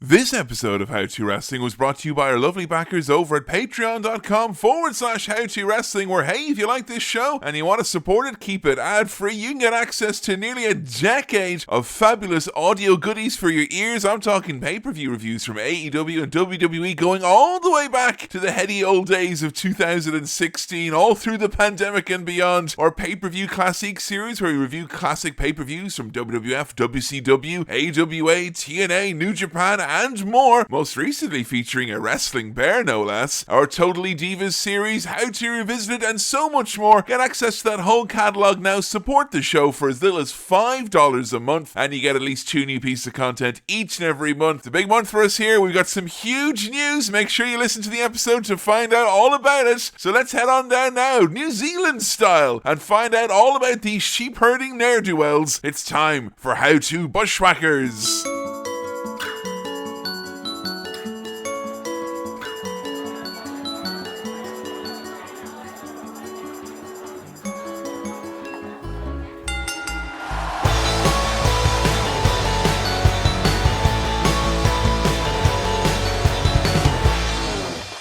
This episode of How To Wrestling was brought to you by our lovely backers over at patreon.com/HowToWrestling, where hey, if you like this show and you want to support it, keep it ad-free, you can get access to nearly a decade of fabulous audio goodies for your ears. I'm talking pay-per-view reviews from AEW and WWE going all the way back to the heady old days of 2016, all through the pandemic and beyond. Our pay-per-view classic series where we review classic pay-per-views from WWF, WCW, AWA, TNA, New Japan, and more, most recently featuring a wrestling bear, no less. Our Totally Divas series, How to Revisit It, and so much more. Get access to that whole catalogue now. Support the show for as little as $5 a month, and you get at least 2 new pieces of content each and every month. The big month for us here, we've got some huge news. Make sure you listen to the episode to find out all about it. So let's head on down now, New Zealand style, and find out all about these sheep-herding ne'er-do-wells. It's time for How To Bushwhackers.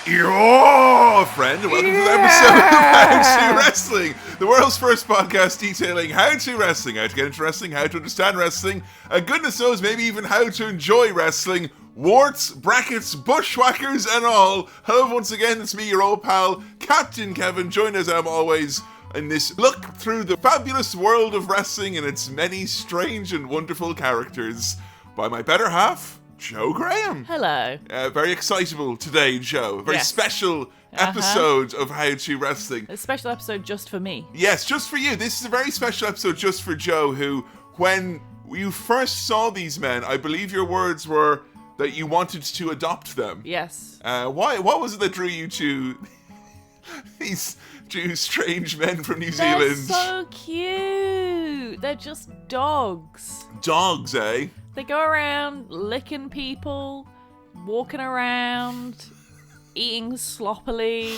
Yo, friend, and welcome to the episode of How To Wrestling, the world's first podcast detailing how to wrestling, how to get into wrestling, how to understand wrestling, and goodness knows, maybe even how to enjoy wrestling, warts, brackets, bushwhackers, and all. Hello once again, it's me, your old pal, Captain Kevin, joined as I'm always in this look through the fabulous world of wrestling and its many strange and wonderful characters by my better half, Joe Graham. Hello. Very excitable today, Joe. Very special episode of How To Wrestling. A special episode just for me. Yes, just for you. This is a very special episode just for Joe, who, when you first saw these men, I believe your words were that you wanted to adopt them. Yes. What was it that drew you to these two strange men from New Zealand? They're so cute. They're just dogs. Dogs, eh? They go around licking people, walking around, eating sloppily,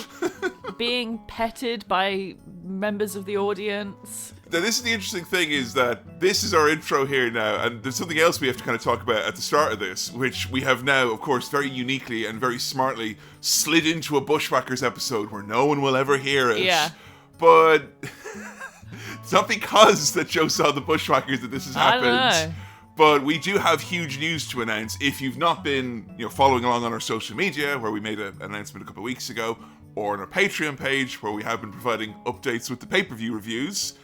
being petted by members of the audience. Now, this is the interesting thing, is that this is our intro here now, and there's something else we have to kind of talk about at the start of this, which we have now, of course, very uniquely and very smartly slid into a Bushwhackers episode where no one will ever hear it. Yeah. But it's not because that Joe saw the Bushwhackers that this has happened. I don't know. But we do have huge news to announce. If you've not been, following along on our social media, where we made an announcement a couple of weeks ago, or on our Patreon page, where we have been providing updates with the pay-per-view reviews,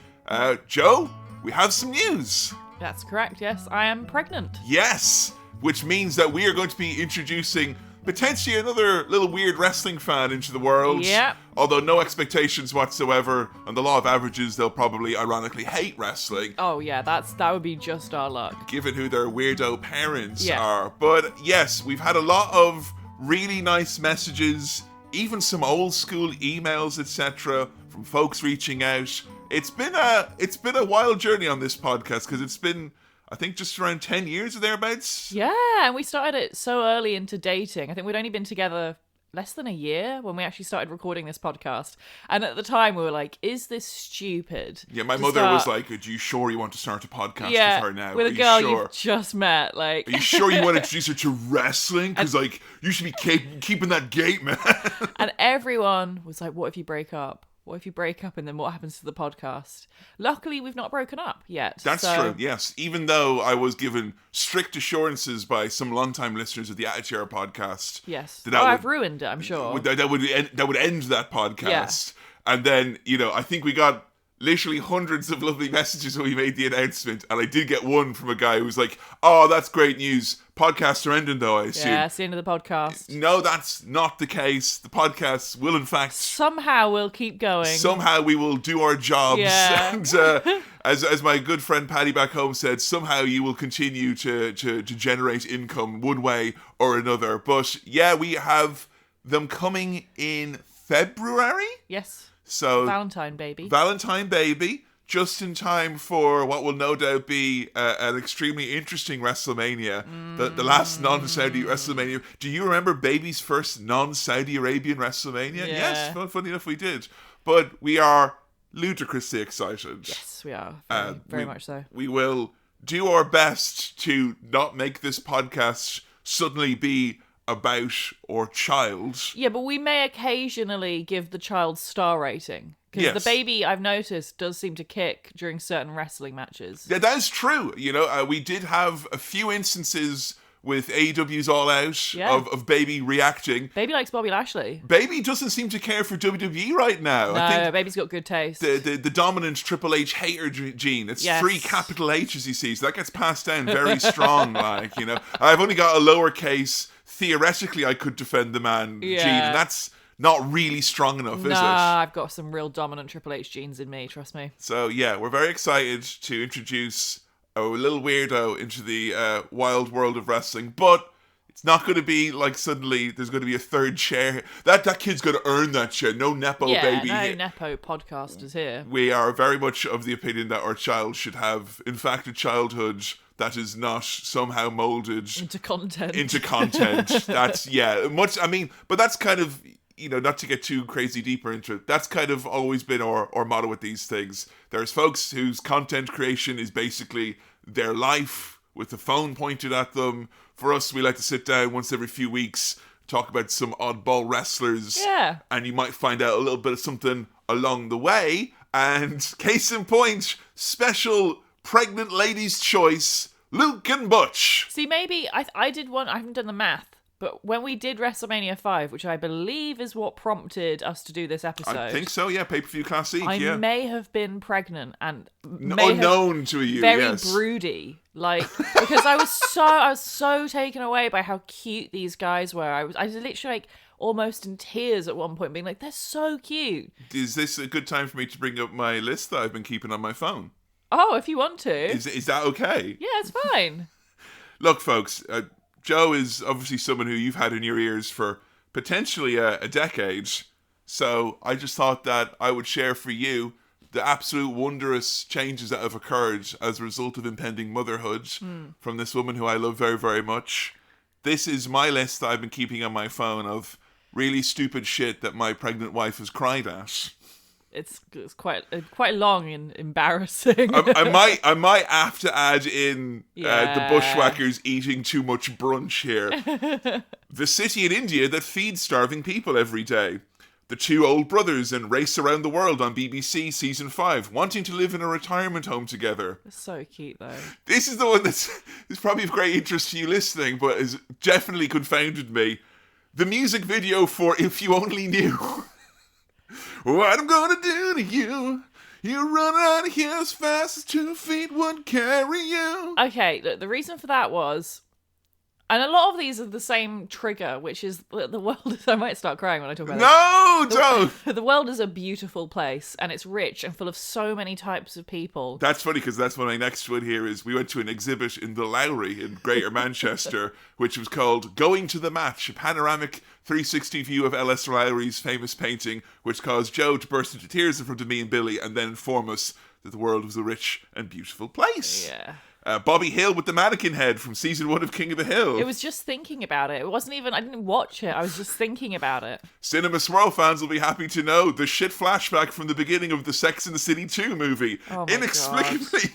Joe, we have some news. That's correct, yes. I am pregnant. Yes, which means that we are going to be introducing potentially another little weird wrestling fan into the world. Yep. Although no expectations whatsoever. On the law of averages, they'll probably ironically hate wrestling. Oh yeah, that would be just our luck. Given who their weirdo parents are. But yes, we've had a lot of really nice messages, even some old school emails, etc., from folks reaching out. It's been a wild journey on this podcast, because it's been, I think, just around 10 years or thereabouts. Yeah, and we started it so early into dating. I think we'd only been together less than a year when we actually started recording this podcast. And at the time, we were like, is this stupid? Yeah, my mother was like, are you sure you want to start a podcast with her now? With a girl you've just met. Like, are you sure you want to introduce her to wrestling? Because, you should be keeping that gate, man. And everyone was like, what if you break up? What if you break up and then what happens to the podcast? Luckily, we've not broken up yet. That's true, yes. Even though I was given strict assurances by some longtime listeners of the Attitude Hour podcast. Yes. I've ruined it, I'm sure. That would end that podcast. Yeah. And then, I think we got literally hundreds of lovely messages when we made the announcement. And I did get one from a guy who was like, oh, that's great news. Podcasts are ending, though, I assume. Yeah, it's the end of the podcast. No, that's not the case. The podcasts will, in fact... Somehow we'll keep going. Somehow we will do our jobs. Yeah. And as my good friend Paddy back home said, somehow you will continue to generate income one way or another. But yeah, we have them coming in February. Yes. So Valentine baby. Just in time for what will no doubt be an extremely interesting WrestleMania, the last non-Saudi WrestleMania. Do you remember Baby's first non-Saudi Arabian WrestleMania? Yeah. Yes, funny enough we did. But we are ludicrously excited. Yes, we are. Very much so. We will do our best to not make this podcast suddenly be about our child. Yeah, but we may occasionally give the child star rating. Because Yes. the baby, I've noticed, does seem to kick during certain wrestling matches. Yeah, that is true. You know, we did have a few instances with AEW's All Out Yeah. of Baby reacting. Baby likes Bobby Lashley. Baby doesn't seem to care for WWE right now. No, I think Baby's got good taste. the dominant Triple H hater gene. It's Yes. 3 capital H's, you see, so that gets passed down very strong. Like, you know, I've only got a lowercase. Theoretically, I could defend the man gene, and that's not really strong enough, is it? I've got some real dominant Triple H genes in me, trust me. So yeah, we're very excited to introduce a little weirdo into the wild world of wrestling, but it's not going to be like suddenly there's going to be a third chair. That kid's going to earn that chair. No Nepo baby. No here. Nepo podcasters here. We are very much of the opinion that our child should have, in fact, a childhood that is not somehow molded Into content. That's, much, I mean, but that's kind of, you know, not to get too crazy deeper into it, that's kind of always been our motto with these things. There's folks whose content creation is basically their life with the phone pointed at them. For us, we like to sit down once every few weeks, talk about some oddball wrestlers. Yeah. And you might find out a little bit of something along the way. And case in point, special pregnant ladies' choice, Luke and Butch. See, maybe I did one. I haven't done the math, but when we did WrestleMania 5, which I believe is what prompted us to do this episode, I think so, yeah. Pay-per-view classic, I may have been pregnant and unknown to you, very yes. broody, like, because I was so taken away by how cute these guys were. I was literally like almost in tears at one point, being like, they're so cute. Is this a good time for me to bring up my list that I've been keeping on my phone? Oh, if you want to. Is that okay? Yeah, it's fine. Look, folks, Joe is obviously someone who you've had in your ears for potentially a decade. So I just thought that I would share for you the absolute wondrous changes that have occurred as a result of impending motherhood from this woman who I love very, very much. This is my list that I've been keeping on my phone of really stupid shit that my pregnant wife has cried at. It's quite long and embarrassing. I might have to add in Yeah. the Bushwhackers eating too much brunch here. The city in India that feeds starving people every day. The 2 old brothers in Race Around the World on BBC Season 5, wanting to live in a retirement home together. It's so cute, though. This is the one that's is probably of great interest to you listening, but has definitely confounded me. The music video for If You Only Knew. What I'm gonna do to you. You run out of here as fast as 2 feet would carry you. Okay, look, the reason for that was, and a lot of these are the same trigger, which is the world is, I might start crying when I talk about No, don't. The world is a beautiful place, and it's rich and full of so many types of people. That's funny because that's what my next one here is. We went to an exhibit in the Lowry in Greater Manchester, which was called Going to the Match, a panoramic 360 view of L.S. Lowry's famous painting, which caused Joe to burst into tears in front of me and Billy and then inform us that the world was a rich and beautiful place. Yeah. Bobby Hill with the mannequin head from season 1 of King of the Hill. It was just thinking about it. It wasn't even, I didn't watch it. I was just thinking about it. Cinema Swirl fans will be happy to know the shit flashback from the beginning of the Sex and the City 2 movie. Oh my Inexplicably.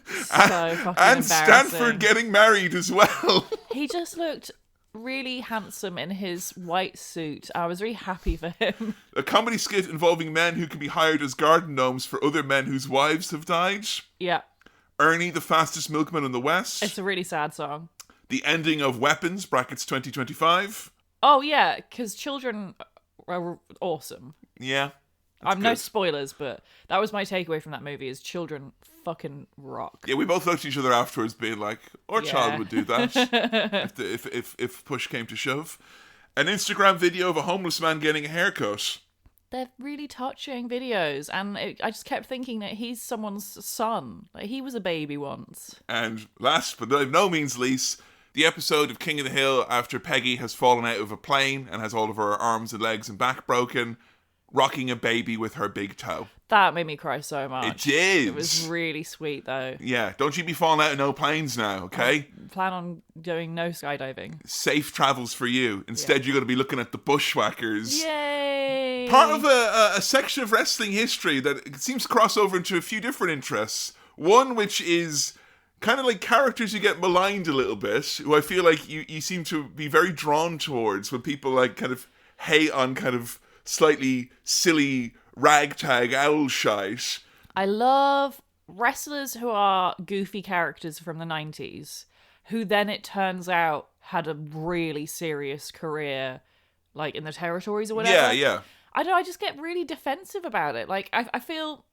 So fucking and embarrassing. Stanford getting married as well. He just looked really handsome in his white suit. I was really happy for him. A comedy skit involving men who can be hired as garden gnomes for other men whose wives have died. Yeah. Ernie, the fastest milkman in the West. It's a really sad song. The ending of Weapons, brackets 2025. Oh, yeah, because children are awesome. Yeah. No spoilers, but that was my takeaway from that movie is children fucking rock. Yeah, we both looked at each other afterwards being like, our child would do that if push came to shove. An Instagram video of a homeless man getting a haircut. They're really touching videos, and I just kept thinking that he's someone's son. Like, he was a baby once. And last but by no means least, the episode of King of the Hill after Peggy has fallen out of a plane and has all of her arms and legs and back broken, rocking a baby with her big toe. That made me cry so much. It did. It was really sweet, though. Yeah, don't you be falling out of no planes now, okay? Plan on doing no skydiving. Safe travels for you. Instead, you're going to be looking at the Bushwhackers. Yay! Part of a section of wrestling history that seems to cross over into a few different interests. One which is kind of like characters who get maligned a little bit, who I feel like you seem to be very drawn towards when people like kind of hate on kind of slightly silly ragtag owl shite. I love wrestlers who are goofy characters from the 90s, who then it turns out had a really serious career, like in the territories or whatever. Yeah. I don't know, I just get really defensive about it. Like, I feel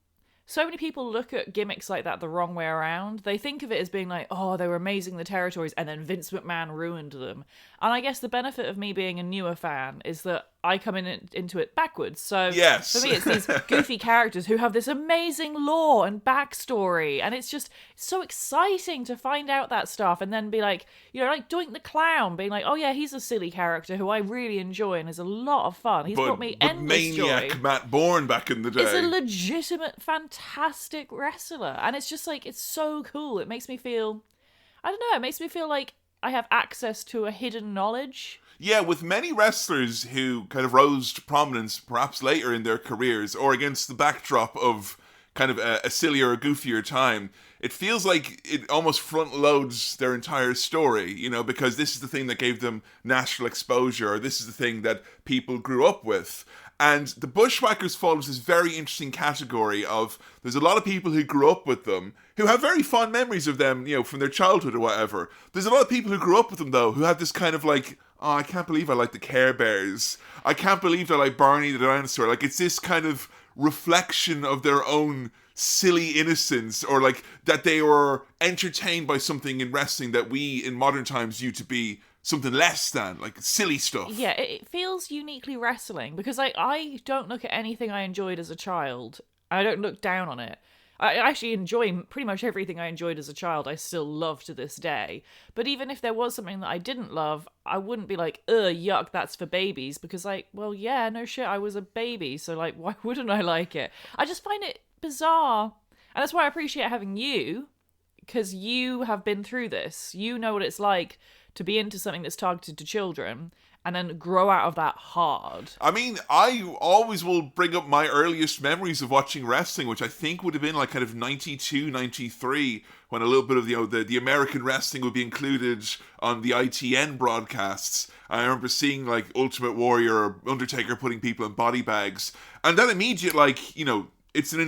so many people look at gimmicks like that the wrong way around. They think of it as being like, oh, they were amazing in the territories, and then Vince McMahon ruined them. And I guess the benefit of me being a newer fan is that I come into it backwards. So Yes. for me, it's these goofy characters who have this amazing lore and backstory, and it's just so exciting to find out that stuff and then be like, you know, like Doink the Clown being like, oh yeah, he's a silly character who I really enjoy and is a lot of fun. He's brought me endless Maniac joy. Matt Bourne back in the day. It's a legitimate, fantastic wrestler, and it's just like, it's so cool. It makes me feel, I don't know, it makes me feel like I have access to a hidden knowledge. Yeah, with many wrestlers who kind of rose to prominence perhaps later in their careers or against the backdrop of kind of a sillier or goofier time, it feels like it almost front loads their entire story, you know, because this is the thing that gave them national exposure, or this is the thing that people grew up with. And the Bushwhackers fall into this very interesting category of, there's a lot of people who grew up with them, who have very fond memories of them, you know, from their childhood or whatever. There's a lot of people who grew up with them, though, who have this kind of like, oh, I can't believe I like the Care Bears. I can't believe I like Barney the dinosaur. Like, it's this kind of reflection of their own silly innocence, or like that they were entertained by something in wrestling that we in modern times view to be something less than, like silly stuff. Yeah, it feels uniquely wrestling because I don't look at anything I enjoyed as a child. I don't look down on it. I actually enjoy pretty much everything I enjoyed as a child. I still love to this day. But even if there was something that I didn't love, I wouldn't be like, ugh, yuck, that's for babies. Because like, well, yeah, no shit, I was a baby. So like, why wouldn't I like it? I just find it bizarre. And that's why I appreciate having you. Because you have been through this. You know what it's like to be into something that's targeted to children and then grow out of that hard. I mean, I always will bring up my earliest memories of watching wrestling, which I think would have been like kind of 92, 93, when a little bit of the American wrestling would be included on the ITN broadcasts. I remember seeing like Ultimate Warrior or Undertaker putting people in body bags. And that immediate, like, you know, it's an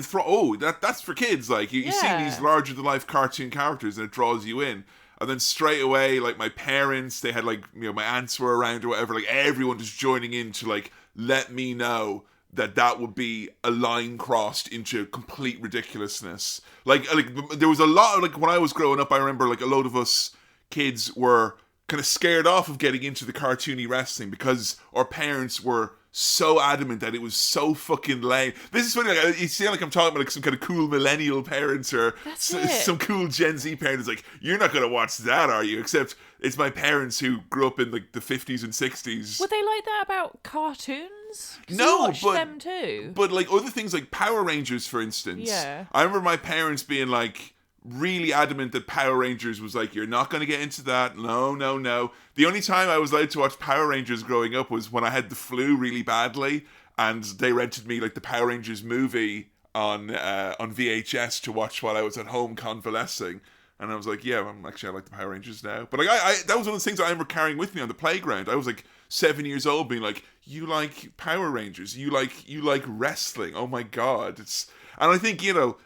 that's for kids. Like, you see these larger-than-life cartoon characters and it draws you in. And then straight away, like, my parents, they had, like, you know, my aunts were around or whatever. Like, everyone just joining in to, like, let me know that would be a line crossed into complete ridiculousness. Like, there was a lot of, like, when I was growing up, I remember, like, a load of us kids were kind of scared off of getting into the cartoony wrestling because our parents were so adamant that it was so fucking lame. This is funny, like, you sound like I'm talking about like some kind of cool millennial parents or some cool Gen Z parents. Like, you're not going to watch that, are you? Except it's my parents who grew up in like the 50s and 60s. Were they like that about cartoons? No, but them too. But like other things like Power Rangers, for instance. Yeah. I remember my parents being like really adamant that Power Rangers was like, you're not going to get into that. No. The only time I was allowed to watch Power Rangers growing up was when I had the flu really badly, and they rented me like the Power Rangers movie on VHS to watch while I was at home convalescing. And I was like, yeah, I like the Power Rangers now. But like, I that was one of the things I remember carrying with me on the playground. I was like 7 years old, being like, you like Power Rangers, you like wrestling. Oh my god, and I think, you know,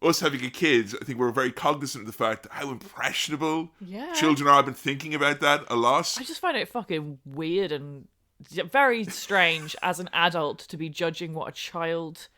us having a kid, I think we're very cognizant of the fact how impressionable children are. I've been thinking about that a lot. I just find it fucking weird and very strange as an adult to be judging what a child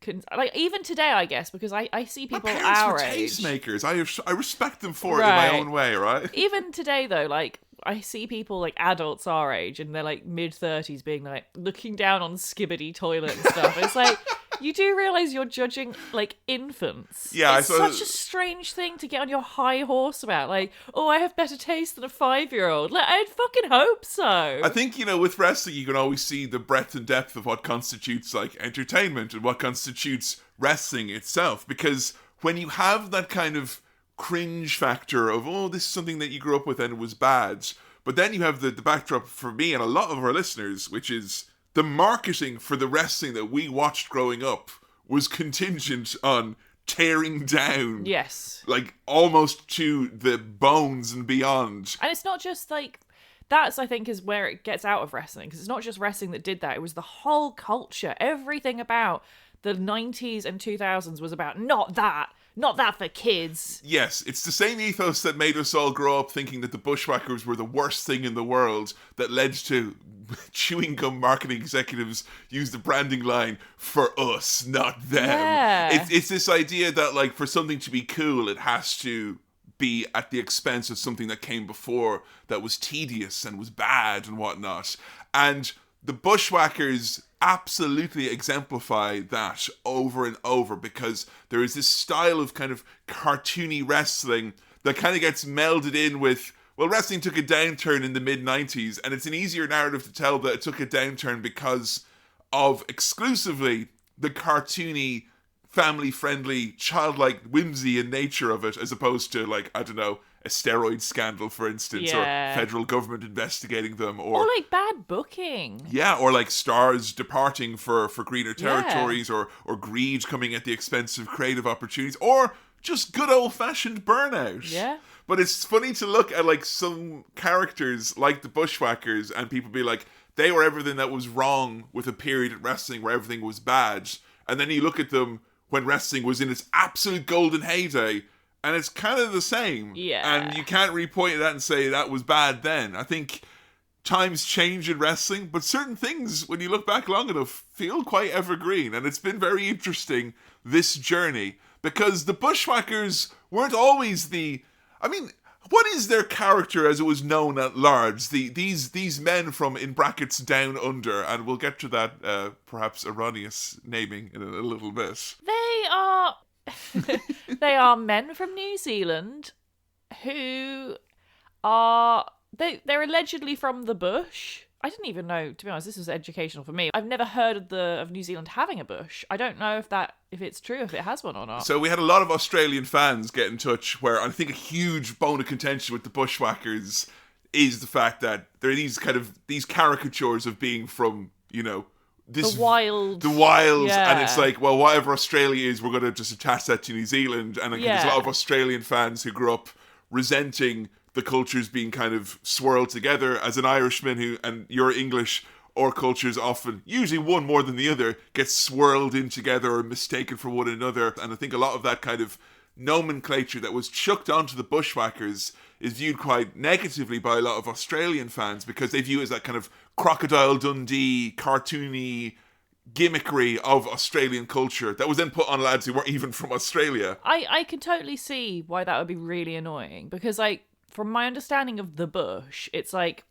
can, like, even today, I guess, because I see people my parents our were age. tastemakers. I respect them for it in my own way, right? Even today, though, like, I see people, like, adults our age, and they're, like, mid-30s being, like, looking down on Skibbity toilet and stuff. It's like, you do realise you're judging, like, infants. Yeah, it's such a strange thing to get on your high horse about. Like, oh, I have better taste than a 5-year-old. Like, I'd fucking hope so. I think, you know, with wrestling, you can always see the breadth and depth of what constitutes, like, entertainment and what constitutes wrestling itself. Because when you have that kind of cringe factor of, oh, this is something that you grew up with and it was bad, but then you have the backdrop for me and a lot of our listeners, which is the marketing for the wrestling that we watched growing up was contingent on tearing down. Yes. Like, almost to the bones and beyond. And it's not just like... That's, I think, is where it gets out of wrestling. Because it's not just wrestling that did that. It was the whole culture. Everything about the 90s and 2000s was about not that for kids. Yes, it's the same ethos that made us all grow up thinking that the Bushwhackers were the worst thing in the world, that led to chewing gum marketing executives use the branding line, for us, not them. Yeah. It's this idea that, like, for something to be cool, it has to be at the expense of something that came before that was tedious and was bad and whatnot. And the Bushwhackers absolutely exemplify that over and over, because there is this style of kind of cartoony wrestling that kind of gets melded in with, well, wrestling took a downturn in the mid-90s, and it's an easier narrative to tell that it took a downturn because of exclusively the cartoony, family-friendly, childlike whimsy and nature of it, as opposed to, like, I don't know, a steroid scandal, for instance, or federal government investigating them, or like bad booking. Yeah, or like stars departing for greener territories, or greed coming at the expense of creative opportunities, or just good old-fashioned burnout. Yeah. But it's funny to look at, like, some characters like the Bushwhackers and people be like, they were everything that was wrong with a period in wrestling where everything was bad. And then you look at them when wrestling was in its absolute golden heyday, and it's kind of the same. Yeah. And you can't really point at that and say that was bad then. I think times change in wrestling, but certain things, when you look back long enough, feel quite evergreen. And it's been very interesting, this journey, because the Bushwhackers weren't always the... I mean, what is their character as it was known at large? These men from, in brackets, down under, and we'll get to that perhaps erroneous naming in a little bit. They are... they are men from New Zealand who are... They're allegedly from the bush. I didn't even know, to be honest, this was educational for me. I've never heard of New Zealand having a bush. I don't know if it's true, if it has one or not. So we had a lot of Australian fans get in touch, where I think a huge bone of contention with the Bushwhackers is the fact that there are these caricatures of being from, you know, the wilds, yeah. And it's like, well, whatever Australia is, we're going to just attach that to New Zealand. And I think there's a lot of Australian fans who grew up resenting the cultures being kind of swirled together. As an Irishman and you're English, our cultures often, usually one more than the other, gets swirled in together or mistaken for one another. And I think a lot of that kind of nomenclature that was chucked onto the Bushwhackers is viewed quite negatively by a lot of Australian fans, because they view it as that kind of Crocodile Dundee, cartoony gimmickry of Australian culture that was then put on lads who weren't even from Australia. I can totally see why that would be really annoying, because, like, from my understanding of the bush, it's like,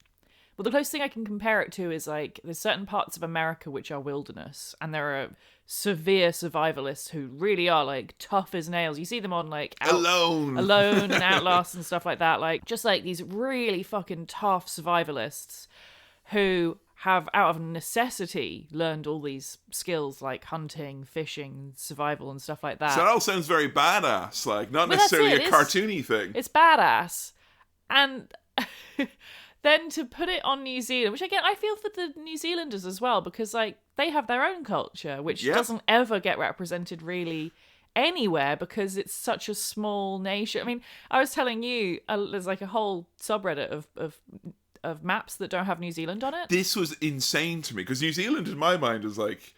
well, the closest thing I can compare it to is, like, there's certain parts of America which are wilderness, and there are severe survivalists who really are, like, tough as nails. You see them on, like, Alone and Outlast and stuff like that. Like, just, like, these really fucking tough survivalists who have, out of necessity, learned all these skills like hunting, fishing, survival, and stuff like that. So that all sounds very badass, like, not necessarily a cartoony thing. It's badass. And then to put it on New Zealand, which, again, I feel for the New Zealanders as well, because, like, they have their own culture, which doesn't ever get represented really anywhere, because it's such a small nation. I mean, I was telling you, there's, like, a whole subreddit of maps that don't have New Zealand on it. This was insane to me, because New Zealand, in my mind, is like,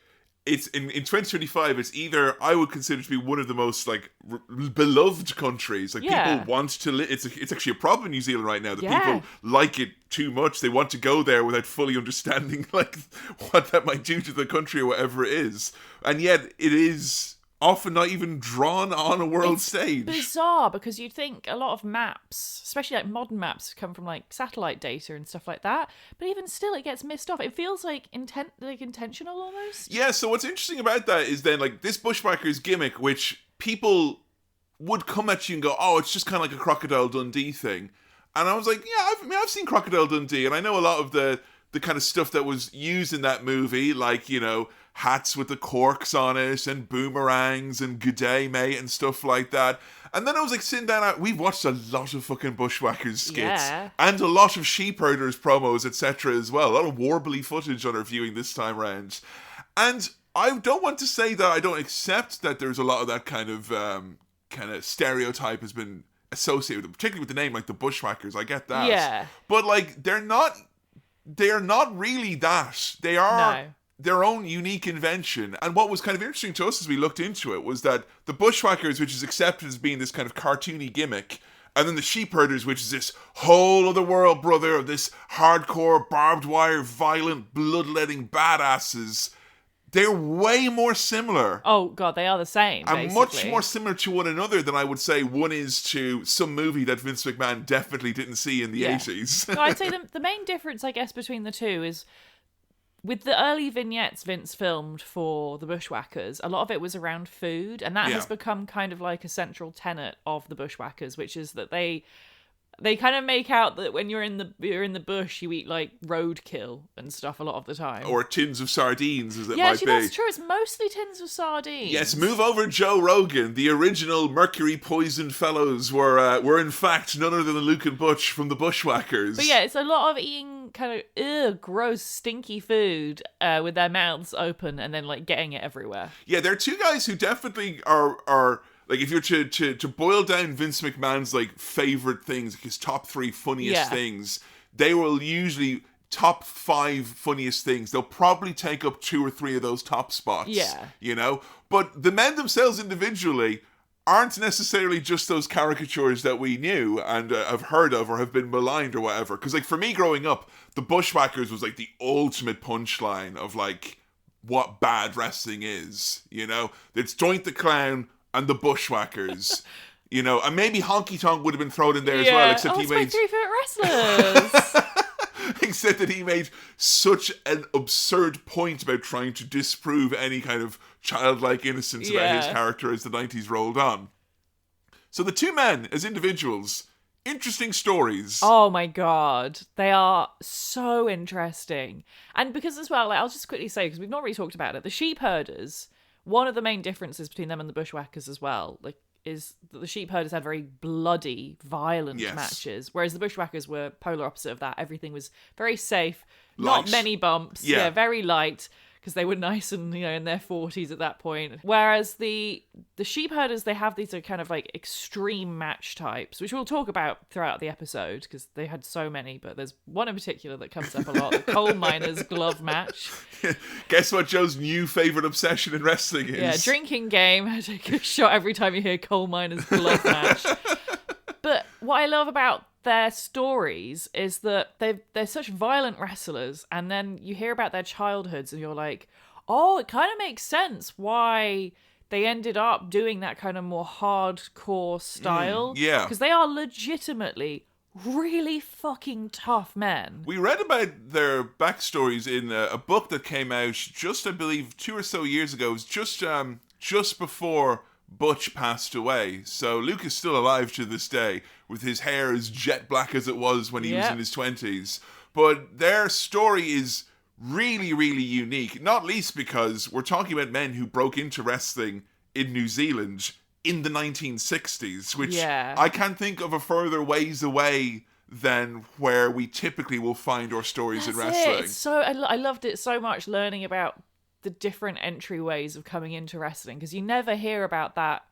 it's in 2025, it's either, I would consider to be one of the most, like, beloved countries. Like, people want to live. It's actually a problem in New Zealand right now that people like it too much. They want to go there without fully understanding, like, what that might do to the country or whatever it is. And yet it is often not even drawn on a world stage. Bizarre, because you'd think a lot of maps, especially like modern maps, come from like satellite data and stuff like that, but even still it gets missed off. It feels like intentional almost. Yeah, so what's interesting about that is then, like, this Bushwhackers gimmick, which people would come at you and go, oh, it's just kind of like a Crocodile Dundee thing. And I was like, yeah, I've seen Crocodile Dundee, and I know a lot of the kind of stuff that was used in that movie, like, you know, hats with the corks on it and boomerangs and good day mate and stuff like that. And then I was like sitting down, we've watched a lot of fucking Bushwhackers skits and a lot of sheepherders promos, etc. as well. A lot of warbly footage on our viewing this time round. And I don't want to say that I don't accept that there's a lot of that kind of stereotype has been associated with them, particularly with the name, like the Bushwhackers. I get that. Yeah. But, like, they are not really that. They are No. their own unique invention. And what was kind of interesting to us as we looked into it was that the Bushwhackers, which is accepted as being this kind of cartoony gimmick, and then the sheepherders, which is this whole other world, brother, of this hardcore, barbed wire, violent, bloodletting badasses, they're way more similar. Oh, God, they are the same, and much more similar to one another than I would say one is to some movie that Vince McMahon definitely didn't see in the 80s. No, I'd say the main difference, I guess, between the two is with the early vignettes Vince filmed for the Bushwhackers, a lot of it was around food, and that has become kind of like a central tenet of the Bushwhackers, which is that they kind of make out that when you're in the bush, you eat like roadkill and stuff a lot of the time, or tins of sardines, as it yeah, might actually, be. that's true. It's mostly tins of sardines. Yes, move over, Joe Rogan. The original mercury poisoned fellows were in fact none other than Luke and Butch from the Bushwhackers. But yeah, it's a lot of eating kind of gross, stinky food with their mouths open and then like getting it everywhere. Yeah, there are two guys who definitely are like, if you're to boil down Vince McMahon's like favorite things, like his top 3 funniest things, they will usually top 5 funniest things. They'll probably take up 2 or 3 of those top spots. Yeah, you know. But the men themselves individually aren't necessarily just those caricatures that we knew and have heard of or have been maligned or whatever. Because like for me growing up, the Bushwhackers was like the ultimate punchline of like what bad wrestling is. You know, it's Joint the Clown and the Bushwhackers, you know, and maybe Honky Tonk would have been thrown in there as well, except he made... my 3 favorite wrestlers. Except that he made such an absurd point about trying to disprove any kind of childlike innocence about his character as the 90s rolled on. So the two men, as individuals, interesting stories. Oh my God. They are so interesting. And because as well, like, I'll just quickly say, because we've not really talked about it, the sheepherders... One of the main differences between them and the Bushwhackers as well, like, is that the sheepherders had very bloody, violent matches, whereas the Bushwhackers were polar opposite of that. Everything was very safe, not many bumps, very light, because they were nice and, you know, in their 40s at that point. Whereas the sheepherders, they have these kind of like extreme match types, which we'll talk about throughout the episode because they had so many, but there's one in particular that comes up a lot, the coal miners glove match. Guess what Joe's new favourite obsession in wrestling is? Yeah, drinking game. I take a shot every time you hear coal miners glove match. But what I love about their stories is that they're such violent wrestlers, and then you hear about their childhoods and you're like, oh, it kind of makes sense why they ended up doing that kind of more hardcore style. Yeah. Because they are legitimately really fucking tough men. We read about their backstories in a book that came out just, I believe, 2 or so years ago. It was just before Butch passed away. So Luke is still alive to this day, with his hair as jet black as it was when he was in his 20s. But their story is really, really unique, not least because we're talking about men who broke into wrestling in New Zealand in the 1960s, which I can't think of a further ways away than where we typically will find our stories in wrestling. So I loved it so much, learning about the different entryways of coming into wrestling, because you never hear about that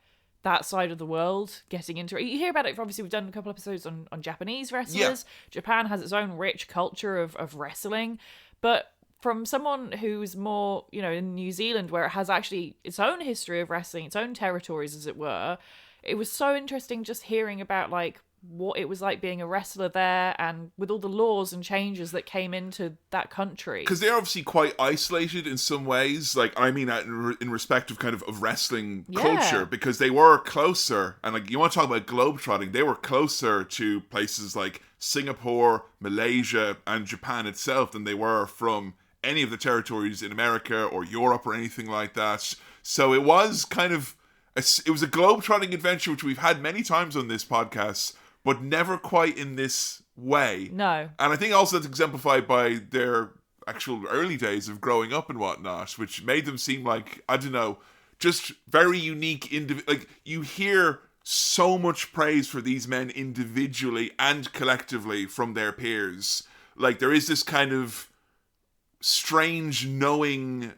side of the world getting into it. You hear about it, obviously we've done a couple episodes on Japanese wrestlers. Japan has its own rich culture of wrestling, but from someone who's more, you know, in New Zealand, where it has actually its own history of wrestling, its own territories as it were, it was so interesting just hearing about like what it was like being a wrestler there, and with all the laws and changes that came into that country. Because they're obviously quite isolated in some ways. Like, I mean that in respect of kind of wrestling culture, because they were closer. And like, you want to talk about globetrotting, they were closer to places like Singapore, Malaysia, and Japan itself than they were from any of the territories in America or Europe or anything like that. So it was kind of it was a globetrotting adventure, which we've had many times on this podcast, but never quite in this way. No. And I think also that's exemplified by their actual early days of growing up and whatnot, which made them seem like, I don't know, just very unique. Like, you hear so much praise for these men individually and collectively from their peers. Like, there is this kind of strange knowing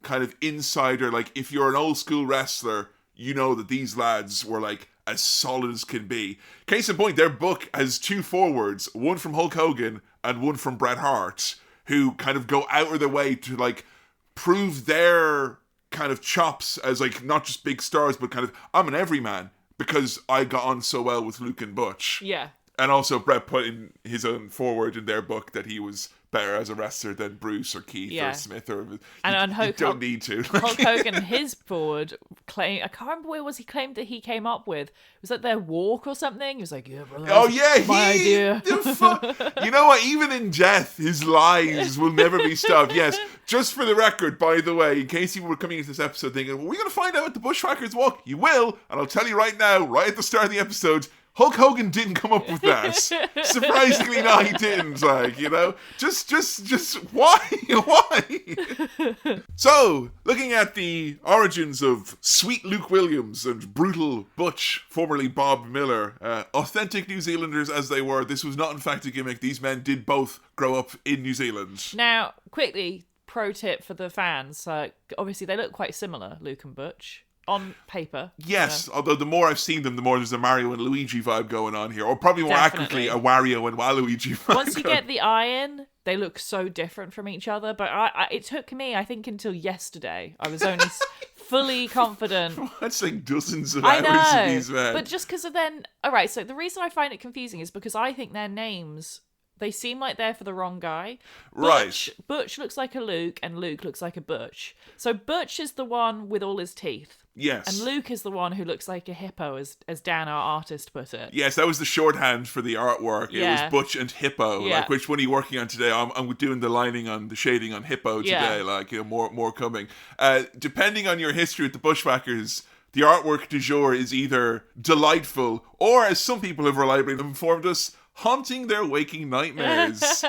kind of insider, like if you're an old school wrestler, you know that these lads were like as solid as can be. Case in point, their book has 2 forewords, one from Hulk Hogan and one from Bret Hart, who kind of go out of their way to like prove their kind of chops as like not just big stars, but kind of I'm an everyman because I got on so well with Luke and Butch. Yeah. And also Bret put in his own foreword in their book that he was better as a wrestler than Bruce or Keith or Smith or you don't need to. Hulk Hogan, his forward claim, I can't remember where was he claimed that he came up with. Was that their walk or something? He was like, yeah, brother. Oh yeah, my idea. You know what? Even in death, his lies will never be stopped. Yes, just for the record, by the way, in case you were coming into this episode thinking, well, we're going to find out what the Bushwhackers walk. You will, and I'll tell you right now, right at the start of the episode, Hulk Hogan didn't come up with that. Surprisingly, no, he didn't. Like, you know, just why? Why? So, looking at the origins of sweet Luke Williams and brutal Butch, formerly Bob Miller, authentic New Zealanders as they were, this was not in fact a gimmick. These men did both grow up in New Zealand. Now, quickly, pro tip for the fans. Obviously, they look quite similar, Luke and Butch. On paper. Yes, although the more I've seen them, the more there's a Mario and Luigi vibe going on here. Or probably more accurately, a Wario and Waluigi vibe. Once you get the eye in, they look so different from each other. But it took me, I think, until yesterday. I was only fully confident. That's like dozens of hours of these men. But just because of then... Alright, so the reason I find it confusing is because I think their names... They seem like they're for the wrong guy. Right. Butch looks like a Luke, and Luke looks like a Butch. So Butch is the one with all his teeth. Yes. And Luke is the one who looks like a hippo, as Dan, our artist, put it. Yes, that was the shorthand for the artwork. Yeah. It was Butch and Hippo. Yeah. Like, which one are you working on today? I'm doing the lining on the shading on Hippo today. Like, you know, more coming. Depending on your history with the Bushwhackers, the artwork du jour is either delightful or, as some people have reliably informed us, haunting their waking nightmares.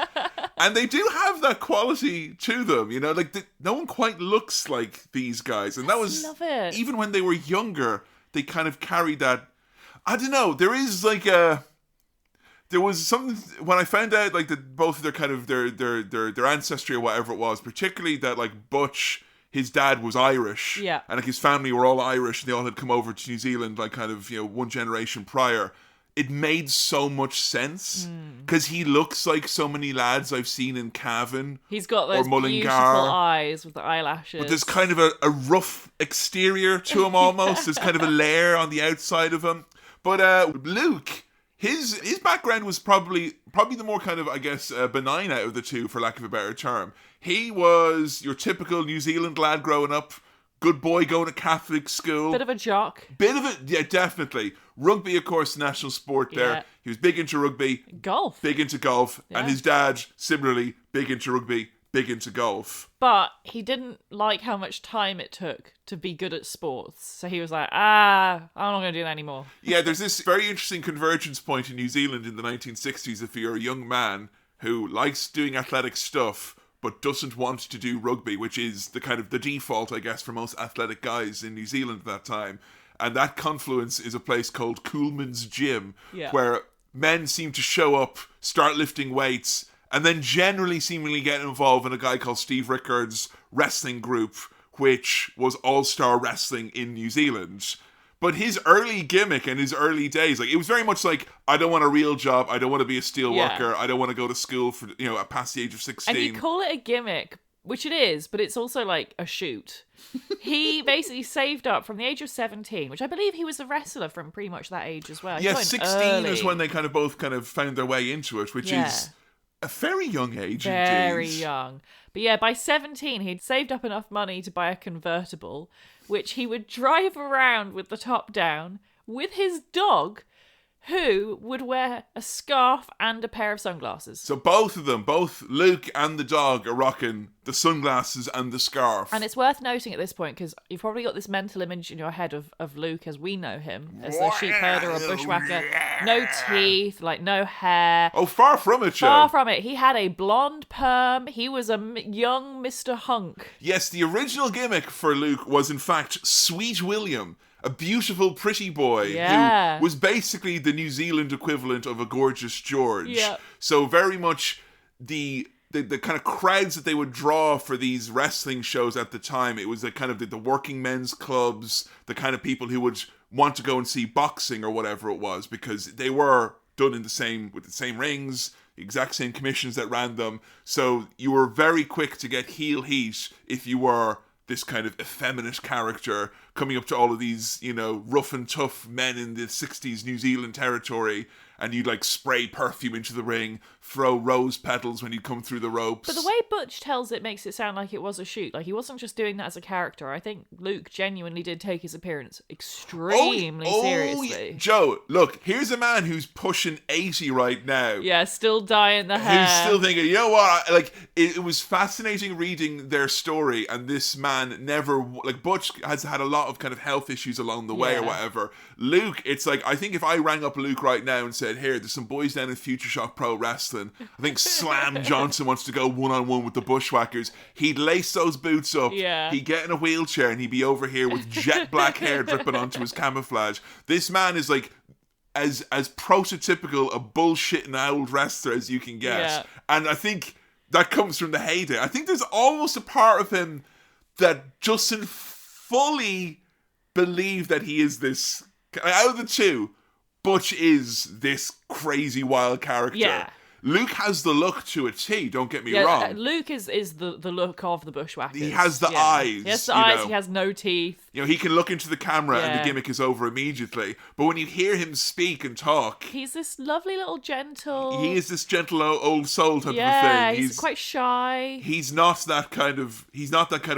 And they do have that quality to them, you know, like no one quite looks like these guys. And that was, love it. Even when they were younger, they kind of carried that. I don't know, there was something, when I found out like that both of their kind of their ancestry or whatever it was, particularly that like Butch, his dad was Irish. Yeah. And like his family were all Irish, and they all had come over to New Zealand like kind of, you know, one generation prior. It made so much sense because he looks like so many lads I've seen in Cavan. He's got those beautiful eyes with the eyelashes. But there's kind of a rough exterior to him almost. There's kind of a layer on the outside of him. But Luke, his background was probably the more kind of, I guess, benign out of the two, for lack of a better term. He was your typical New Zealand lad growing up. Good boy going to Catholic school. Bit of a jock. Yeah, definitely. Rugby, of course, national sport there. Yeah. He was big into rugby. Golf. Big into golf. Yeah. And his dad, similarly, big into rugby, big into golf. But he didn't like how much time it took to be good at sports. So he was like, I'm not going to do that anymore. Yeah, there's this very interesting convergence point in New Zealand in the 1960s if you're a young man who likes doing athletic stuff but doesn't want to do rugby, which is the kind of the default, I guess, for most athletic guys in New Zealand at that time. And that confluence is a place called Coolman's Gym, where men seem to show up, start lifting weights, and then generally seemingly get involved in a guy called Steve Rickard's wrestling group, which was all-star wrestling in New Zealand. But his early gimmick and his early days, like, it was very much like, I don't want a real job, I don't want to be a steel worker, I don't want to go to school for, you know, past the age of 16. And you call it a gimmick, which it is, but it's also like a shoot. He basically saved up from the age of 17, which I believe he was a wrestler from pretty much that age as well. Yeah, 16 is when they kind of both kind of found their way into it, which is a very young age indeed. Very young. But yeah, by 17, he'd saved up enough money to buy a convertible, which he would drive around with the top down with his dog, who would wear a scarf and a pair of sunglasses. So both of them, both Luke and the dog, are rocking the sunglasses and the scarf. And it's worth noting at this point, because you've probably got this mental image in your head of Luke as we know him, as the sheepherder or bushwhacker. No teeth, like no hair. Oh, far from it, Joe. Far from it. He had a blonde perm. He was a young Mr. Hunk. Yes, the original gimmick for Luke was in fact Sweet William, a beautiful, pretty boy who was basically the New Zealand equivalent of a gorgeous George. Yeah. So very much the the kind of crowds that they would draw for these wrestling shows at the time, it was the kind of the working men's clubs, the kind of people who would want to go and see boxing or whatever it was, because they were done with the same rings, the exact same commissions that ran them. So you were very quick to get heel heat if you were this kind of effeminate character coming up to all of these, rough and tough men in the 60s New Zealand territory, and you'd like spray perfume into the ring, throw rose petals when you'd come through the ropes. But the way Butch tells it makes it sound like it was a shoot. Like, he wasn't just doing that as a character. I think Luke genuinely did take his appearance extremely seriously. Joe, look, here's a man who's pushing 80 right now. Yeah, still dyeing the hair. Who's still thinking, you know what? Like, it was fascinating reading their story, and this man never, like, Butch has had a lot of kind of health issues along the way or whatever. Luke, it's like, I think if I rang up Luke right now and said, here, there's some boys down in Future Shock Pro Wrestling, I think Slam Johnson wants to go one-on-one with the Bushwhackers, he'd lace those boots up, he'd get in a wheelchair, and he'd be over here with jet black hair dripping onto his camouflage. This man is like as prototypical a bullshitting old wrestler as you can get. Yeah. And I think that comes from the heyday. I think there's almost a part of him that Justin fully believed that he is this, out of the two, Butch is this crazy wild character. Yeah. Luke has the look to a T, don't get me wrong. Luke is the look of the Bushwhackers. He has the eyes. He has the eyes, he has no teeth. He can look into the camera and the gimmick is over immediately. But when you hear him speak and talk, he's this lovely little gentle... He is this gentle old soul type of a thing. Yeah, he's quite shy. He's not that kind of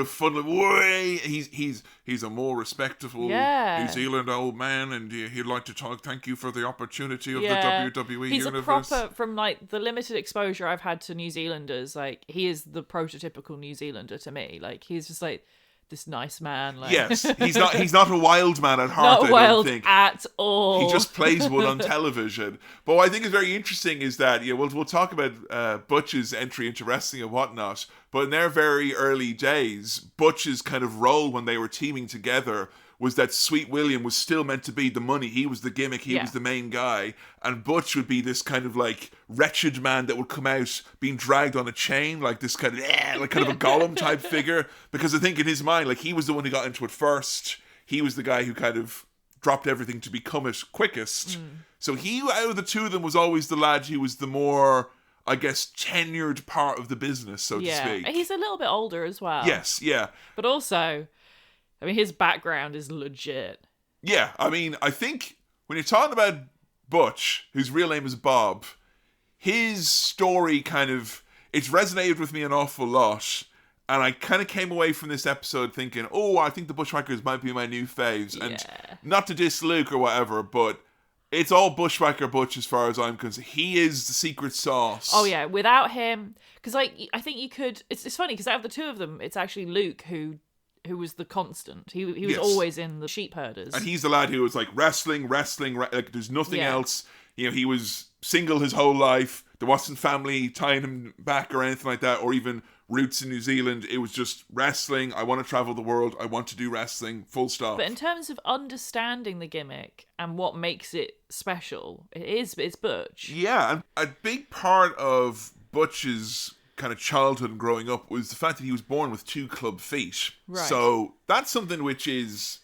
fun, like, way. He's a more respectable New Zealand old man, and he'd like to thank you for the opportunity of the WWE he's universe. He's a proper, from like the limited exposure I've had to New Zealanders, like, he is the prototypical New Zealander to me. Like, he's just like this nice man. Like. Yes, he's not a wild man at heart. Not wild at all. He just plays one on television. But what I think is very interesting is that we'll talk about Butch's entry into wrestling and whatnot. But in their very early days, Butch's kind of role when they were teaming together was that Sweet William was still meant to be the money. He was the gimmick. He was the main guy. And Butch would be this kind of like wretched man that would come out being dragged on a chain, like this kind of a Gollum type figure. Because I think in his mind, like, he was the one who got into it first. He was the guy who kind of dropped everything to become it quickest. So he, out of the two of them, was always the lad who was the more, I guess, tenured part of the business, so to speak. He's a little bit older as well. Yes, yeah. But also, I mean, his background is legit. Yeah, I mean, I think when you're talking about Butch, whose real name is Bob, his story it's resonated with me an awful lot. And I kind of came away from this episode thinking, I think the Bushwhackers might be my new faves. Yeah. And not to diss Luke or whatever, but it's all Bushwhacker Butch as far as I'm concerned. He is the secret sauce. Oh, yeah. Without him... Because, like, I think you could... It's funny, because out of the two of them, it's actually Luke who was the constant. He was always in the sheepherders. And he's the lad who was like wrestling, like there's nothing else. He was single his whole life. There wasn't family tying him back or anything like that, or even roots in New Zealand. It was just wrestling. I want to travel the world. I want to do wrestling. Full stop. But in terms of understanding the gimmick and what makes it special, it's Butch. Yeah, and a big part of Butch's kind of childhood and growing up was the fact that he was born with 2 club feet. Right. So that's something which is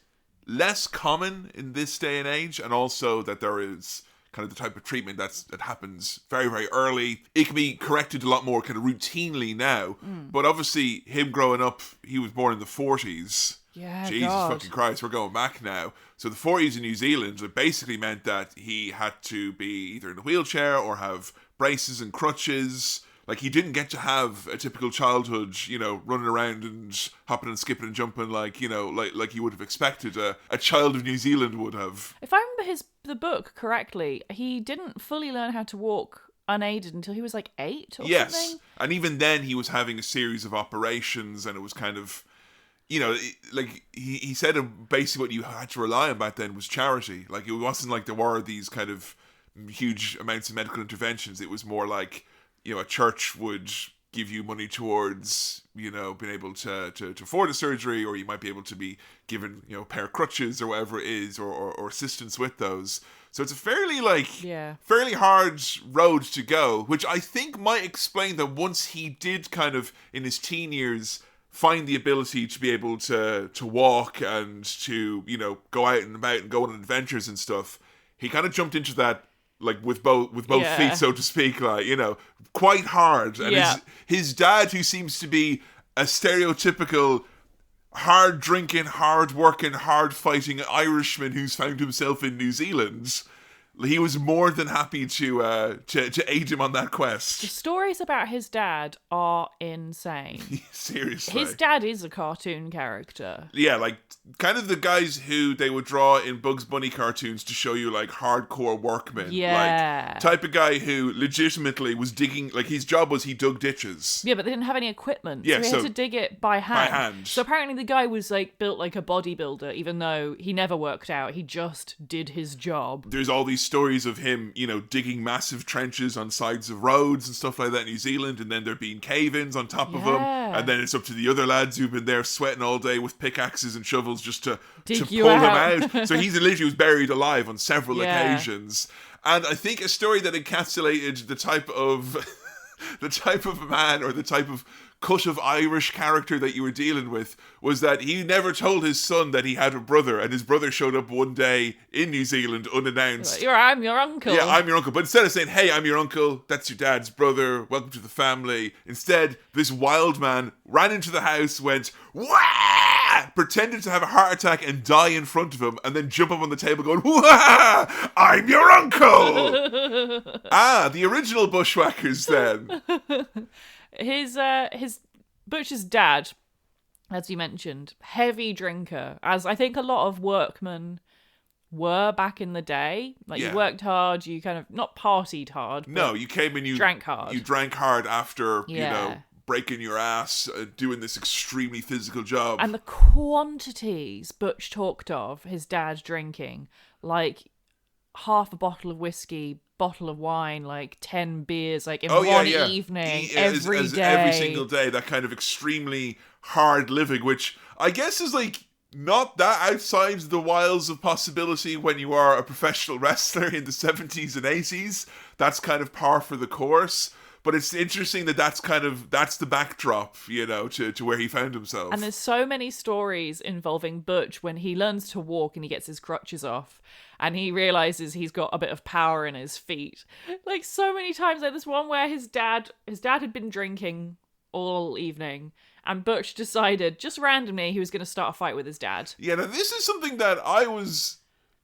less common in this day and age, and also that there is kind of the type of treatment that happens very, very early. It can be corrected a lot more kind of routinely now. But obviously, him growing up, he was born in the 40s. Yeah, Jesus God. fucking Christ, we're going back now. So the 40s in New Zealand, it basically meant that he had to be either in a wheelchair or have braces and crutches. Like, he didn't get to have a typical childhood, running around and hopping and skipping and jumping like you would have expected a child of New Zealand would have. If I remember the book correctly, he didn't fully learn how to walk unaided until he was like 8 or something. Yes, and even then he was having a series of operations, and it was kind of, like he said basically what you had to rely on back then was charity. Like, it wasn't like there were these kind of huge amounts of medical interventions. It was more like, a church would give you money towards, being able to afford a surgery, or you might be able to be given, a pair of crutches or whatever it is, or assistance with those. So it's a fairly hard road to go, which I think might explain that once he did kind of, in his teen years, find the ability to be able to walk and to, go out and about and go on adventures and stuff, he kind of jumped into that, like, with both feet, so to speak, like, quite hard. And his dad, who seems to be a stereotypical hard drinking, hard working, hard fighting Irishman who's found himself in New Zealand, he was more than happy to aid him on that quest. The stories about his dad are insane. Seriously. His dad is a cartoon character. Yeah, like, kind of the guys who they would draw in Bugs Bunny cartoons to show you, like, hardcore workmen. Yeah. Like, type of guy who legitimately was digging, like, his job was he dug ditches. Yeah, but they didn't have any equipment. Yeah, so he had to dig it by hand. So apparently the guy was, like, built like a bodybuilder, even though he never worked out. He just did his job. There's all these stories of him, digging massive trenches on sides of roads and stuff like that in New Zealand, and then there being cave-ins on top of them, and then it's up to the other lads who've been there sweating all day with pickaxes and shovels just to pull them out. So he's literally was buried alive on several occasions. And I think a story that encapsulated the type of man, or the type of cut of Irish character that you were dealing with, was that he never told his son that he had a brother, and his brother showed up one day in New Zealand unannounced. I'm your uncle. Yeah, I'm your uncle. But instead of saying, hey, I'm your uncle, that's your dad's brother, welcome to the family, instead, this wild man ran into the house, went, wah! Pretended to have a heart attack and die in front of him, and then jump up on the table going, wah! I'm your uncle! The original Bushwhackers then. His Butch's dad, as you mentioned, heavy drinker, as I think a lot of workmen were back in the day. Like, you worked hard, you kind of, not partied hard, but no, you came and you drank hard. You drank hard after, breaking your ass, doing this extremely physical job. And the quantities Butch talked of his dad drinking, like half a bottle of whiskey, bottle of wine, like 10 beers, like in one evening, every day. Every single day, that kind of extremely hard living, which I guess is like not that outside the wilds of possibility when you are a professional wrestler in the 70s and 80s. That's kind of par for the course. But it's interesting that that's the backdrop, to where he found himself. And there's so many stories involving Butch when he learns to walk and he gets his crutches off and he realizes he's got a bit of power in his feet. Like, so many times, like this one where his dad had been drinking all evening, and Butch decided, just randomly, he was going to start a fight with his dad. Yeah, now this is something that I was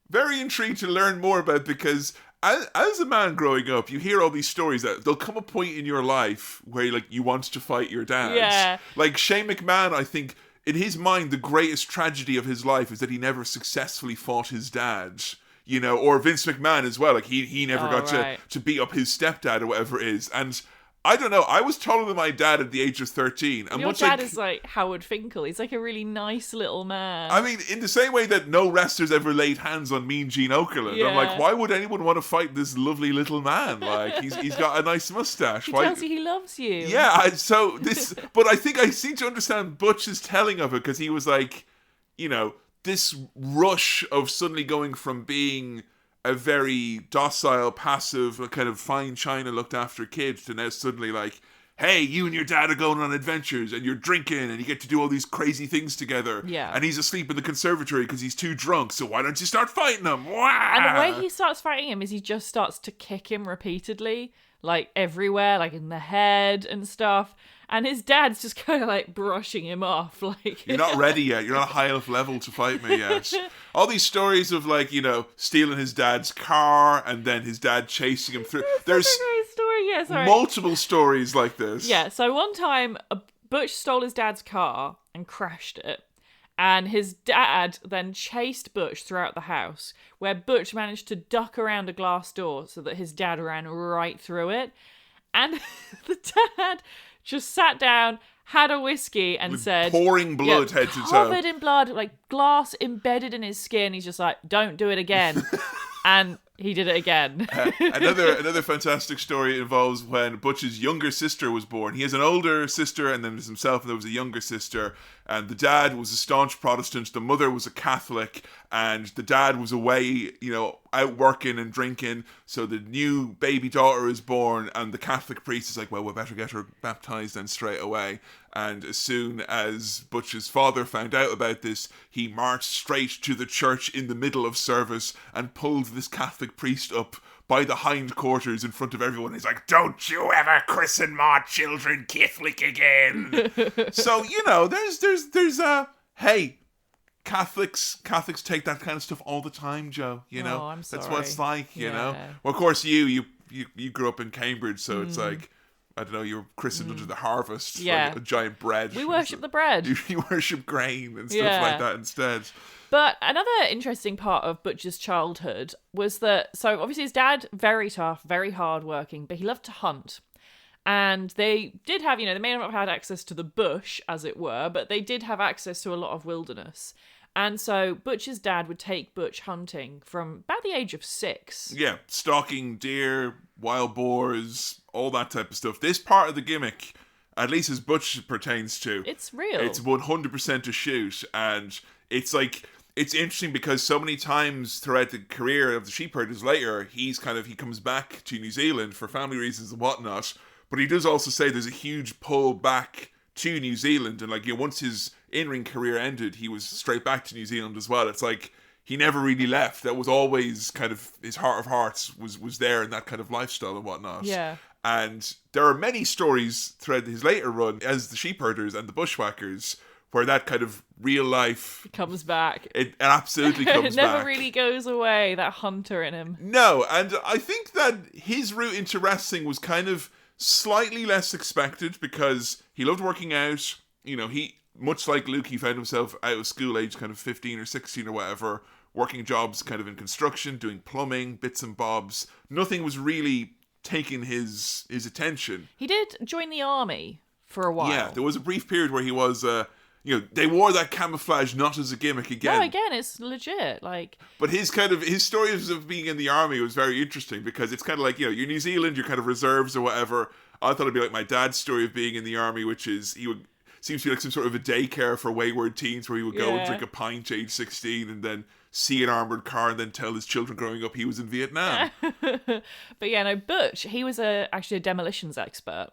very intrigued to learn more about, because as a man growing up, you hear all these stories that there'll come a point in your life where you want to fight your dad. Yeah. Like Shane McMahon, I think, in his mind, the greatest tragedy of his life is that he never successfully fought his dad. Or Vince McMahon as well. Like, he never got to beat up his stepdad or whatever it is. And I don't know, I was taller than my dad at the age of 13. And your dad is like Howard Finkel. He's like a really nice little man. I mean, in the same way that no wrestlers ever laid hands on Mean Gene Okerlund. Yeah. I'm like, why would anyone want to fight this lovely little man? Like, he's got a nice mustache. He tells you he loves you. Yeah, but I think I seem to understand Butch's telling of it, because he was like, this rush of suddenly going from being a very docile, passive, kind of fine china looked after kid to now suddenly like, hey, you and your dad are going on adventures and you're drinking and you get to do all these crazy things together. Yeah. And he's asleep in the conservatory because he's too drunk, so why don't you start fighting him? Wah! And the way he starts fighting him is he just starts to kick him repeatedly, like everywhere, like in the head and stuff. And his dad's just kind of like brushing him off. Like, you're not ready yet. You're not high enough level to fight me yet. All these stories of like, stealing his dad's car and then his dad chasing him through. There's a story. Yeah, sorry. Multiple stories like this. Yeah. So one time, Butch stole his dad's car and crashed it. And his dad then chased Butch throughout the house, where Butch managed to duck around a glass door so that his dad ran right through it. And the dad just sat down, had a whiskey, and said, pouring blood head to toe, covered in blood, like glass embedded in his skin. He's just like, don't do it again. And he did it again. Another fantastic story involves when Butch's younger sister was born. He has an older sister, and then there's himself, and there was a younger sister. And the dad was a staunch Protestant, the mother was a Catholic, and the dad was away, out working and drinking. So the new baby daughter is born, and the Catholic priest is like, well, we better get her baptized then straight away. And as soon as Butch's father found out about this, he marched straight to the church in the middle of service and pulled this Catholic priest up by the hindquarters in front of everyone. He's like, don't you ever christen my children Catholic again. So, there's hey, Catholics take that kind of stuff all the time, Joe. Oh, I'm sorry. That's what it's like, you know. Well, of course, you grew up in Cambridge, so it's like, I don't know, you were christened under the harvest, like a giant bread. We worship the bread. You worship grain and stuff like that instead. But another interesting part of Butch's childhood was that, so obviously his dad, very tough, very hardworking, but he loved to hunt. And they did have, they may not have had access to the bush, as it were, but they did have access to a lot of wilderness. And so Butch's dad would take Butch hunting from about the age of 6. Yeah, stalking deer, wild boars, all that type of stuff. This part of the gimmick, at least as Butch pertains to, it's real. It's 100% a shoot. And it's like, it's interesting because so many times throughout the career of the sheepherders later, he comes back to New Zealand for family reasons and whatnot. But he does also say there's a huge pull back to New Zealand. And once his in-ring career ended, he was straight back to New Zealand as well. It's like he never really left. That was always kind of his heart of hearts was there in that kind of lifestyle and whatnot. Yeah. And there are many stories throughout his later run as the sheepherders and the Bushwhackers where that kind of real life comes back. It absolutely comes back. It never really goes away, that hunter in him. No, and I think that his route into wrestling was kind of slightly less expected because he loved working out. He, much like Luke, he found himself out of school age, kind of 15 or 16 or whatever, working jobs kind of in construction, doing plumbing, bits and bobs. Nothing was really taking his attention. He did join the army for a while. Yeah, there was a brief period where he was, they wore that camouflage not as a gimmick again. No, again, it's legit. But his stories of being in the army was very interesting because it's kind of like, you're New Zealand, you're kind of reserves or whatever. I thought it'd be like my dad's story of being in the army, which is seems to be like some sort of a daycare for wayward teens where he would go and drink a pint age 16 and then see an armoured car and then tell his children growing up he was in Vietnam. But Butch, he was actually a demolitions expert.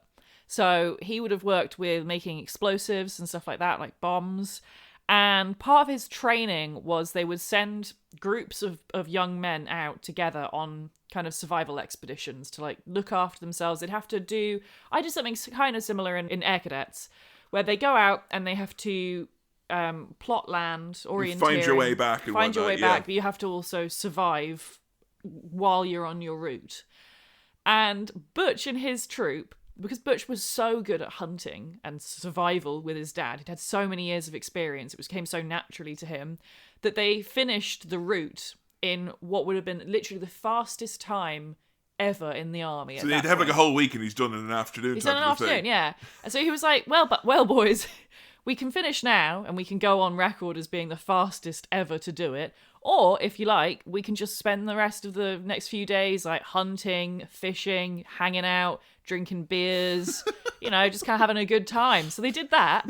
So he would have worked with making explosives and stuff like that, like bombs. And part of his training was they would send groups of young men out together on kind of survival expeditions to look after themselves. They'd have to I did something kind of similar in Air Cadets, where they go out and they have to plot land, orienteering. Find your way back. But you have to also survive while you're on your route. And Butch and his troop, because Butch was so good at hunting and survival with his dad, he'd had so many years of experience, it came so naturally to him, that they finished the route in what would have been literally the fastest time ever in the army. So they'd have a whole week and he's done in an afternoon. He's done in an afternoon, yeah. And so he was like, well, boys, we can finish now and we can go on record as being the fastest ever to do it. Or, if you like, we can just spend the rest of the next few days hunting, fishing, hanging out, drinking beers, just kind of having a good time. So they did that.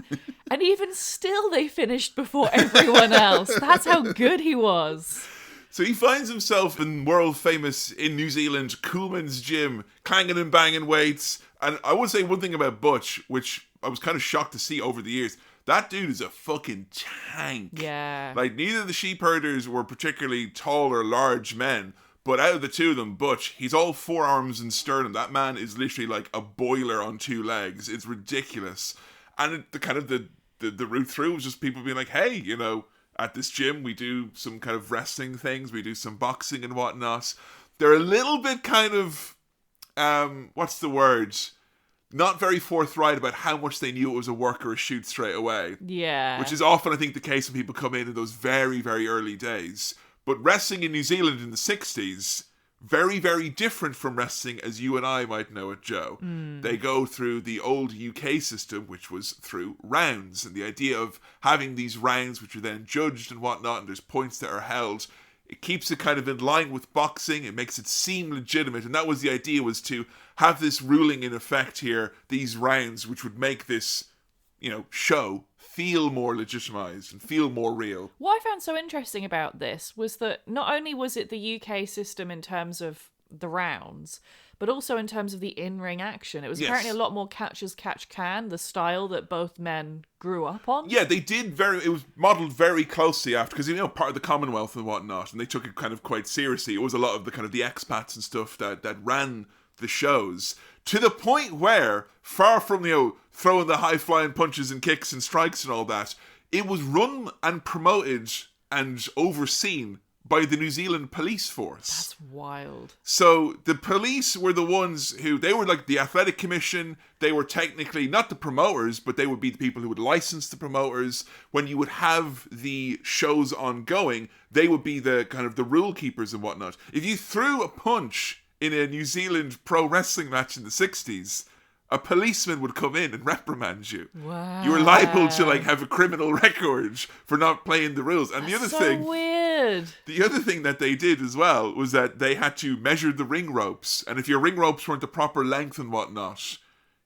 And even still, they finished before everyone else. That's how good he was. So he finds himself in world famous in New Zealand Coolman's gym, clanging and banging weights. And I would say one thing about Butch, which I was kind of shocked to see over the years. That dude is a fucking tank. Yeah. Neither of the sheepherders were particularly tall or large men, but out of the two of them, Butch, he's all forearms and sternum. That man is literally like a boiler on 2 legs. It's ridiculous. And the route through was just people being like, hey, at this gym, we do some kind of wrestling things. We do some boxing and whatnot. They're a little bit kind of, what's the word? Not very forthright about how much they knew it was a work or a shoot straight away. Yeah. Which is often, I think, the case when people come in those very, very early days. But wrestling in New Zealand in the 60s, very, very different from wrestling as you and I might know it, Joe. They go through the old UK system, which was through rounds. And the idea of having these rounds, which are then judged and whatnot, and there's points that are held, It keeps it kind of in line with boxing. It makes it seem legitimate. And that was the idea, was to have this ruling in effect here, these rounds, which would make this, show feel more legitimized and feel more real. What I found so interesting about this was that not only was it the UK system in terms of the rounds, but also in terms of the in-ring action. It was apparently a lot more catch as catch can, the style that both men grew up on. Yeah, they did it was modelled very closely after, because, part of the Commonwealth and whatnot, and they took it kind of quite seriously. It was a lot of the kind of the expats and stuff that ran the shows, to the point where, far from, throwing the high-flying punches and kicks and strikes and all that, it was run and promoted and overseen by the New Zealand police force. That's wild. So the police were the ones they were like the athletic commission. They were technically not the promoters, but they would be the people who would license the promoters. When you would have the shows ongoing, they would be the kind of the rule keepers and whatnot. If you threw a punch in a New Zealand pro wrestling match in the 60s, a policeman would come in and reprimand you. Wow. You were liable to have a criminal record for not playing the rules. And That's so weird. The other thing that they did as well was that they had to measure the ring ropes, and if your ring ropes weren't the proper length and whatnot,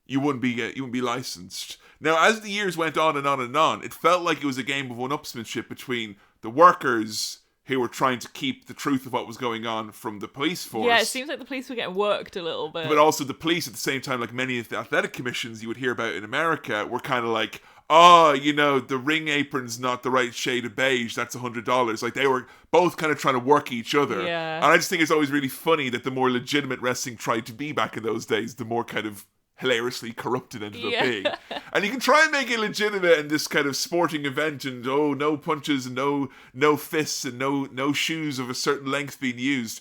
you wouldn't be licensed. Now, as the years went on and on and on, it felt like it was a game of one-upsmanship between the workers who were trying to keep the truth of what was going on from the police force. Yeah, it seems like the police were getting worked a little bit. But also the police, at the same time, like many of the athletic commissions you would hear about in America, were kind of like, the ring apron's not the right shade of beige, that's $100. Like, they were both kind of trying to work each other. Yeah. And I just think it's always really funny that the more legitimate wrestling tried to be back in those days, the more kind of hilariously corrupted ended up being. And you can try and make it legitimate in this kind of sporting event, and no punches and no fists and no shoes of a certain length being used.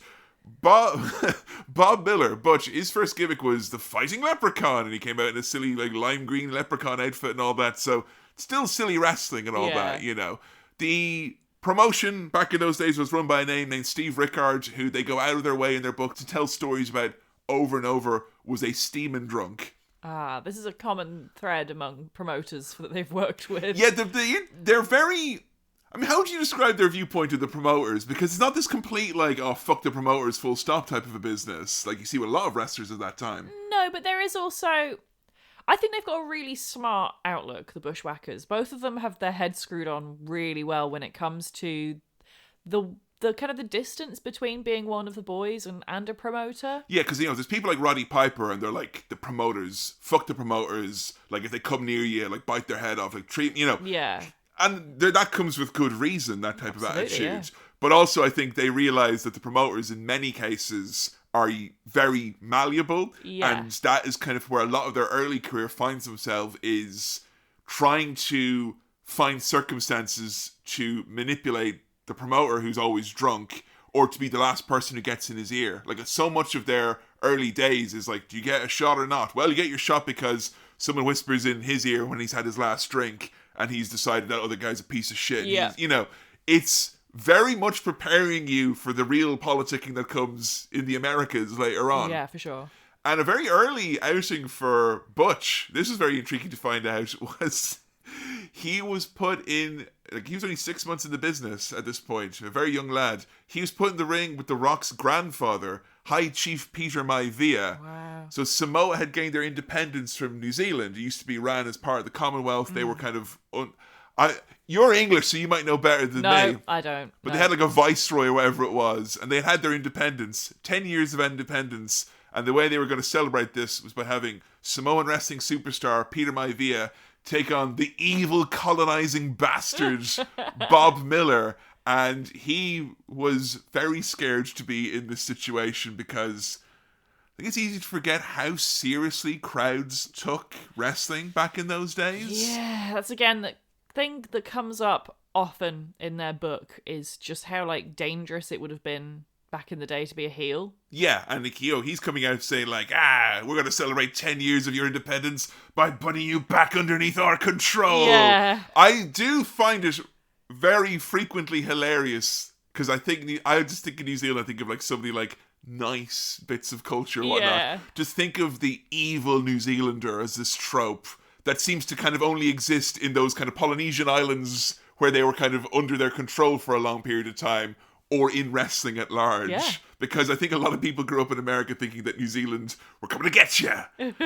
Bob Miller, Butch, his first gimmick was the Fighting Leprechaun, and he came out in a silly lime green leprechaun outfit and all that. So still silly wrestling and all that, The promotion back in those days was run by a name named Steve Rickard, who they go out of their way in their book to tell stories about over and over, was a steaming drunk. This is a common thread among promoters that they've worked with. Yeah, they're very... I mean, how would you describe their viewpoint of the promoters? Because it's not this complete, fuck the promoters, full stop type of a business, like you see with a lot of wrestlers at that time. No, but there is also... I think they've got a really smart outlook, the Bushwhackers. Both of them have their heads screwed on really well when it comes to the kind of the distance between being one of the boys and a promoter. Yeah, because, there's people like Roddy Piper, and they're like, the promoters, fuck the promoters. Like, if they come near you, bite their head off, treat, Yeah. And that comes with good reason, that type Absolutely, of attitude. yeah. But also, I think they realize that the promoters, in many cases, are very malleable. Yeah. And that is kind of where a lot of their early career finds themselves, is trying to find circumstances to manipulate the promoter who's always drunk, or to be the last person who gets in his ear. So much of their early days is do you get a shot or not? Well, you get your shot because someone whispers in his ear when he's had his last drink, and he's decided that other guy's a piece of shit. Yeah. It's very much preparing you for the real politicking that comes in the Americas later on. Yeah, for sure. And a very early outing for Butch, this is very intriguing to find out, was he was put in... he was only 6 months in the business at this point, a very young lad. He was put in the ring with The Rock's grandfather, High Chief Peter Maivia. Wow. So Samoa had gained their independence from New Zealand. It used to be ran as part of the Commonwealth. They were kind of... you're English, so you might know better than me. No, I don't. But they had a viceroy or whatever it was, and they had their independence, 10 years of independence, and the way they were going to celebrate this was by having Samoan wrestling superstar Peter Maivia take on the evil colonizing bastard Bob Miller, and he was very scared to be in this situation because I think it's easy to forget how seriously crowds took wrestling back in those days. Yeah, that's again the thing that comes up often in their book, is just how dangerous it would have been back in the day to be a heel. Yeah, and he's coming out saying we're going to celebrate 10 years of your independence by putting you back underneath our control. Yeah. I do find it very frequently hilarious, because I just think in New Zealand, I think of somebody nice bits of culture and whatnot. Yeah. Just think of the evil New Zealander as this trope that seems to kind of only exist in those kind of Polynesian islands where they were kind of under their control for a long period of time, or in wrestling at large. Yeah. Because I think a lot of people grew up in America thinking that New Zealand were coming to get you.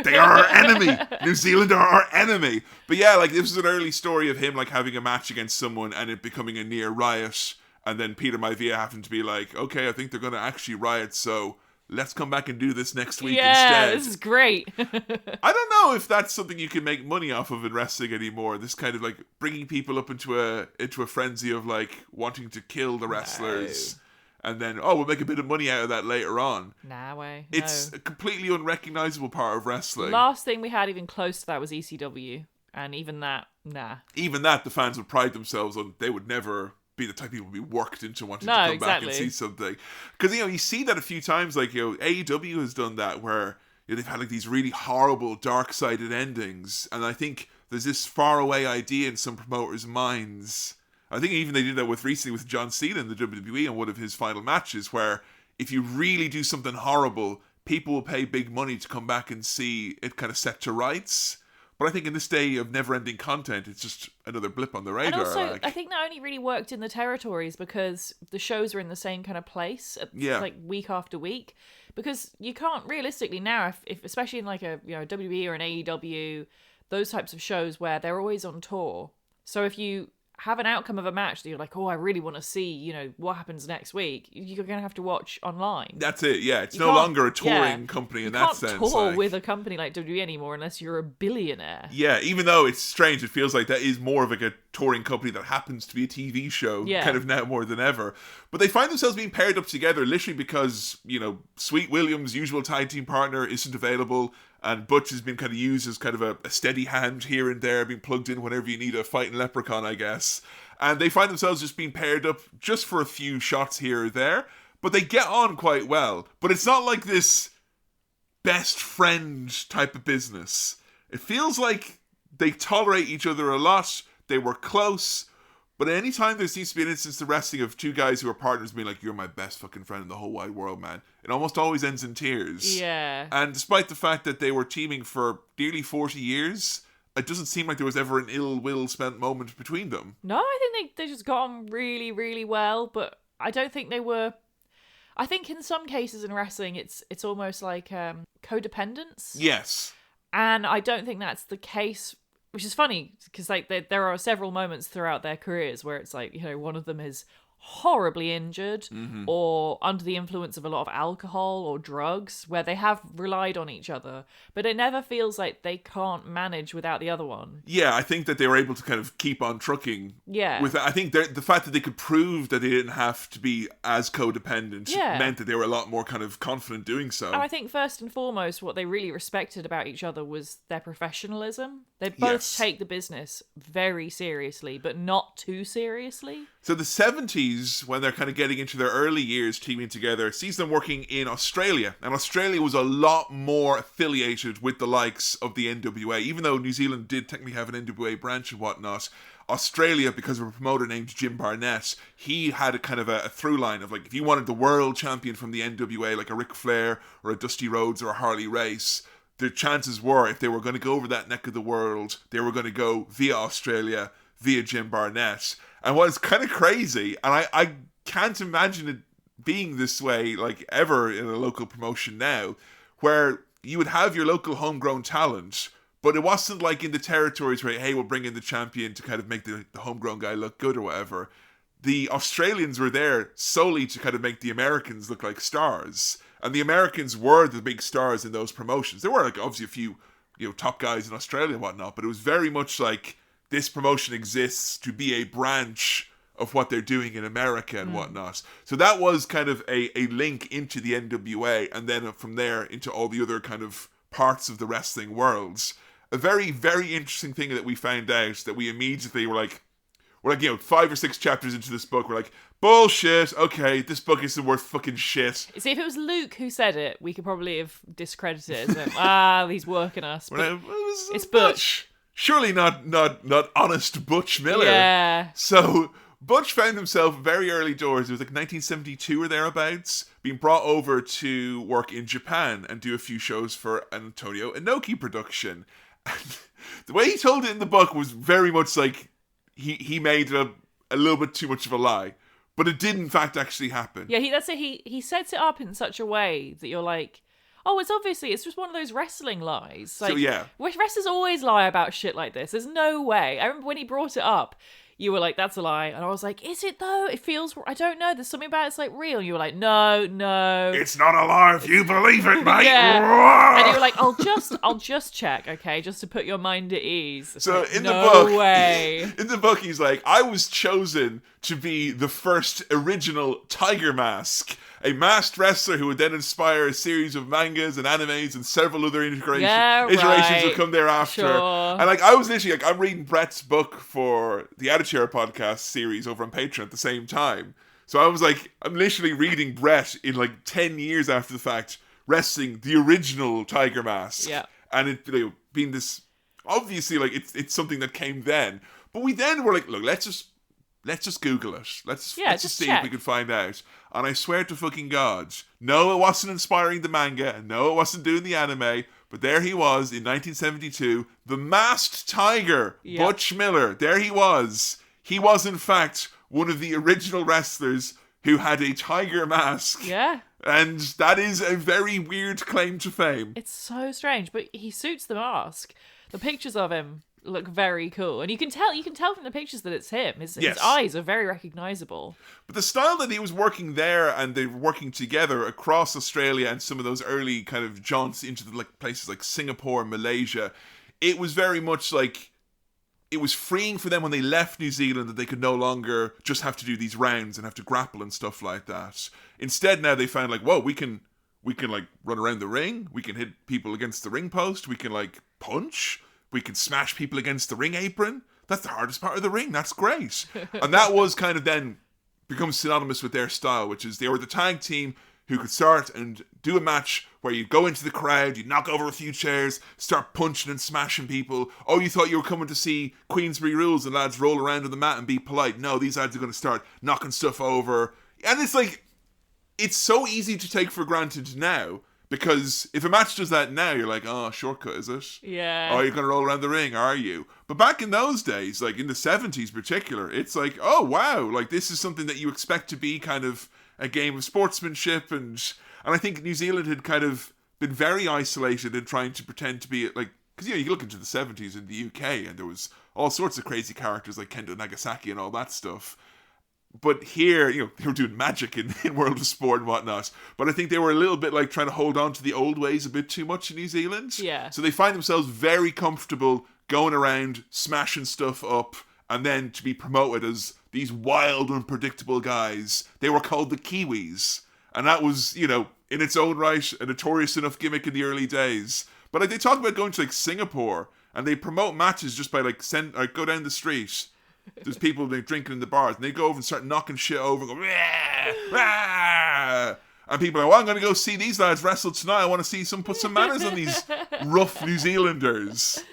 They are our enemy. New Zealand are our enemy. But yeah, like this is an early story of him like having a match against someone and it becoming a near riot. And then Peter Maivia happened to be like, okay, I think they're going to actually riot, so let's come back and do this next week instead. Yeah, this is great. I don't know if that's something you can make money off of in wrestling anymore. This kind of like bringing people up into a frenzy of like wanting to kill the wrestlers. No. And then, we'll make a bit of money out of that later on. Nah, way. No. It's a completely unrecognizable part of wrestling. Last thing we had even close to that was ECW. And even that, nah. Even that, the fans would pride themselves on. They would never be the type of people to be worked into wanting to come back and see something. Because, you see that a few times, like, AEW has done that where they've had like these really horrible, dark-sided endings. And I think there's this faraway idea in some promoters' minds. I think even they did that recently with John Cena in the WWE in one of his final matches, where if you really do something horrible, people will pay big money to come back and see it kind of set to rights. But I think in this day of never-ending content, it's just another blip on the radar. And also, I think that only really worked in the territories because the shows are in the same kind of place, like week after week. Because you can't realistically now, if especially in like a WWE or an AEW, those types of shows where they're always on tour. So if you have an outcome of a match that you're like, I really want to see, what happens next week, you're going to have to watch online. That's it, yeah. It's no longer a touring company in that sense. You can't tour with a company like WWE anymore unless you're a billionaire. Yeah, even though it's strange, it feels like that is more of like a touring company that happens to be a TV show, kind of now more than ever. But they find themselves being paired up together literally because, Sweet Williams' usual tag team partner isn't available, and Butch has been kind of used as kind of a steady hand here and there, being plugged in whenever you need a fighting leprechaun, I guess. And they find themselves just being paired up just for a few shots here or there. But they get on quite well. But it's not like this best friend type of business. It feels like they tolerate each other a lot. They were close. But anytime there seems to be an instance of wrestling of two guys who are partners being like, you're my best fucking friend in the whole wide world, man, it almost always ends in tears. Yeah. And despite the fact that they were teaming for nearly 40 years, it doesn't seem like there was ever an ill will spent moment between them. No, I think they just got on really, really well, but I don't think they were... I think in some cases in wrestling, it's almost like codependence. Yes. And I don't think that's the case, which is funny because like there are several moments throughout their careers where it's like, one of them is horribly injured or under the influence of a lot of alcohol or drugs where they have relied on each other, but it never feels like they can't manage without the other one. Yeah, I think that they were able to kind of keep on trucking. Yeah. I think the fact that they could prove that they didn't have to be as codependent meant that they were a lot more kind of confident doing so. And I think first and foremost, what they really respected about each other was their professionalism. They both take the business very seriously, but not too seriously. So the 70s, when they're kind of getting into their early years teaming together, sees them working in Australia. And Australia was a lot more affiliated with the likes of the NWA. Even though New Zealand did technically have an NWA branch and whatnot, Australia, because of a promoter named Jim Barnett, he had a kind of a through line of like, if you wanted the world champion from the NWA, like a Ric Flair or a Dusty Rhodes or a Harley Race, the chances were, if they were going to go over that neck of the world, they were going to go via Australia, via Jim Barnett. And what's kind of crazy, and I can't imagine it being this way, like, ever in a local promotion now, where you would have your local homegrown talent, but it wasn't like in the territories where, hey, we'll bring in the champion to kind of make the homegrown guy look good or whatever. The Australians were there solely to kind of make the Americans look like stars. And the Americans were the big stars in those promotions. There were, like, obviously a few, top guys in Australia and whatnot, but it was very much like, this promotion exists to be a branch of what they're doing in America and whatnot. So that was kind of a link into the NWA, and then from there into all the other kind of parts of the wrestling worlds. A very, very interesting thing that we found out, that we immediately were like, 5 or 6 chapters into this book, we're like, bullshit, okay, this book isn't worth fucking shit. See, if it was Luke who said it, we could probably have discredited him. He's working us. But it's Butch. Surely not honest Butch Miller. Yeah. So Butch found himself very early doors. It was like 1972 or thereabouts, being brought over to work in Japan and do a few shows for an Antonio Inoki production. And the way he told it in the book was very much like he made a little bit too much of a lie. But it did in fact actually happen. Yeah, that's it. He sets it up in such a way that you're like, oh, it's just one of those wrestling lies. Like, So yeah. Wrestlers always lie about shit like this. There's no way. I remember when he brought it up, you were like, that's a lie. And I was like, is it though? It feels, I don't know. There's something about it's like real. And you were like, no. It's not a lie if you believe it, mate. Yeah. And you were like, I'll just check, okay, just to put your mind at ease. It's So like, in no the book, way. In the book, he's like, I was chosen to be the first original Tiger Mask, a masked wrestler who would then inspire a series of mangas and animes and several other iterations will come thereafter. Sure. And like, I was literally like, I'm reading Brett's book for the Attitude Era podcast series over on Patreon at the same time. So I was like, I'm literally reading Brett in like 10 years after the fact, wrestling the original Tiger Mask. Yeah. And it being this, obviously, like, it's something that came then. But we then were like, look, let's just Google it. Let's just see check. if we can find out. And I swear to fucking God, no, it wasn't inspiring the manga, and no, it wasn't doing the anime, but there he was in 1972, the masked tiger, Butch Miller. There he was. He was, in fact, one of the original wrestlers who had a tiger mask. Yeah. And that is a very weird claim to fame. It's so strange, but he suits the mask. The pictures of him look very cool, and you can tell from the pictures that it's him. His eyes are very recognizable. But the style that he was working there, and they were working together across Australia and some of those early kind of jaunts into the places like Singapore and Malaysia, it was very much like it was freeing for them when they left New Zealand that they could no longer just have to do these rounds and have to grapple and stuff like that. Instead, now they found like, whoa, we can like run around the ring, we can hit people against the ring post, we can like punch. We can smash people against the ring apron. That's the hardest part of the ring. That's great. And that was kind of then becomes synonymous with their style, which is they were the tag team who could start and do a match where you'd go into the crowd, you'd knock over a few chairs, start punching and smashing people. Oh, you thought you were coming to see Queensberry Rules and lads roll around on the mat and be polite. No, these lads are going to start knocking stuff over. And it's like, it's so easy to take for granted now. Because if a match does that now, you're like, oh, shortcut, is it? Yeah. Oh, you're going to roll around the ring, are you? But back in those days, like in the 70s particular, it's like, oh, wow, like this is something that you expect to be kind of a game of sportsmanship. And I think New Zealand had kind of been very isolated in trying to pretend to be like, because, you look into the 70s in the UK and there was all sorts of crazy characters like Kendo Nagasaki and all that stuff. But here, they were doing magic in World of Sport and whatnot. But I think they were a little bit like trying to hold on to the old ways a bit too much in New Zealand. Yeah. So they find themselves very comfortable going around, smashing stuff up, and then to be promoted as these wild, unpredictable guys. They were called the Kiwis. And that was, in its own right, a notorious enough gimmick in the early days. But like they talk about going to like Singapore, and they promote matches just by like go down the street. There's people drinking in the bars, and they go over and start knocking shit over and go, rah, rah. And people are like, well, I'm going to go see these lads wrestle tonight. I want to see put some manners on these rough New Zealanders.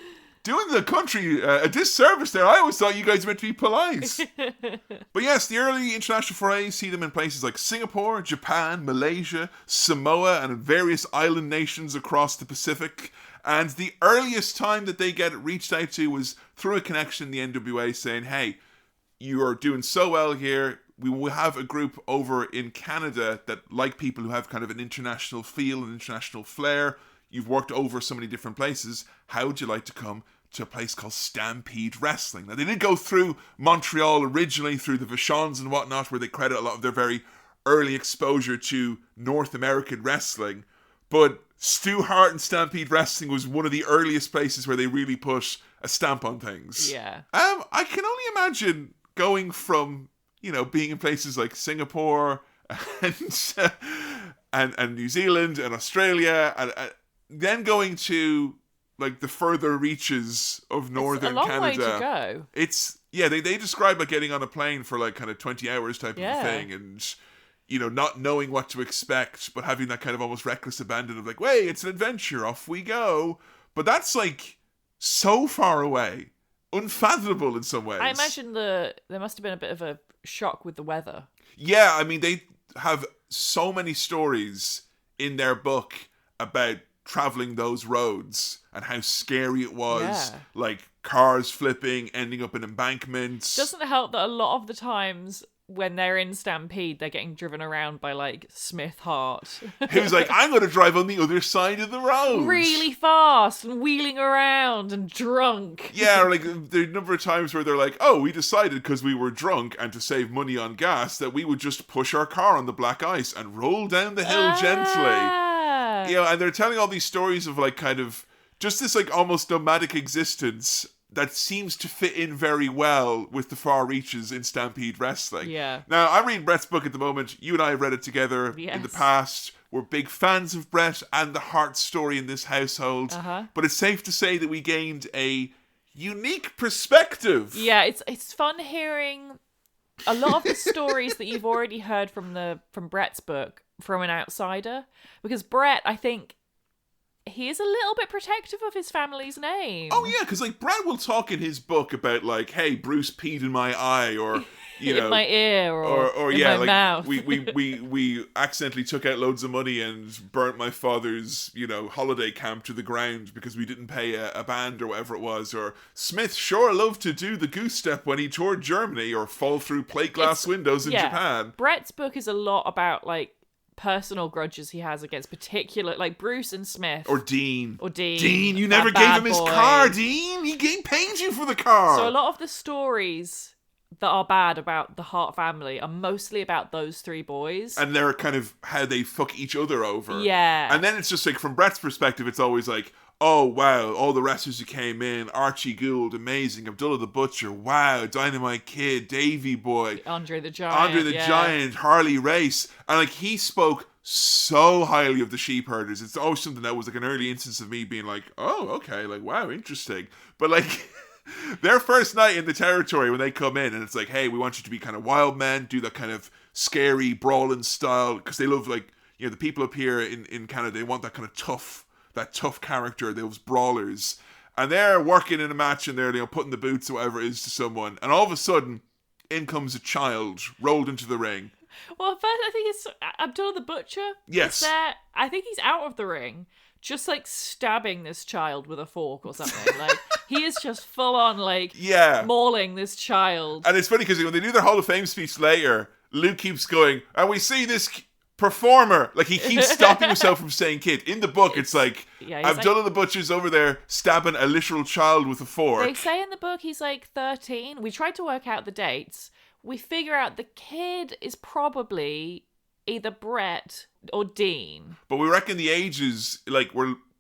Doing the country a disservice there. I always thought you guys were meant to be polite. But yes, the early international forays see them in places like Singapore, Japan, Malaysia, Samoa, and in various island nations across the Pacific. And the earliest time that they get reached out to was through a connection in the NWA saying, hey, you are doing so well here. We will have a group over in Canada that like people who have kind of an international feel and international flair. You've worked over so many different places. How would you like to come to a place called Stampede Wrestling? Now, they did go through Montreal originally through the Vachons and whatnot, where they credit a lot of their very early exposure to North American wrestling. But Stu Hart and Stampede Wrestling was one of the earliest places where they really put a stamp on things. Yeah. I can only imagine going from, being in places like Singapore and New Zealand and Australia and then going to like the further reaches of northern Canada. It's a long way to go. It's, they describe like getting on a plane for like kind of 20 hours type of a thing, and not knowing what to expect, but having that kind of almost reckless abandon of like, wait, it's an adventure, off we go. But that's like so far away, unfathomable in some ways. I imagine there must have been a bit of a shock with the weather. Yeah, I mean, they have so many stories in their book about traveling those roads and how scary it was. Like cars flipping, ending up in embankments. Doesn't it help that a lot of the times when they're in Stampede, they're getting driven around by, like, Smith Hart. Who's like, I'm going to drive on the other side of the road. Really fast and wheeling around and drunk. Yeah, or like there are a number of times where they're like, oh, we decided because we were drunk and to save money on gas that we would just push our car on the black ice and roll down the hill gently. You know, and they're telling all these stories of like kind of just this like almost nomadic existence that seems to fit in very well with the far reaches in Stampede Wrestling. Yeah. Now, I'm reading Brett's book at the moment. You and I have read it together in the past. We're big fans of Brett and the Hart story in this household. But it's safe to say that we gained a unique perspective. Yeah, it's fun hearing a lot of the stories that you've already heard from Brett's book from an outsider. Because Brett, I think, he is a little bit protective of his family's name. Oh yeah, because like Brett will talk in his book about like, hey, Bruce peed in my eye, or you know, in my ear, or in yeah, my like mouth. we accidentally took out loads of money and burnt my father's holiday camp to the ground because we didn't pay a band or whatever it was. Or Smith sure loved to do the goose step when he toured Germany, or fall through plate glass windows in Japan. Brett's book is a lot about like personal grudges he has against particular, like Bruce and Smith. Or Dean. Dean, you never gave him his car, Dean. He paid you for the car. So a lot of the stories that are bad about the Hart family are mostly about those three boys. And they're kind of how they fuck each other over. Yeah. And then it's just like, from Brett's perspective, it's always like, oh, wow, all the wrestlers who came in, Archie Gould, amazing, Abdullah the Butcher, wow, Dynamite Kid, Davey Boy, Andre the Giant, Giant, Harley Race. And like, he spoke so highly of the Sheepherders. It's always something that was like an early instance of me being like, oh, okay, like, wow, interesting. But like, their first night in the territory when they come in and it's like, hey, we want you to be kind of wild men, do that kind of scary brawling style, because they love, like, the people up here in Canada, they want that kind of tough character, those brawlers. And they're working in a match and they're putting the boots or whatever it is to someone, and all of a sudden in comes a child rolled into the ring. Well, first I think it's Abdullah the Butcher. Yes. I think he's out of the ring, just like stabbing this child with a fork or something. Like, he is just full on like mauling this child. And it's funny because when they do their Hall of Fame speech later, Luke keeps going, and we see this performer, like he keeps stopping himself from saying kid. In the book it's like Abdullah the Butcher's over there stabbing a literal child with a fork. They say in the book he's like 13. We tried to work out the dates. We figure out the kid is probably either Brett or Dean. But we reckon the ages, like,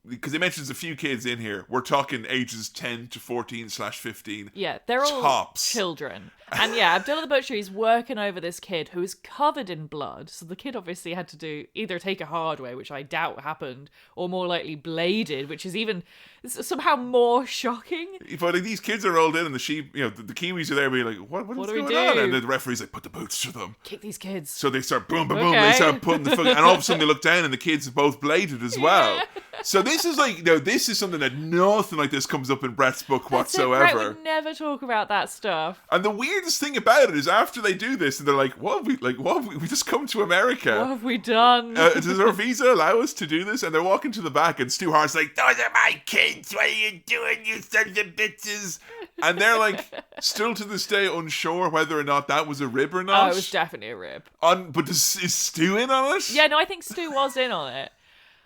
because they mentions a few kids in here, we're talking ages 10 to 14/15. Yeah, they're all tops. Children. And yeah, Abdullah the Butcher is working over this kid who is covered in blood. So the kid obviously had to either take a hard way, which I doubt happened, or more likely bladed, which is even somehow more shocking. But like, these kids are rolled in and the Kiwis are there being like, what is going on? And then the referee's like, put the boots to them. Kick these kids. So they start boom, boom, boom. They start putting the and all of a sudden they look down and the kids are both bladed as well. So this is like, this is something that nothing like this comes up in Brett's book whatsoever. Brett would never talk about that stuff. And the weirdest thing about it is after they do this and they're like, what have we just come to America? What have we done? Does our visa allow us to do this? And they're walking to the back and Stu Hart's like, those are my kids, what are you doing, you sons of bitches? And they're like, still to this day unsure whether or not that was a rib or not. Oh, it was definitely a rib. But is Stu in on it? Yeah, no, I think Stu was in on it.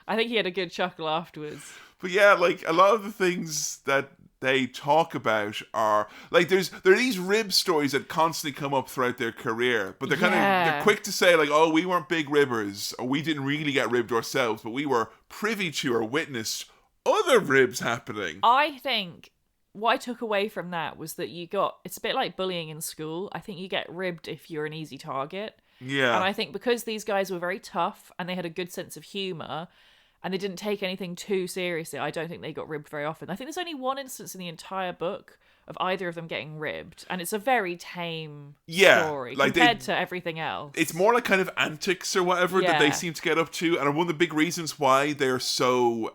I think he had a good chuckle afterwards. But yeah, like, a lot of the things that they talk about are like, there are these rib stories that constantly come up throughout their career, but they're quick to say like, oh, we weren't big ribbers, or we didn't really get ribbed ourselves, but we were privy to or witnessed other ribs happening. I think what I took away from that was that it's a bit like bullying in school. I think you get ribbed if you're an easy target. Yeah. And I think because these guys were very tough and they had a good sense of humour, and they didn't take anything too seriously, I don't think they got ribbed very often. I think there's only one instance in the entire book of either of them getting ribbed, and it's a very tame story compared to everything else. It's more like kind of antics or whatever that they seem to get up to, and one of the big reasons why they're so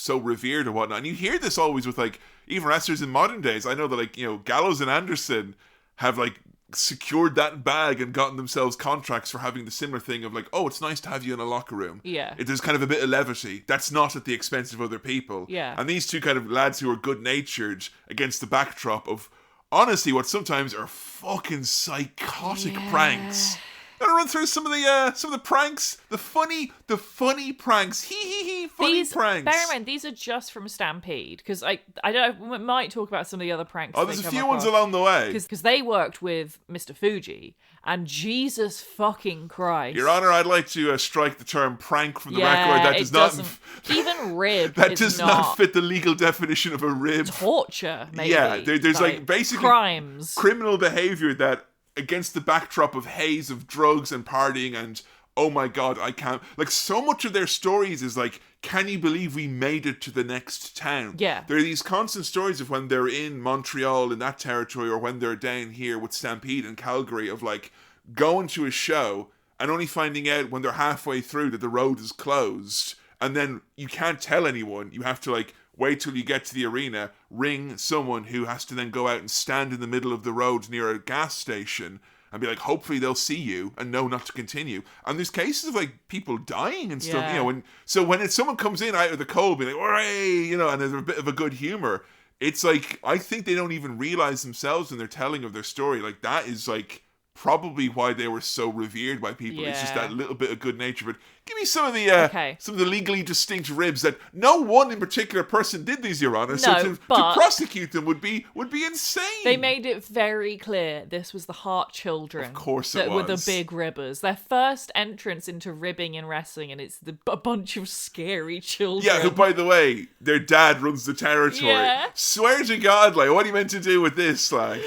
revered and whatnot. And you hear this always with like even wrestlers in modern days. I know that like Gallows and Anderson have like secured that bag and gotten themselves contracts for having the similar thing of like, oh, it's nice to have you in a locker room. Yeah. There's kind of a bit of levity. That's not at the expense of other people. Yeah. And these two kind of lads who are good-natured against the backdrop of honestly what sometimes are fucking psychotic pranks. I'll run through some of the pranks, the funny pranks, funny pranks. Bear in mind, these are just from Stampede, because I don't know, we might talk about some of the other pranks. Oh, there's a few ones along the way. Because they worked with Mr. Fuji, and Jesus fucking Christ. Your Honor, I'd like to strike the term prank from the record. That does not... Even rib that does not fit the legal definition of a rib. Torture, maybe. Yeah, there's like basically... crimes. Criminal behavior that... against the backdrop of haze of drugs and partying and oh my god, I can't, like, so much of their stories is like, can you believe we made it to the next town? Yeah. There are these constant stories of when they're in Montreal in that territory, or when they're down here with Stampede in Calgary, of like going to a show and only finding out when they're halfway through that the road is closed, and then you can't tell anyone. You have to like wait till you get to the arena, ring someone who has to then go out and stand in the middle of the road near a gas station and be like, hopefully they'll see you and know not to continue. And there's cases of like people dying and stuff, you know. And so when someone comes in out of the cold, be like, "Hooray!" you know, and there's a bit of a good humor. It's like, I think they don't even realize themselves when they're telling of their story. Like, that is like probably why they were so revered by people. It's just that little bit of good nature. But give me some of the legally distinct ribs that no one in particular person did these, Your Honor. So to prosecute them would be insane. They made it very clear this was the Hart children. Of course it that was. were the big ribbers. Their first entrance into ribbing and wrestling, and it's a bunch of scary children. Yeah, who, by the way, their dad runs the territory. Yeah. Swear to God, like, what are you meant to do with this, like?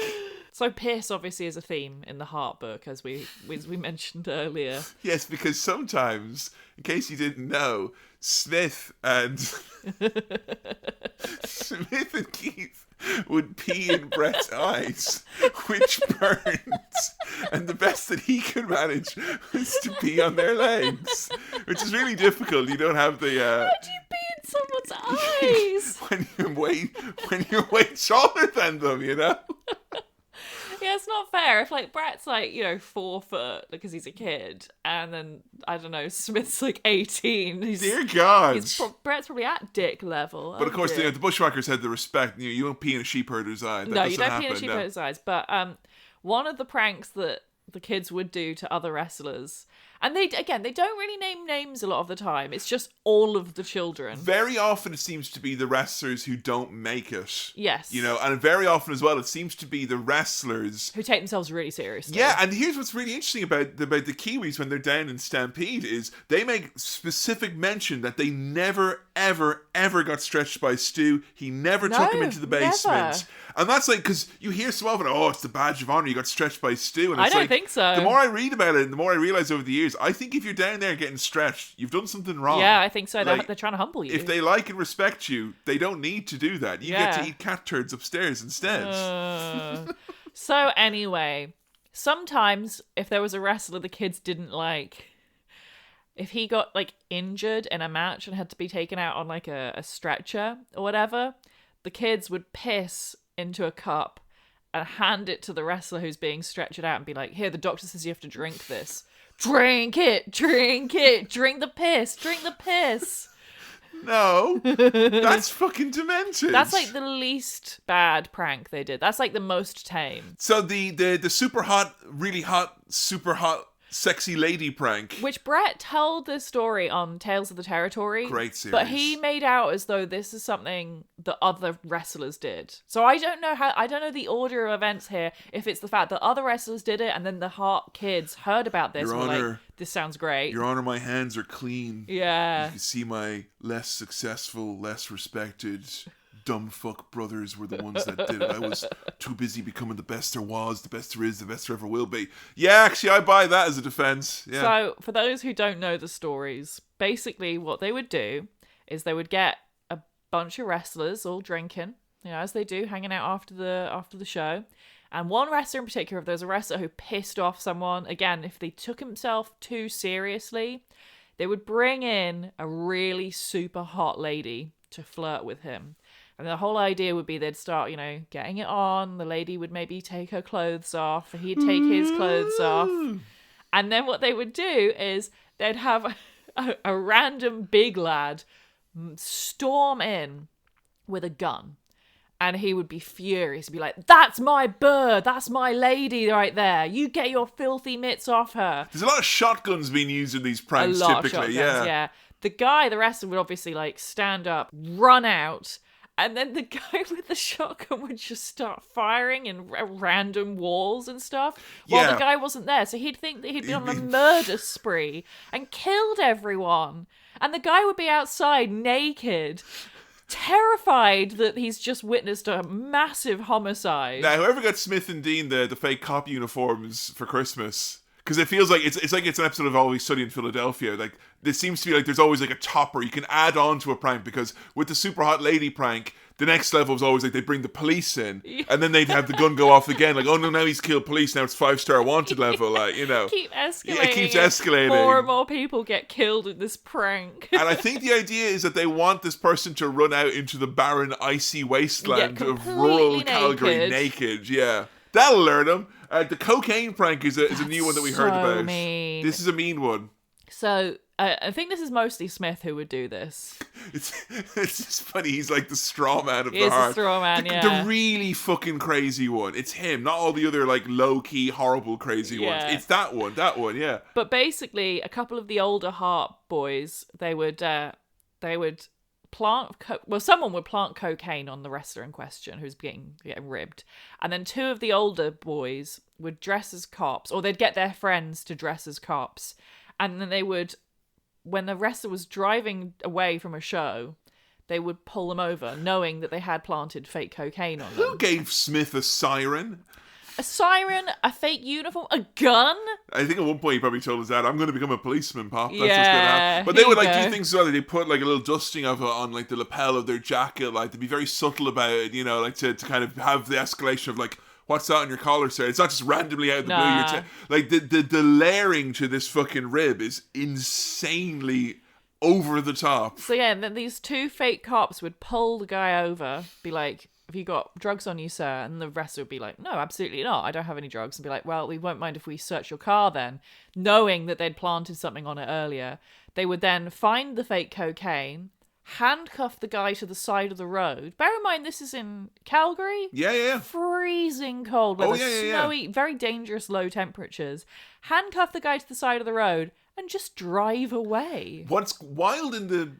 So piss obviously is a theme in the Hart book, as we mentioned earlier. Yes, because sometimes, in case you didn't know, Smith and Keith would pee in Brett's eyes, which burns. And the best that he could manage was to pee on their legs, which is really difficult. You don't have the... How do you pee in someone's eyes? when you're way taller than them, you know? Yeah, it's not fair. If, like, Brett's, like, 4 foot because he's a kid, and then, I don't know, Smith's, like, 18. Dear God. Brett's probably at dick level. But, of course, the Bushwhackers had the respect. You don't pee in a sheepherder's eye. No, you don't pee in a sheepherder's eyes. But one of the pranks that the kids would do to other wrestlers... And they don't really name names a lot of the time. It's just all of the children. Very often it seems to be the wrestlers who don't make it. Yes. You know, and very often as well it seems to be the wrestlers who take themselves really seriously. Yeah, and here's what's really interesting about the Kiwis when they're down in Stampede is they make specific mention that they never, ever, ever got stretched by Stu. He never took him into the basement. Never. And that's like, because you hear so often, oh, it's the badge of honor, you got stretched by Stu. And I it's don't like, think so. The more I read about it and the more I realize over the years, I think if you're down there getting stretched, you've done something wrong. Yeah, I think so. Like, they're trying to humble you. If they like and respect you, they don't need to do that. You get to eat cat turds upstairs instead. So anyway, sometimes if there was a wrestler the kids didn't like, if he got like injured in a match and had to be taken out on like a stretcher or whatever, the kids would piss into a cup and hand it to the wrestler who's being stretchered out and be like, here, the doctor says you have to drink this. Drink it, drink the piss. No, that's fucking demented. That's like the least bad prank they did. That's like the most tame. So the super hot, really hot, super hot, sexy lady prank. Which Brett told this story on Tales of the Territory. Great series. But he made out as though this is something that other wrestlers did. So I don't know the order of events here, if it's the fact that other wrestlers did it and then the Hart kids heard about this Your and were Honor, like, this sounds great. Your Honor, my hands are clean. Yeah. You can see my less successful, less respected dumb fuck brothers were the ones that did it. I was too busy becoming the best there was, the best there is, the best there ever will be. Yeah, actually, I buy that as a defense. Yeah. So, for those who don't know the stories, basically what they would do is they would get a bunch of wrestlers all drinking, as they do, hanging out after the show. And one wrestler in particular, if there was a wrestler who pissed off someone, again, if they took himself too seriously, they would bring in a really super hot lady to flirt with him. And the whole idea would be they'd start, getting it on. The lady would maybe take her clothes off. He'd take his clothes off. And then what they would do is they'd have a random big lad storm in with a gun And he would be furious. He'd be like, that's my bird. That's my lady right there. You get your filthy mitts off her. There's a lot of shotguns being used in these pranks, A lot typically. of shotguns, yeah. The wrestler would obviously like stand up, run out, and then the guy with the shotgun would just start firing in random walls and stuff while the guy wasn't there. So he'd think that he'd been on a murder spree and killed everyone. And the guy would be outside naked, terrified that he's just witnessed a massive homicide. Now, whoever got Smith and Dean the fake cop uniforms for Christmas, because it feels like it's like it's an episode of Always Sunny in Philadelphia. Like, there seems to be like there's always like a topper you can add on to a prank, because with the super hot lady prank, the next level is always like they bring the police in, and then they'd have the gun go off again. Like, oh no, now he's killed police. Now it's 5-star wanted level. Like, you know, Keep escalating. Yeah, it keeps escalating. More and more people get killed in this prank. And I think the idea is that they want this person to run out into the barren, icy wasteland of rural Calgary naked. Yeah, that'll learn them. The cocaine prank is a new one that we heard about. Mean. This is a mean one. So I think this is mostly Smith who would do this. It's just funny. He's like the straw man of He the is heart. the straw man, yeah. The really fucking crazy one. It's him, not all the other like low key horrible crazy ones. It's that one, yeah. But basically, a couple of the older Hart boys, they would plant. Someone would plant cocaine on the wrestler in question who's getting ribbed, and then two of the older boys would dress as cops, or they'd get their friends to dress as cops, and then they would, when the wrestler was driving away from a show, they would pull them over, knowing that they had planted fake cocaine on them. Who gave Smith a siren? A siren, a fake uniform, a gun? I think at one point he probably told his dad, I'm going to become a policeman, Pop. That's what's Yeah, going to happen. But they would like go. do things as well. They put like a little dusting of it on like the lapel of their jacket. Like, they'd be very subtle about it, you know, like to kind of have the escalation of like, what's that on your collar, sir? It's not just randomly out of the blue. Like the layering to this fucking rib is insanely over the top. So yeah, and then these two fake cops would pull the guy over, be like, have you got drugs on you, sir? And the wrestler would be like, no, absolutely not. I don't have any drugs. And be like, well, we won't mind if we search your car then. Knowing that they'd planted something on it earlier. They would then find the fake cocaine, handcuff the guy to the side of the road. Bear in mind, this is in Calgary. Yeah. Freezing cold weather, snowy, very dangerous low temperatures. Handcuff the guy to the side of the road and just drive away. What's wild in the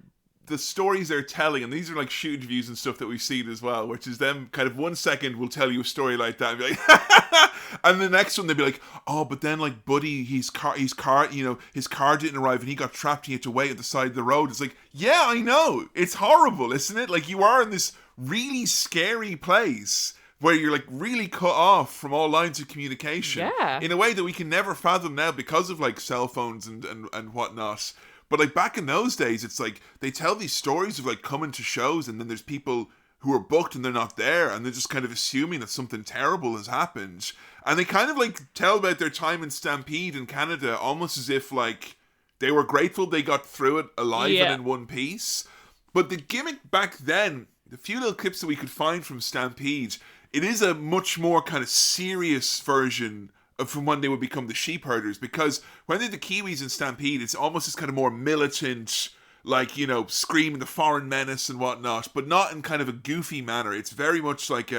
stories they're telling, and these are like shoot interviews and stuff that we've seen as well, which is them kind of 1 second will tell you a story like that and be like, and the next one they'll be like, oh, but then like Buddy, his car, you know, his car didn't arrive and he got trapped. He had to wait at the side of the road. It's like, yeah, I know, it's horrible, isn't it? Like, you are in this really scary place where you're like really cut off from all lines of communication in a way that we can never fathom now because of like cell phones and whatnot. But like back in those days, it's like they tell these stories of like coming to shows and then there's people who are booked and they're not there and they're just kind of assuming that something terrible has happened. And they kind of like tell about their time in Stampede in Canada almost as if like they were grateful they got through it alive and in one piece. But the gimmick back then, the few little clips that we could find from Stampede, it is a much more kind of serious version from when they would become the sheepherders, because when they're the Kiwis in Stampede, it's almost this kind of more militant, like, you know, screaming the foreign menace and whatnot, but not in kind of a goofy manner. It's very much like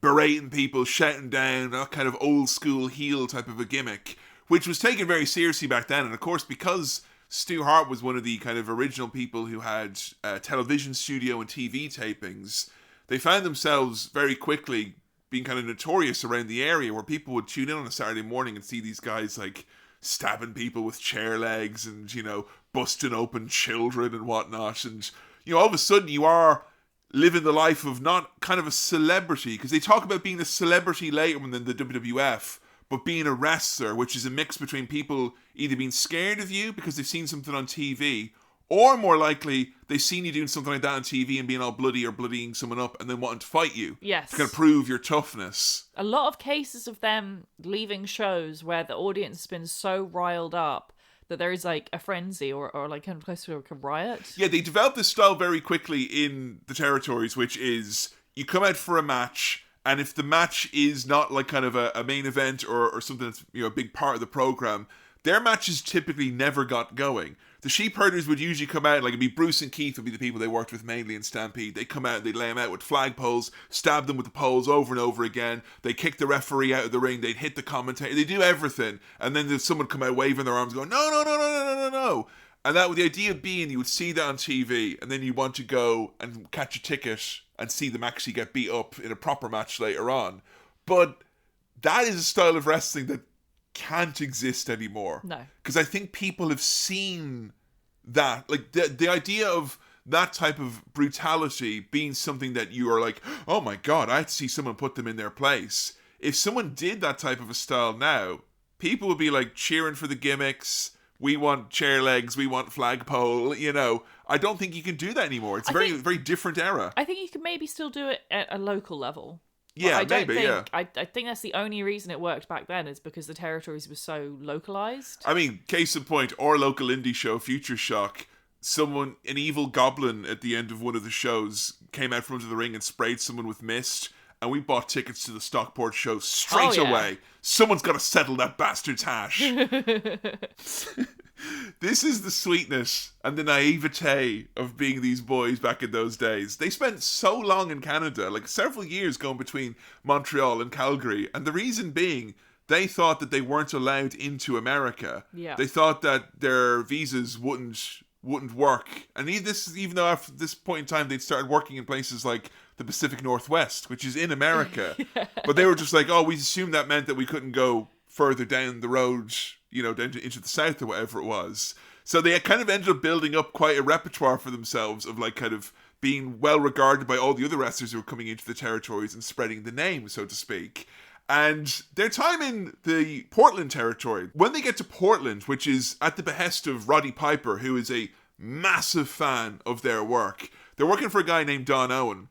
berating people, shouting down, a kind of old school heel type of a gimmick, which was taken very seriously back then. And of course, because Stu Hart was one of the kind of original people who had a television studio and TV tapings, they found themselves very quickly being kind of notorious around the area, where people would tune in on a Saturday morning and see these guys like stabbing people with chair legs and, you know, busting open children and whatnot. And, you know, all of a sudden you are living the life of not kind of a celebrity, because they talk about being a celebrity later than the WWF, but being a wrestler, which is a mix between people either being scared of you because they've seen something on TV, or more likely, they've seen you doing something like that on TV and being all bloody or bloodying someone up and then wanting to fight you. Yes. To kind of prove your toughness. A lot of cases of them leaving shows where the audience has been so riled up that there is like a frenzy or like kind of close to like a riot. Yeah, they developed this style very quickly in the territories, which is you come out for a match, and if the match is not like kind of a main event or something that's, you know, a big part of the program, their matches typically never got going. the sheep herders would usually come out, like it'd be Bruce and Keith would be the people they worked with mainly in Stampede. They'd come out, they'd lay them out with flagpoles, stab them with the poles over and over again. They'd kick the referee out of the ring, they'd hit the commentator, they'd do everything. And then someone come out waving their arms going, no, no, no, no, no, no, no, no. And that, the idea being you would see that on TV and then you want to go and catch a ticket and see them actually get beat up in a proper match later on. But that is a style of wrestling that can't exist anymore. No. Because I think people have seen that. Like, the idea of that type of brutality being something that you are like, oh my God, I had to see someone put them in their place. If someone did that type of a style now, people would be like cheering for the gimmicks. We want chair legs, we want flagpole, you know. I don't think you can do that anymore. It's a very different era. I think you can maybe still do it at a local level. Yeah, I don't maybe, think, yeah. I think that's the only reason it worked back then is because the territories were so localized. I mean, case in point, our local indie show, Future Shock, an evil goblin at the end of one of the shows came out from under the ring and sprayed someone with mist, and we bought tickets to the Stockport show straight away. Someone's got to settle that bastard's hash. This is the sweetness and the naivete of being these boys back in those days. They spent so long in Canada, like several years going between Montreal and Calgary, and the reason being they thought that they weren't allowed into America. Yeah. They thought that their visas wouldn't work. And even though after this point in time they'd started working in places like the Pacific Northwest, which is in America. Yeah. But they were just like, oh, we assumed that meant that we couldn't go further down the road, you know, down into the south or whatever it was. So they kind of ended up building up quite a repertoire for themselves of like kind of being well regarded by all the other wrestlers who were coming into the territories and spreading the name, so to speak. And their time in the Portland territory, when they get to Portland, which is at the behest of Roddy Piper, who is a massive fan of their work, they're working for a guy named Don Owen.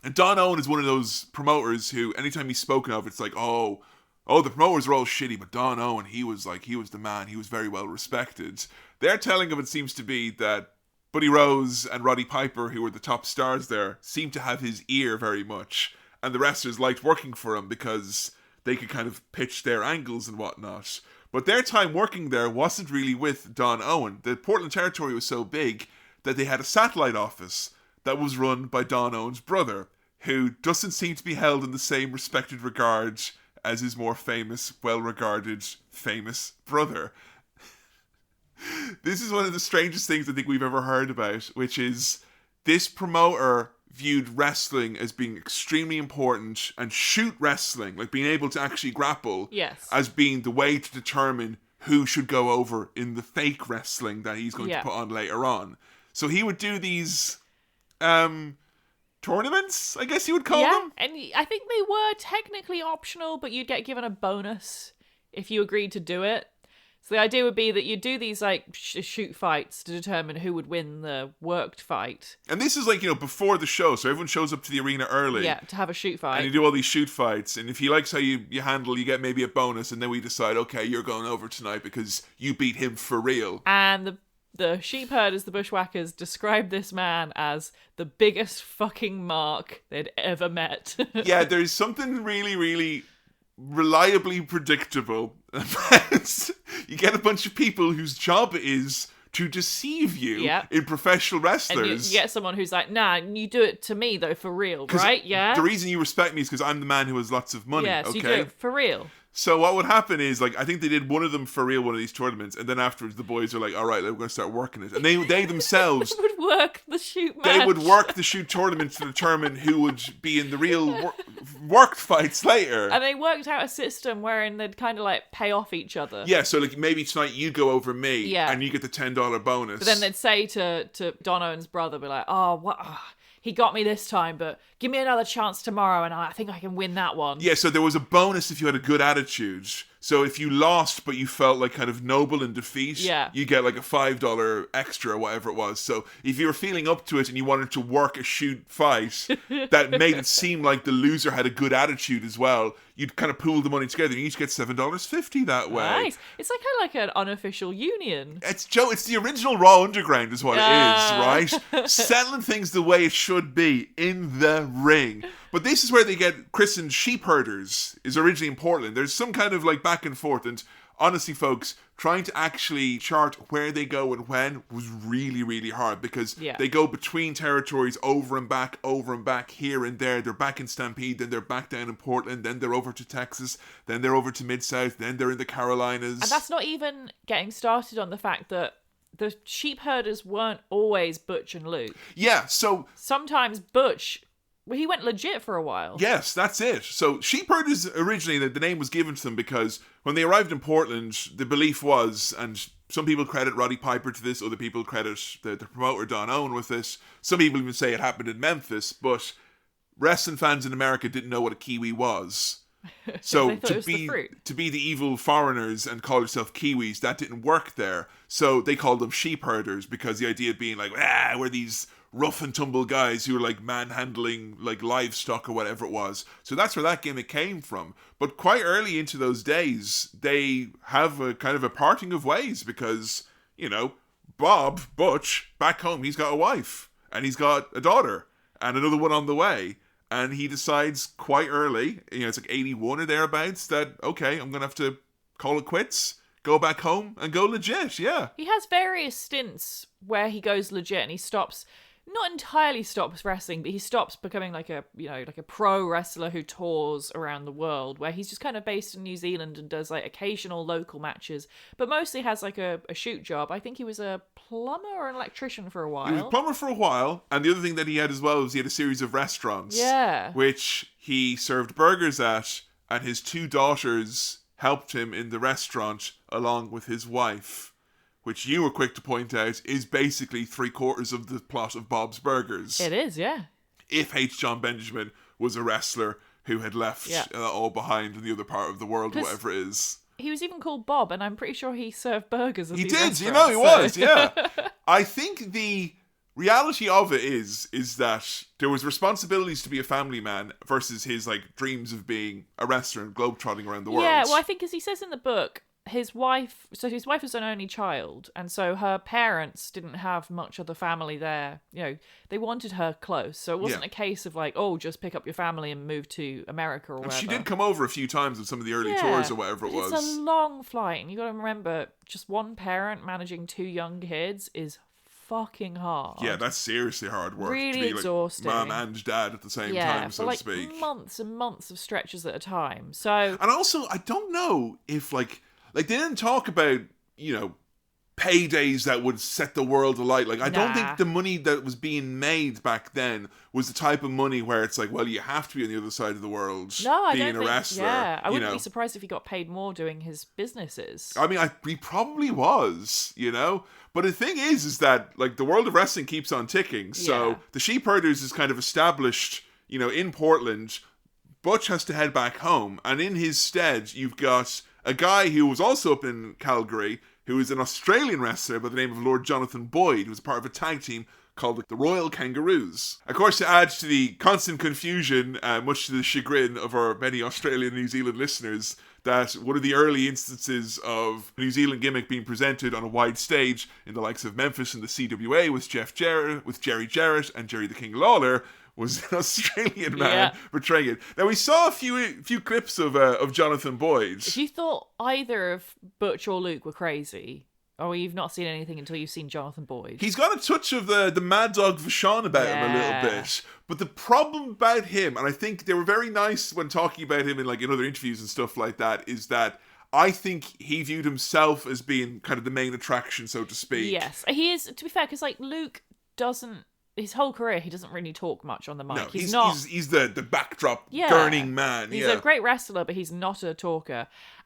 And Don Owen is one of those promoters who, anytime he's spoken of, it's like, oh, the promoters are all shitty, but Don Owen, he was the man. He was very well respected. Their telling of it seems to be that Buddy Rose and Roddy Piper, who were the top stars there, seemed to have his ear very much. And the wrestlers liked working for him because they could kind of pitch their angles and whatnot. But their time working there wasn't really with Don Owen. The Portland territory was so big that they had a satellite office that was run by Don Owen's brother, who doesn't seem to be held in the same respected regard as his more famous, well-regarded, famous brother. This is one of the strangest things I think we've ever heard about, which is this promoter viewed wrestling as being extremely important and shoot wrestling, like being able to actually grapple, yes, as being the way to determine who should go over in the fake wrestling that he's going to put on later on. So he would do these tournaments, I guess you would call them. And I think they were technically optional, but you'd get given a bonus if you agreed to do it. So the idea would be that you do these like shoot fights to determine who would win the worked fight. And this is like, you know, before the show, so everyone shows up to the arena early. Yeah, to have a shoot fight. And you do all these shoot fights, and if he likes how you handle, you get maybe a bonus, and then we decide, okay, you're going over tonight because you beat him for real. And the sheep herders, the Bushwhackers, described this man as the biggest fucking mark they'd ever met. Yeah, there's something really, really reliably predictable about you get a bunch of people whose job it is to deceive you in professional wrestlers. And you get someone who's like, nah, you do it to me though, for real, right? Yeah. The reason you respect me is because I'm the man who has lots of money. Yeah, so okay? you do it for real. So what would happen is, like, I think they did one of them for real, one of these tournaments, and then afterwards the boys are like, all right, we're going to start working it. And they themselves... would work the shoot match. They would work the shoot tournament to determine who would be in the real worked fights later. And they worked out a system wherein they'd kind of, like, pay off each other. Yeah, so, like, maybe tonight you go over me, and you get the $10 bonus. But then they'd say to Don Owen's brother, be like, oh, what... he got me this time, but give me another chance tomorrow and I think I can win that one. Yeah, so there was a bonus if you had a good attitude. So if you lost but you felt like kind of noble in defeat, you get like a $5 extra or whatever it was. So if you were feeling up to it and you wanted to work a shoot fight that made it seem like the loser had a good attitude as well, you'd kind of pool the money together and you each get $7.50 that way. Nice. It's like kind of like an unofficial union. It's the original Raw Underground is what it is, right? Settling things the way it should be in the ring. But this is where they get christened sheep herders, is originally in Portland. There's some kind of like back and forth, and honestly, folks, trying to actually chart where they go and when was really, really hard because they go between territories over and back, here and there. They're back in Stampede, then they're back down in Portland, then they're over to Texas, then they're over to Mid-South, then they're in the Carolinas. And that's not even getting started on the fact that the sheep herders weren't always Butch and Luke. Yeah, so... Sometimes Butch... Well, he went legit for a while. Yes, that's it. So sheepherders, originally, the name was given to them because when they arrived in Portland, the belief was, and some people credit Roddy Piper to this, other people credit the promoter Don Owen with this, some people even say it happened in Memphis, but wrestling fans in America didn't know what a Kiwi was. So to be the evil foreigners and call yourself Kiwis, that didn't work there. So they called them sheepherders because the idea of being like, we're these rough and tumble guys who were like manhandling like livestock or whatever it was. So that's where that gimmick came from. But quite early into those days, they have a kind of a parting of ways because, you know, Butch, back home, he's got a wife and he's got a daughter and another one on the way. And he decides quite early, you know, it's like 81 or thereabouts, that, okay, I'm going to have to call it quits, go back home and go legit, yeah. He has various stints where he goes legit and he stops... Not entirely stops wrestling, but he stops becoming like a pro wrestler who tours around the world, where he's just kind of based in New Zealand and does like occasional local matches, but mostly has like a shoot job. I think he was a plumber or an electrician for a while. He was a plumber for a while, and the other thing that he had as well was he had a series of restaurants. Yeah. Which he served burgers at, and his two daughters helped him in the restaurant along with his wife. Which you were quick to point out is basically 3/4 of the plot of Bob's Burgers. It is, yeah. If H. John Benjamin was a wrestler who had left all behind in the other part of the world, whatever it is. He was even called Bob, and I'm pretty sure he served burgers at He these did, restaurants, you know, he was, yeah. I think the reality of it is that there was responsibilities to be a family man versus his like dreams of being a wrestler and globetrotting around the world. Yeah, well, I think as he says in the book, his wife was an only child, and so her parents didn't have much of the family there. You know, they wanted her close, so it wasn't a case of like, oh, just pick up your family and move to America or whatever. She did come over a few times with some of the early tours or whatever it was. It's a long flight, and you got to remember, just one parent managing two young kids is fucking hard. Yeah, that's seriously hard work. Really to be, exhausting. Like, mum and dad at the same time, so for to speak. Months and months of stretches at a time. So, and also, I don't know if like they didn't talk about, you know, paydays that would set the world alight. Like, I don't think the money that was being made back then was the type of money where it's like, well, you have to be on the other side of the world being a wrestler. Yeah, I wouldn't be surprised if he got paid more doing his businesses. I mean, he probably was, you know? But the thing is that, like, the world of wrestling keeps on ticking. So the Sheepherders is kind of established, you know, in Portland. Butch has to head back home. And in his stead, you've got a guy who was also up in Calgary, who is an Australian wrestler by the name of Lord Jonathan Boyd, who was part of a tag team called the Royal Kangaroos. Of course, to add to the constant confusion, much to the chagrin of our many Australian and New Zealand listeners, that one of the early instances of New Zealand gimmick being presented on a wide stage in the likes of Memphis and the CWA with Jerry Jarrett and Jerry the King Lawler was an Australian man portraying it. Now, we saw a few clips of Jonathan Boyd. If you thought either of Butch or Luke were crazy, or you've not seen anything until you've seen Jonathan Boyd. He's got a touch of the Mad Dog Vachon about him a little bit. But the problem about him, and I think they were very nice when talking about him in other interviews and stuff like that, is that I think he viewed himself as being kind of the main attraction, so to speak. Yes, he is, to be fair, because Luke doesn't, his whole career, he doesn't really talk much on the mic. No, he's the backdrop gurning man. He's a great wrestler, but he's not a talker.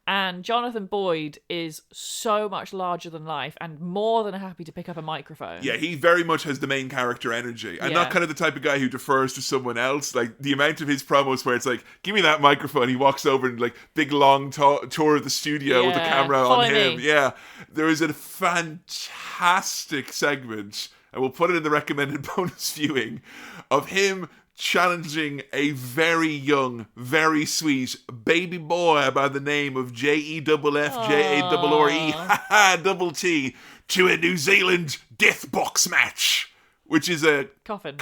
And Jonathan Boyd is so much larger than life and more than happy to pick up a microphone. Yeah, he very much has the main character energy. And not kind of the type of guy who defers to someone else. Like, the amount of his promos where it's like, give me that microphone. He walks over and, big long tour of the studio with the camera on him. Yeah. There is a fantastic segment, and we'll put it in the recommended bonus viewing, of him challenging a very young, very sweet baby boy by the name of JEFFJARRE to a New Zealand death box match, which is a coffin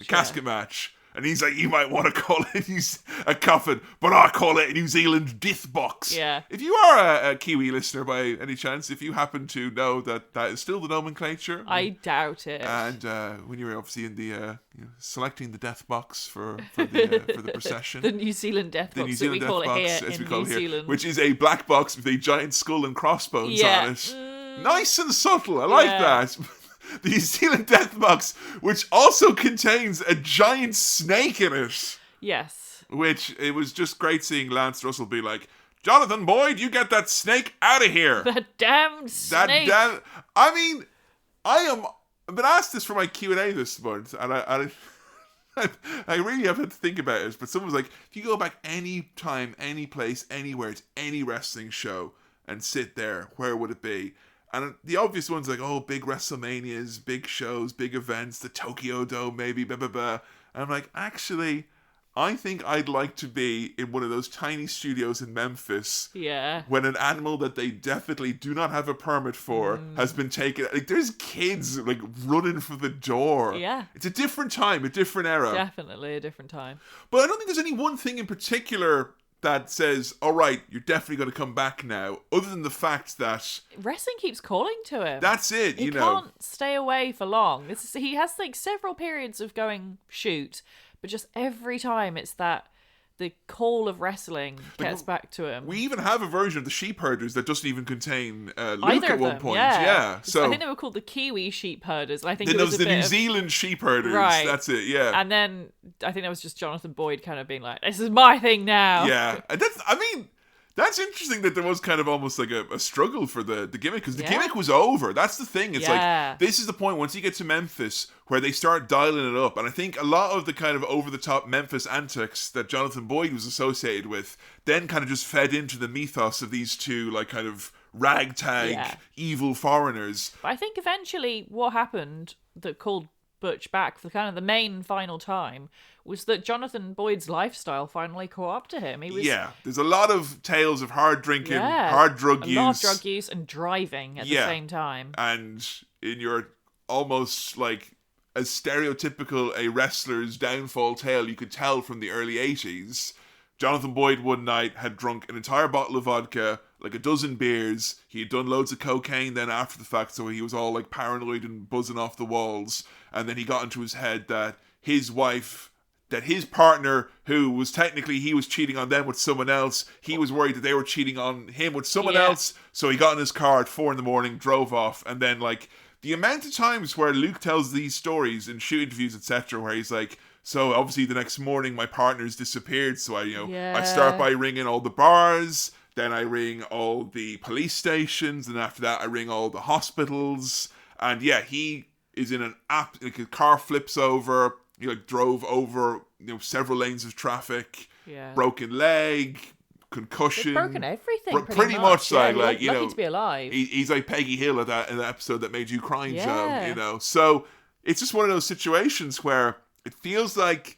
casket match, And he's like, you might want to call it a coffin, but I call it a New Zealand death box. Yeah. If you are a Kiwi listener by any chance, if you happen to know that is still the nomenclature. I doubt it. And when you were obviously in the selecting the death box for the procession. The New Zealand death box, New Zealand that we call death box, it here as we in call New it here, Zealand. which is a black box with a giant skull and crossbones Yeah. on it. Nice and subtle. I like that. The New Zealand death box, which also contains a giant snake in it. Yes. Which, it was just great seeing Lance Russell be like, Jonathan Boyd, you get that snake out of here. That damn snake. I mean, I've been asked this for my Q&A this month, and I really have had to think about it, but someone was like, if you go back any time, any place, anywhere, to any wrestling show, and sit there, where would it be? And the obvious ones like, oh, big WrestleManias, big shows, big events, the Tokyo Dome, maybe, blah, blah, blah. And I'm like, actually, I think I'd like to be in one of those tiny studios in Memphis. Yeah. When an animal that they definitely do not have a permit for has been taken. Like, there's kids, like, running for the door. Yeah. It's a different time, a different era. Definitely a different time. But I don't think there's any one thing in particular that says, all right, you're definitely going to come back now, other than the fact that wrestling keeps calling to him. That's it, he you know. He can't stay away for long. He has like several periods of going shoot, but just every time it's that the call of wrestling gets back to him. We even have a version of the sheepherders that doesn't even contain Luke Either at of one them, point. Yeah. So I think they were called the Kiwi sheepherders. And I think then it there was was a the bit New of, Zealand sheepherders. Right. That's it, yeah. And then I think that was just Jonathan Boyd kind of being like, this is my thing now. Yeah. And that's interesting that there was kind of almost like a struggle for the gimmick, because the gimmick was over. That's the thing. It's like, this is the point, once you get to Memphis, where they start dialing it up. And I think a lot of the kind of over-the-top Memphis antics that Jonathan Boyd was associated with then kind of just fed into the mythos of these two, like, kind of ragtag, evil foreigners. But I think eventually what happened that called Butch back for kind of the main final time was that Jonathan Boyd's lifestyle finally caught up to him. There's a lot of tales of hard drinking, hard drug use. A lot of drug use and driving at the same time. And in your almost like as stereotypical a wrestler's downfall tale you could tell from the early 80s, Jonathan Boyd one night had drunk an entire bottle of vodka, like a dozen beers. He had done loads of cocaine then after the fact, so he was all like paranoid and buzzing off the walls. And then he got into his head that his wife, that his partner, who was technically, he was cheating on them with someone else, he was worried that they were cheating on him with someone else. So he got in his car at 4 a.m, drove off. And then like the amount of times where Luke tells these stories in shoot interviews, etc., where he's like, so obviously the next morning my partner's disappeared, so I start by ringing all the bars, then I ring all the police stations, and after that I ring all the hospitals. And he is in an app, like a car flips over, he like drove over several lanes of traffic, broken leg, concussion. They've broken everything pretty much like lucky to be alive. He's like Peggy Hill in that episode that made you cry, Joe, so it's just one of those situations where it feels like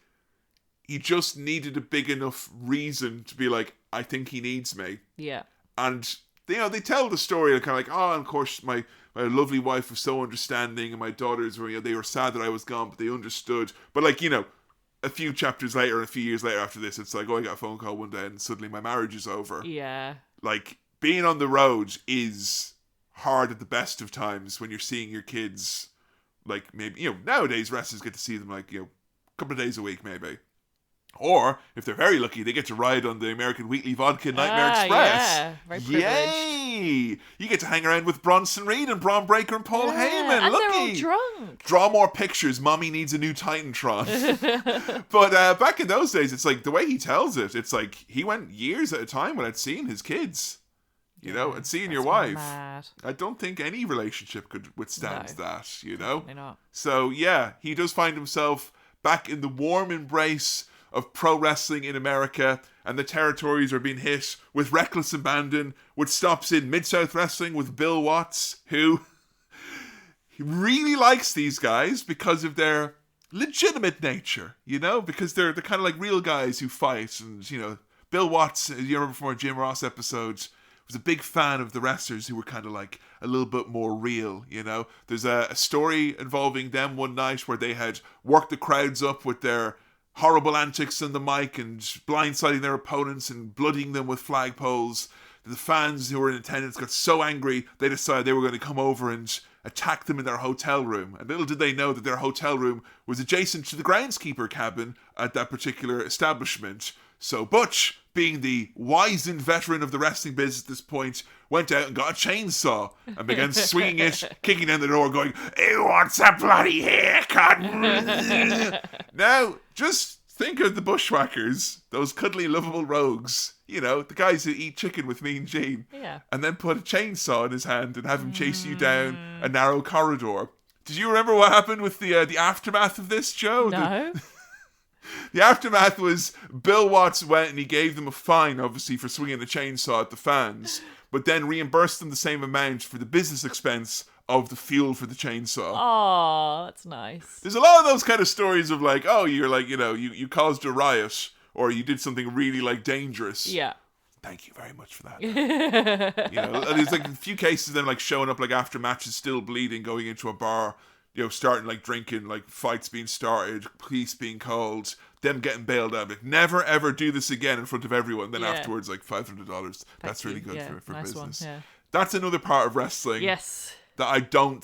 he just needed a big enough reason to be like, I think he needs me. Yeah. And, they tell the story kind of like, oh, and of course, my lovely wife was so understanding, and my daughters were, they were sad that I was gone, but they understood. But like, a few chapters later and a few years later after this, it's like, oh, I got a phone call one day and suddenly my marriage is over. Yeah. Like, being on the road is hard at the best of times when you're seeing your kids, like, maybe, nowadays wrestlers get to see them like, a couple of days a week maybe. Or, if they're very lucky, they get to ride on the American Weekly Vodka Nightmare Express. Yeah, very privileged. Yay! You get to hang around with Bronson Reed and Braun Breaker and Paul Heyman. And Lucky. they're all drunk. Draw more pictures. Mommy needs a new Titantron. But back in those days, it's like, the way he tells it, it's like, he went years at a time without seeing his kids. And seeing your wife. Mad. I don't think any relationship could withstand that, Definitely not. So, he does find himself back in the warm embrace of pro wrestling in America, and the territories are being hit with reckless abandon, which stops in Mid-South Wrestling with Bill Watts, who he really likes these guys because of their legitimate nature, because they're kind of like real guys who fight. And, Bill Watts, you remember from our Jim Ross episodes, was a big fan of the wrestlers who were kind of like a little bit more real, There's a story involving them one night where they had worked the crowds up with their horrible antics on the mic and blindsiding their opponents and bloodying them with flagpoles. The fans who were in attendance got so angry, they decided they were going to come over and attack them in their hotel room. And little did they know that their hotel room was adjacent to the groundskeeper cabin at that particular establishment. So Butch, being the wizened veteran of the wrestling business at this point, went out and got a chainsaw and began swinging it, kicking down the door, going, "Who wants a bloody haircut?" Now, just think of the Bushwhackers, those cuddly, lovable rogues. You know, the guys who eat chicken with Mean Gene. Yeah. And then put a chainsaw in his hand and have him chase you down a narrow corridor. Did you remember what happened with the aftermath of this, Joe? No. The aftermath was Bill Watts went and he gave them a fine, obviously, for swinging the chainsaw at the fans, but then reimbursed them the same amount for the business expense of the fuel for the chainsaw. Oh, that's nice. There's a lot of those kind of stories of like, oh, you're like, you know, you caused a riot or you did something really like dangerous. Yeah. Thank you very much for that. You know, there's like a few cases of them like showing up like after matches still bleeding, going into a bar, you know, starting like drinking, like fights being started, police being called, them getting bailed out. Like, never ever do this again in front of everyone. Then afterwards, like $500. That's really good for nice business. One, yeah. That's another part of wrestling. Yes. That I don't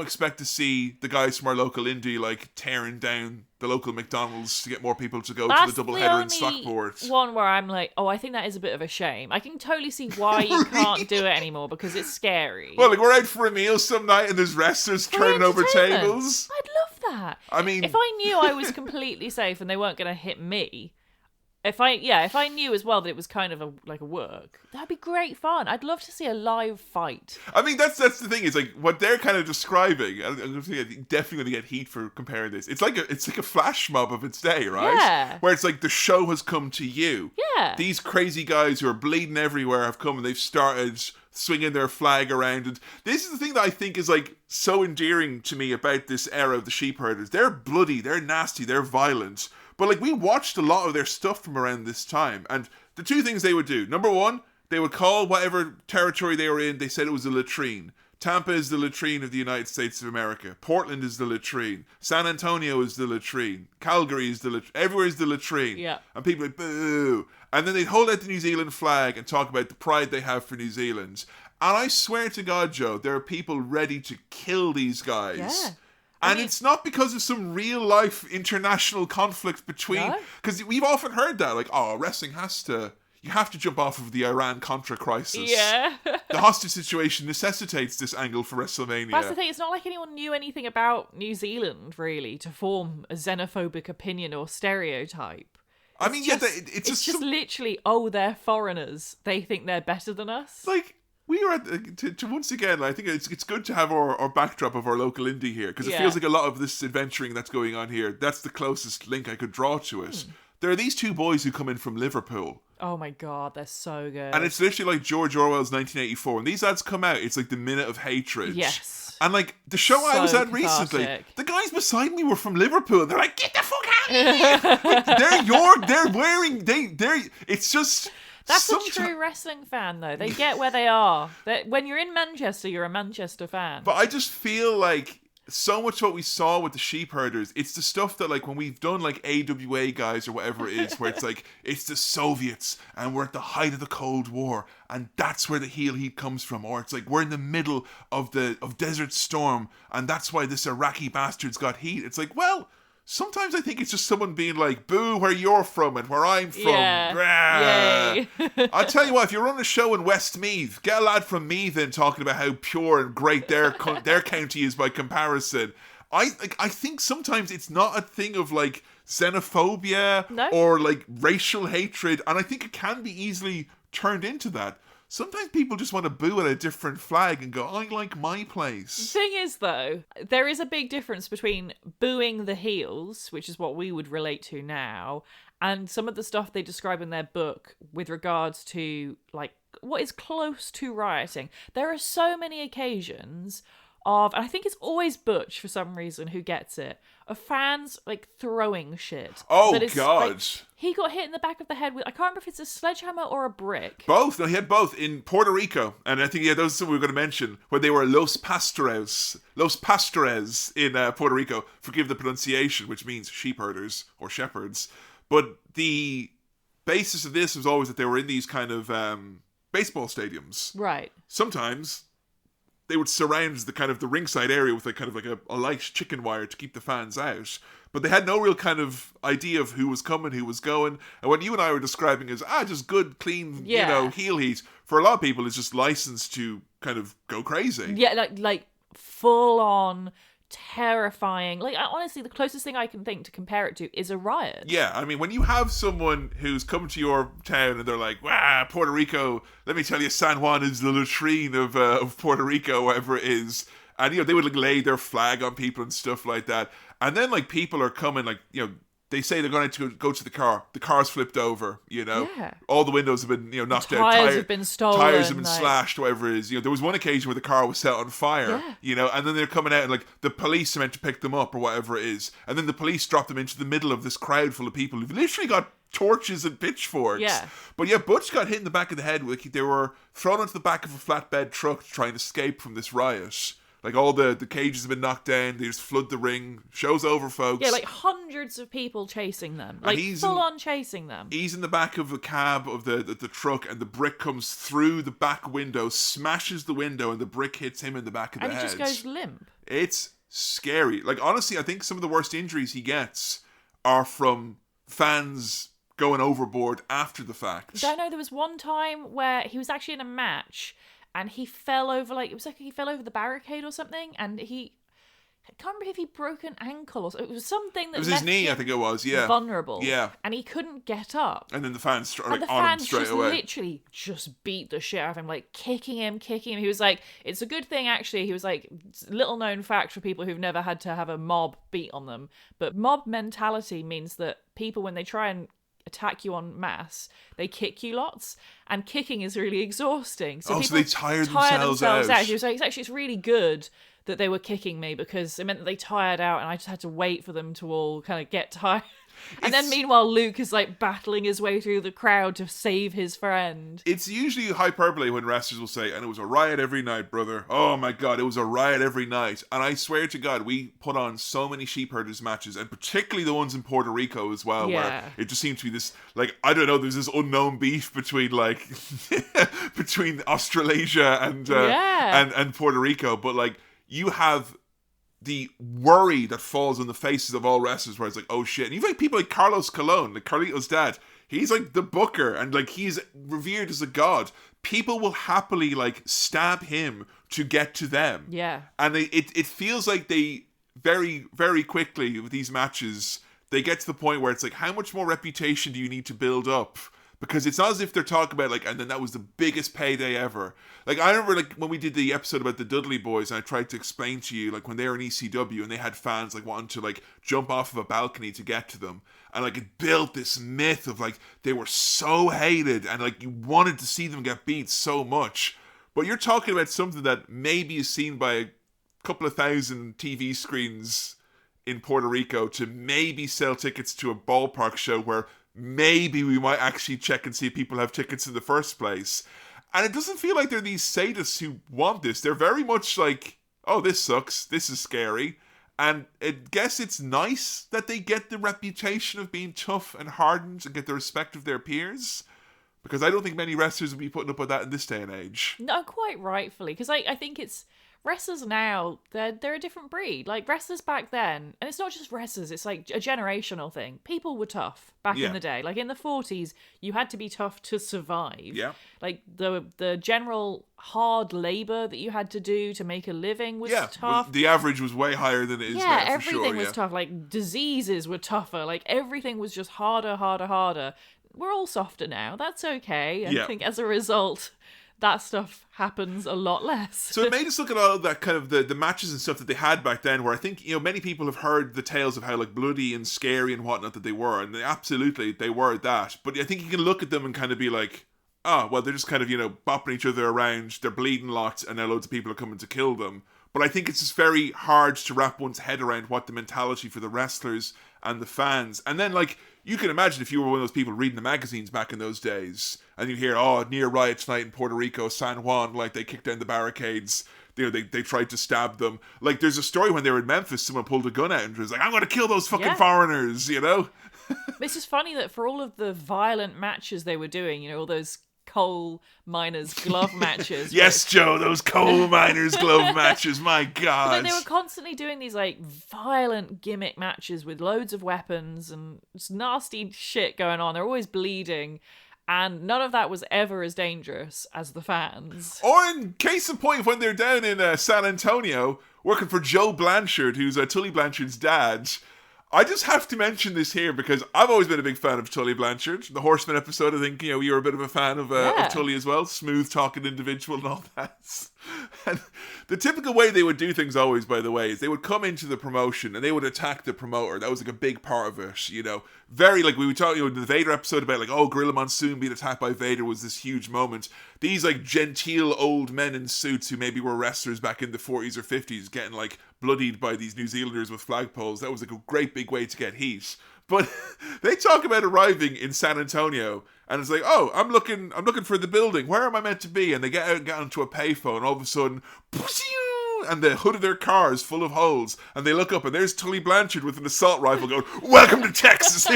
expect to see the guys from our local indie like tearing down the local McDonald's to get more people to go to the double header in Stockport. One where I'm like, oh, I think that is a bit of a shame. I can totally see why you can't do it anymore because it's scary. Well, like we're out for a meal some night and there's wrestlers turning over tables. I'd love that. I mean, if I knew I was completely safe and they weren't going to hit me. If I knew as well that it was kind of a work, that'd be great fun. I'd love to see a live fight. I mean, that's the thing. Is like what they're kind of describing. I'm definitely going to get heat for comparing this. It's like a flash mob of its day, right? Yeah. Where it's like the show has come to you. Yeah. These crazy guys who are bleeding everywhere have come and they've started swinging their flag around. And this is the thing that I think is like so endearing to me about this era of the sheepherders. They're bloody, they're nasty, they're violent. But like we watched a lot of their stuff from around this time, and the two things they would do: number one, they would call whatever territory they were in, they said it was a latrine. Tampa is the latrine of the United States of America. Portland is the latrine. San Antonio is the latrine. Calgary is the latrine. Everywhere is the latrine. Yeah. And people are like, boo. And then they'd hold out the New Zealand flag and talk about the pride they have for New Zealand. And I swear to God, Joe, there are people ready to kill these guys. Yeah. And it's not because of some real life international conflict between, because we've often heard that, like, oh, wrestling you have to jump off of the Iran-Contra crisis. Yeah. The hostage situation necessitates this angle for WrestleMania. That's the thing, it's not like anyone knew anything about New Zealand, really, to form a xenophobic opinion or stereotype. I mean, it's just literally, oh, they're foreigners. They think they're better than us. Like, we are to once again, I think it's good to have our backdrop of our local indie here, because it feels like a lot of this adventuring that's going on here, that's the closest link I could draw to it. There are these two boys who come in from Liverpool. Oh my God, they're so good. And it's literally like George Orwell's 1984. When these ads come out, it's like the minute of hatred. Yes. And like the show I was at recently, the guys beside me were from Liverpool. They're like, get the fuck out of here! It's just... That's a true wrestling fan, though. They get where they are. When you're in Manchester, you're a Manchester fan. But I just feel like so much what we saw with the sheepherders, it's the stuff that like when we've done like AWA guys or whatever it is, where it's like, it's the Soviets and we're at the height of the Cold War and that's where the heel heat comes from. Or it's like we're in the middle of Desert Storm and that's why this Iraqi bastard's got heat. It's like, well... Sometimes I think it's just someone being like, boo, where you're from and where I'm from. Yeah. Yay. I'll tell you what, if you're running a show in Westmeath, get a lad from Meath in talking about how pure and great their county is by comparison. I think sometimes it's not a thing of like xenophobia or like racial hatred, and I think it can be easily turned into that. Sometimes people just want to boo at a different flag and go, I like my place. The thing is, though, there is a big difference between booing the heels, which is what we would relate to now, and some of the stuff they describe in their book with regards to, like, what is close to rioting. There are so many occasions of, and I think it's always Butch for some reason who gets it, of fans like throwing shit. Oh, that is, God. like, he got hit in the back of the head with, I can't remember if it's a sledgehammer or a brick. Both. No, he had both in Puerto Rico, and I think those are what we were going to mention, where they were Los Pastores in Puerto Rico. Forgive the pronunciation, which means sheepherders or shepherds. But the basis of this was always that they were in these kind of baseball stadiums. Right. Sometimes they would surround the ringside area with a light chicken wire to keep the fans out. But they had no real kind of idea of who was coming, who was going. And what you and I were describing as, just good, clean, heel heat, for a lot of people it's just licensed to kind of go crazy. Yeah, like full on terrifying. Like, honestly, the closest thing I can think to compare it to is a riot. Yeah, I mean, when you have someone who's come to your town and they're like, Puerto Rico, let me tell you, San Juan is the latrine of Puerto Rico, whatever it is. And, they would lay their flag on people and stuff like that. And then, people are coming, they say they're going to go to the car. The car's flipped over, Yeah. All the windows have been, knocked out. Tires have been stolen. Tires have been slashed, whatever it is. There was one occasion where the car was set on fire, and then they're coming out and, the police are meant to pick them up or whatever it is. And then the police drop them into the middle of this crowd full of people who've literally got torches and pitchforks. Yeah. But yeah, Butch got hit in the back of the head. They were thrown onto the back of a flatbed truck to try and escape from this riot. All the cages have been knocked down. They just flood the ring. Show's over, folks. Yeah, hundreds of people chasing them. Full on chasing them. He's in the back of the cab of the truck, and the brick comes through the back window, smashes the window, and the brick hits him in the back of the head. And he just goes limp. It's scary. Honestly, I think some of the worst injuries he gets are from fans going overboard after the fact. I know there was one time where he was actually in a match, and he fell over, he fell over the barricade or something, and I can't remember if he broke an ankle or something. It was something that it was his knee, I think it was, yeah. Vulnerable. Yeah. And he couldn't get up. And then the fans on him straight away. Literally just beat the shit out of him, kicking him. He was like, it's a good thing, actually. He was like, little known fact for people who've never had to have a mob beat on them. But mob mentality means that people, when they try and attack you en masse, they kick you lots, and kicking is really exhausting. So they tire themselves out. He was like, it's really good that they were kicking me, because it meant that they tired out, and I just had to wait for them to all kind of get tired. And then meanwhile, Luke is battling his way through the crowd to save his friend. It's usually hyperbole when wrestlers will say, and it was a riot every night, brother. Oh my God, it was a riot every night. And I swear to God, we put on so many sheepherders matches, and particularly the ones in Puerto Rico as well, where it just seemed to be this, I don't know, there's this unknown beef between between Australasia and Puerto Rico. But you have the worry that falls on the faces of all wrestlers, where it's oh shit. And you've people like Carlos Colon, Carlito's dad. He's the booker, and he's revered as a god. People will happily stab him to get to them. Yeah. And it feels like they very, very quickly with these matches, they get to the point where it's how much more reputation do you need to build up? Because it's not as if they're talking about and then that was the biggest payday ever. I remember when we did the episode about the Dudley Boys, and I tried to explain to you when they were in ECW and they had fans wanting to jump off of a balcony to get to them, and it built this myth of they were so hated, and you wanted to see them get beat so much. But you're talking about something that maybe is seen by a couple of thousand TV screens in Puerto Rico to maybe sell tickets to a ballpark show where maybe we might actually check and see if people have tickets in the first place. And it doesn't feel like they're these sadists who want this. They're very much oh, this sucks, this is scary. And I guess it's nice that they get the reputation of being tough and hardened and get the respect of their peers, because I don't think many wrestlers would be putting up with that in this day and age. No, quite rightfully, because I think it's wrestlers now, they're a different breed. Wrestlers back then, and it's not just wrestlers, it's a generational thing. People were tough back in the day. In the 40s, you had to be tough to survive. Yeah. The general hard labor that you had to do to make a living was tough. The average was way higher than it is now, for everything was tough. Diseases were tougher. Everything was just harder. We're all softer now. That's okay. And I think as a result, that stuff happens a lot less. So it made us look at all of that kind of the matches and stuff that they had back then, where I think, many people have heard the tales of how bloody and scary and whatnot that they were, and they were that. But I think you can look at them and kind of be they're just kind of, bopping each other around, they're bleeding lots, and now loads of people are coming to kill them. But I think it's just very hard to wrap one's head around what the mentality for the wrestlers and the fans. And then, like, you can imagine if you were one of those people reading the magazines back in those days, and you hear, oh, near riot tonight in Puerto Rico, San Juan, like, they kicked down the barricades, you know, they tried to stab them. Like, there's a story when they were in Memphis, someone pulled a gun out and was like, I'm going to kill those fucking foreigners, you know? It's just funny that for all of the violent matches they were doing, you know, all those coal miners glove matches. Yes, Joe, those coal miners glove matches, my God. But they were constantly doing these like violent gimmick matches with loads of weapons and just nasty shit going on. They're always bleeding. And none of that was ever as dangerous as the fans. Or in case in point, when they're down in San Antonio, working for Joe Blanchard, who's Tully Blanchard's dad. I just have to mention this here because I've always been a big fan of Tully Blanchard. The Horseman episode, I think, you know, you're a bit of a fan of Tully as well. Smooth talking individual and all that. And the typical way they would do things always, by the way, is they would come into the promotion and they would attack the promoter. That was like a big part of it, you know. Very, like, we would talk, you know, in the Vader episode about, like, oh, Gorilla Monsoon being attacked by Vader was this huge moment. These, like, genteel old men in suits who maybe were wrestlers back in the 40s or 50s getting, like, bloodied by these New Zealanders with flagpoles. That was, like, a great big way to get heat. But they talk about arriving in San Antonio, and it's like, oh, I'm looking for the building. Where am I meant to be? And they get out and get onto a payphone, and all of a sudden, and the hood of their car is full of holes, and they look up, and there's Tully Blanchard with an assault rifle going, welcome to Texas.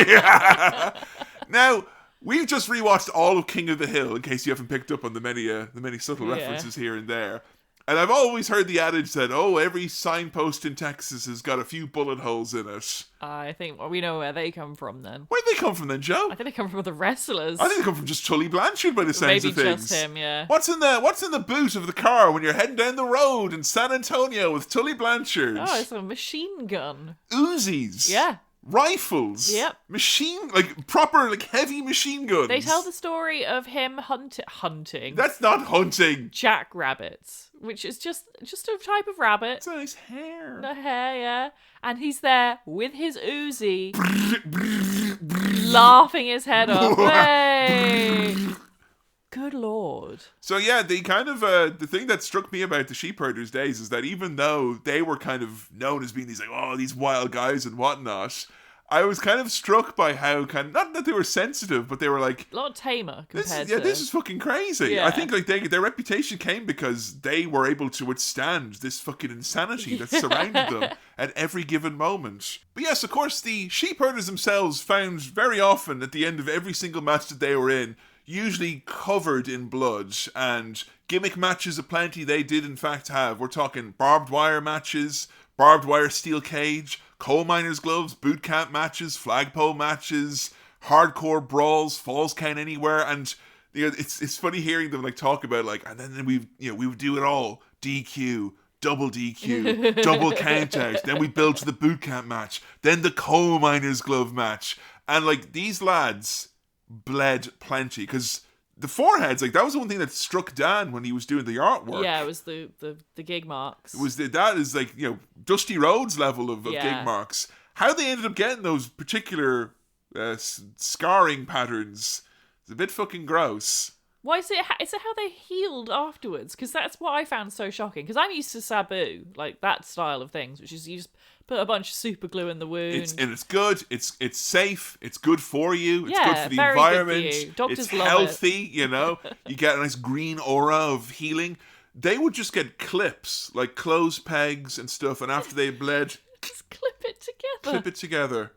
Now, we've just rewatched all of King of the Hill, in case you haven't picked up on the many subtle references here and there. And I've always heard the adage that, oh, every signpost in Texas has got a few bullet holes in it. I think we know where they come from then. Where do they come from then, Joe? I think they come from the wrestlers. I think they come from just Tully Blanchard by the sounds of things. Maybe just him, yeah. What's in the boot of the car when you're heading down the road in San Antonio with Tully Blanchard? Oh, it's a machine gun. Uzis. Yeah. Rifles. Yep. Proper, heavy machine guns. They tell the story of him hunting. That's not hunting. Jackrabbits, which is just a type of rabbit. It's nice hair. The hair, yeah. And he's there with his Uzi, laughing his head off. Hey! Good Lord. So yeah, they kind of, the thing that struck me about the sheepherders days is that even though they were kind of known as being these these wild guys and whatnot, I was kind of struck by how not that they were sensitive, but they were like... A lot tamer compared this is fucking crazy. Yeah. I think their reputation came because they were able to withstand this fucking insanity that surrounded them at every given moment. But yes, of course, the sheepherders themselves found very often at the end of every single match that they were in, usually covered in blood, and gimmick matches aplenty they did in fact have. We're talking barbed wire matches, barbed wire steel cage, coal miners gloves, boot camp matches, flagpole matches, hardcore brawls, falls count anywhere, and you know, it's funny hearing them talk about and then we would do it all, DQ, double DQ, double count out, then we build to the boot camp match, then the coal miners glove match, and these lads bled plenty because the foreheads, that was the one thing that struck Dan when he was doing the artwork. Yeah, it was the gig marks. It was that is Dusty Rhodes level of gig marks. How they ended up getting those particular scarring patterns is a bit fucking gross. Why is it how they healed afterwards? Because that's what I found so shocking. Because I'm used to Sabu, that style of things, which is you just put a bunch of super glue in the wound. It's good. It's safe. It's good for you. It's good for the very environment. Good for you. Doctors it's love healthy. it. You know, you get a nice green aura of healing. They would just get clips, like clothes pegs and stuff, and after they bled, just clip it together.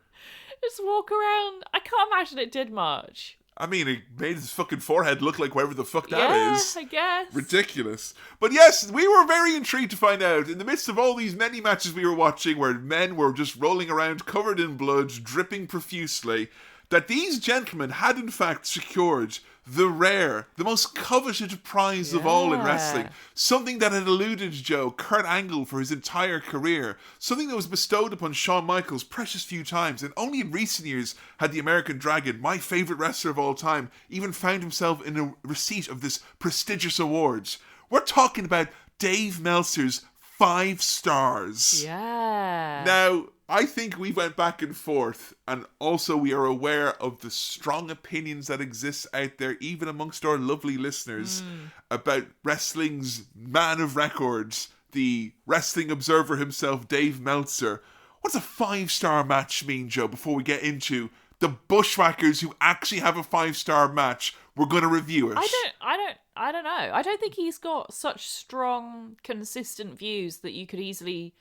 Just walk around. I can't imagine it did much. I mean, it made his fucking forehead look like wherever the fuck that is. I guess. Ridiculous. But yes, we were very intrigued to find out, in the midst of all these many matches we were watching where men were just rolling around covered in blood, dripping profusely, that these gentlemen had in fact secured the rare, the most coveted prize of all in wrestling. Something that had eluded Kurt Angle for his entire career. Something that was bestowed upon Shawn Michaels precious few times. And only in recent years had the American Dragon, my favourite wrestler of all time, even found himself in a receipt of this prestigious award. We're talking about Dave Meltzer's 5 stars. Yeah. Now, I think we went back and forth, and also we are aware of the strong opinions that exist out there, even amongst our lovely listeners, about wrestling's man of records, the wrestling observer himself, Dave Meltzer. What's a 5-star match mean, Joe, before we get into the Bushwhackers who actually have a 5-star match? We're going to review it. I don't know. I don't think he's got such strong, consistent views that you could easily